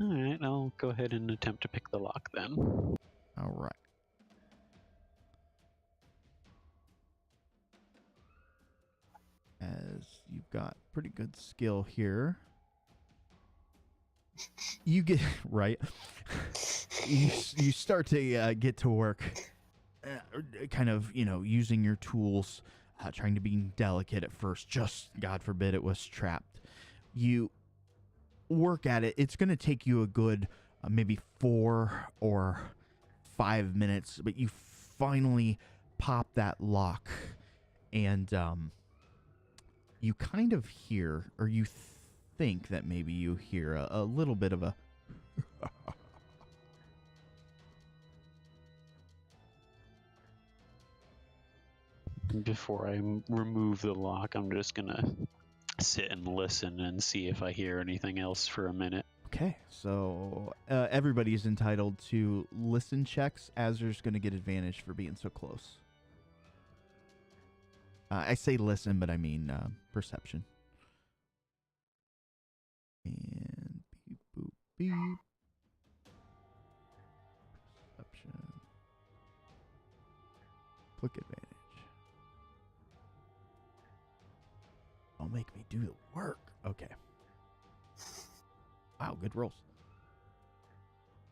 Alright, I'll go ahead and attempt to pick the lock then. All right. As you've got pretty good skill here. You get right. you start to get to work, kind of using your tools, trying to be delicate at first. Just God forbid it was trapped. You work at it. It's going to take you a good maybe 4 or 5 minutes, but you finally pop that lock, and you kind of hear, or you think that maybe you hear a little bit of a Before I remove the lock, I'm just gonna sit and listen and see if I hear anything else for a minute. Okay, so everybody's entitled to listen checks. Azur's going to get advantage for being so close. I say listen, but I mean perception. And beep, boop, beep. Perception. Click advantage. Don't make me do the work. Okay. Wow, good rolls.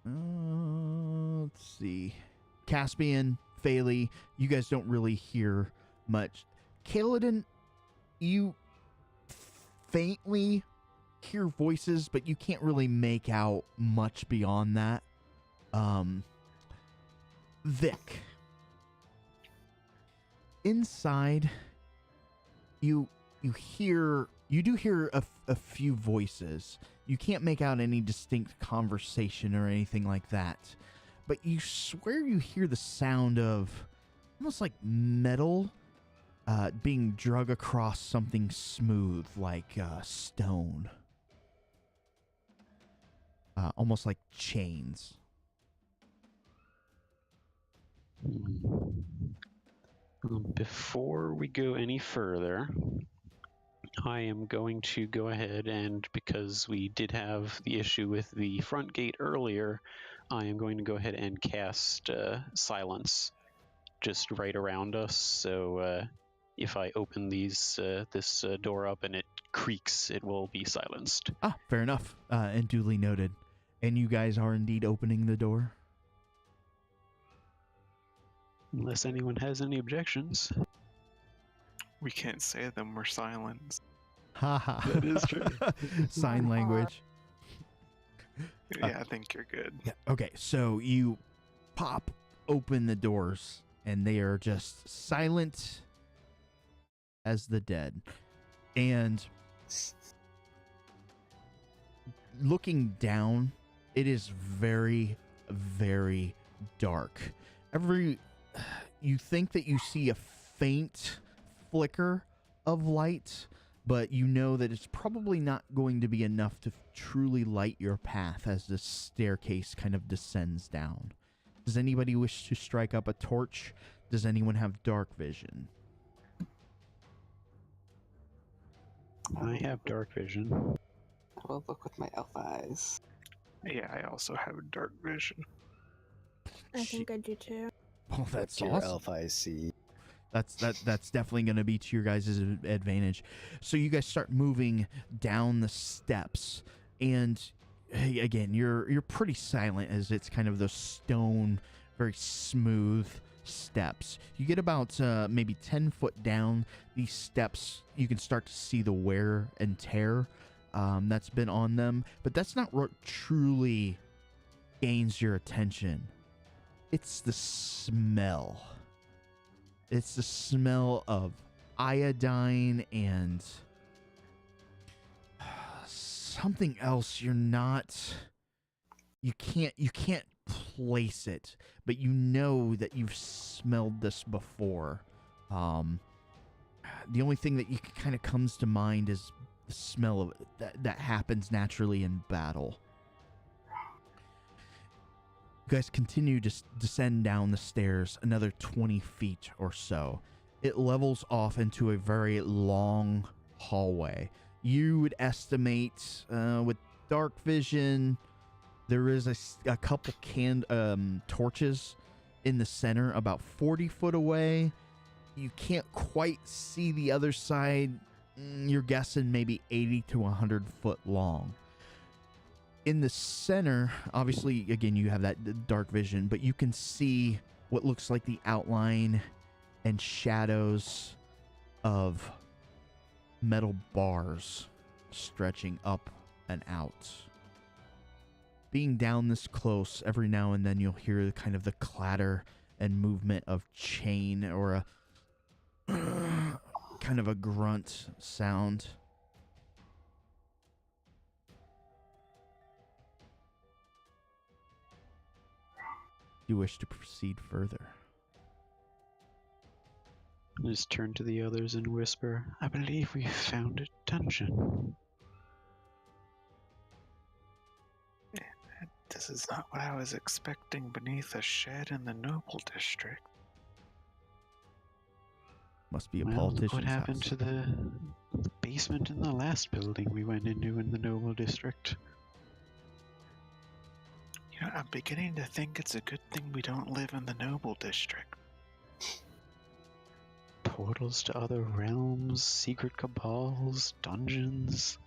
Let's see. Caspian, Phaley, you guys don't really hear much. Kaladin, you faintly hear voices, but you can't really make out much beyond that. Vic. Inside, you do hear a few voices. You can't make out any distinct conversation or anything like that. But you swear you hear the sound of almost like metal being drug across something smooth like stone. Almost like chains. Before we go any further, I am going to go ahead and, because we did have the issue with the front gate earlier, I am going to go ahead and cast silence just right around us. So if I open this door up and it creaks, it will be silenced. Ah, fair enough. And duly noted. And you guys are indeed opening the door? Unless anyone has any objections. We can't say them, we're silenced. Haha. That is true. Sign language. Yeah, I think you're good. Yeah. Okay, so you pop open the doors, and they are just silent as the dead. And looking down, it is very, very dark. You think that you see a faint flicker of light, but you know that it's probably not going to be enough to truly light your path as the staircase kind of descends down. Does anybody wish to strike up a torch? Does anyone have dark vision? I have dark vision. I will look with my elf eyes. Yeah, I also have dark vision. I think I do too. Oh, that's Your awesome. elf eyes see. That's definitely going to be to your guys' advantage. So you guys start moving down the steps, and again, you're pretty silent as it's kind of those stone, very smooth steps. You get about maybe 10 foot down these steps. You can start to see the wear and tear that's been on them, but that's not what truly gains your attention. It's the smell. It's the smell of iodine and something else. You can't place it, but you know that you've smelled this before. The only thing that kind of comes to mind is the smell of it that happens naturally in battle. You guys continue to descend down the stairs another 20 feet or so. It levels off into a very long hallway. You would estimate, with dark vision, there is a couple torches in the center, about 40 foot away. You can't quite see the other side. You're guessing maybe 80 to 100 foot long. In the center, obviously, again, you have that dark vision, but you can see what looks like the outline and shadows of metal bars stretching up and out. Being down this close, every now and then you'll hear kind of the clatter and movement of chain or a kind of a grunt sound. You wish to proceed further. Just turn to the others and whisper, I believe we found a dungeon. This is not what I was expecting beneath a shed in the Noble District. Must be a Well, politician's what happened house. to the basement in the last building we went into in the Noble District? You know, I'm beginning to think it's a good thing we don't live in the Noble District. Portals to other realms, secret cabals, dungeons.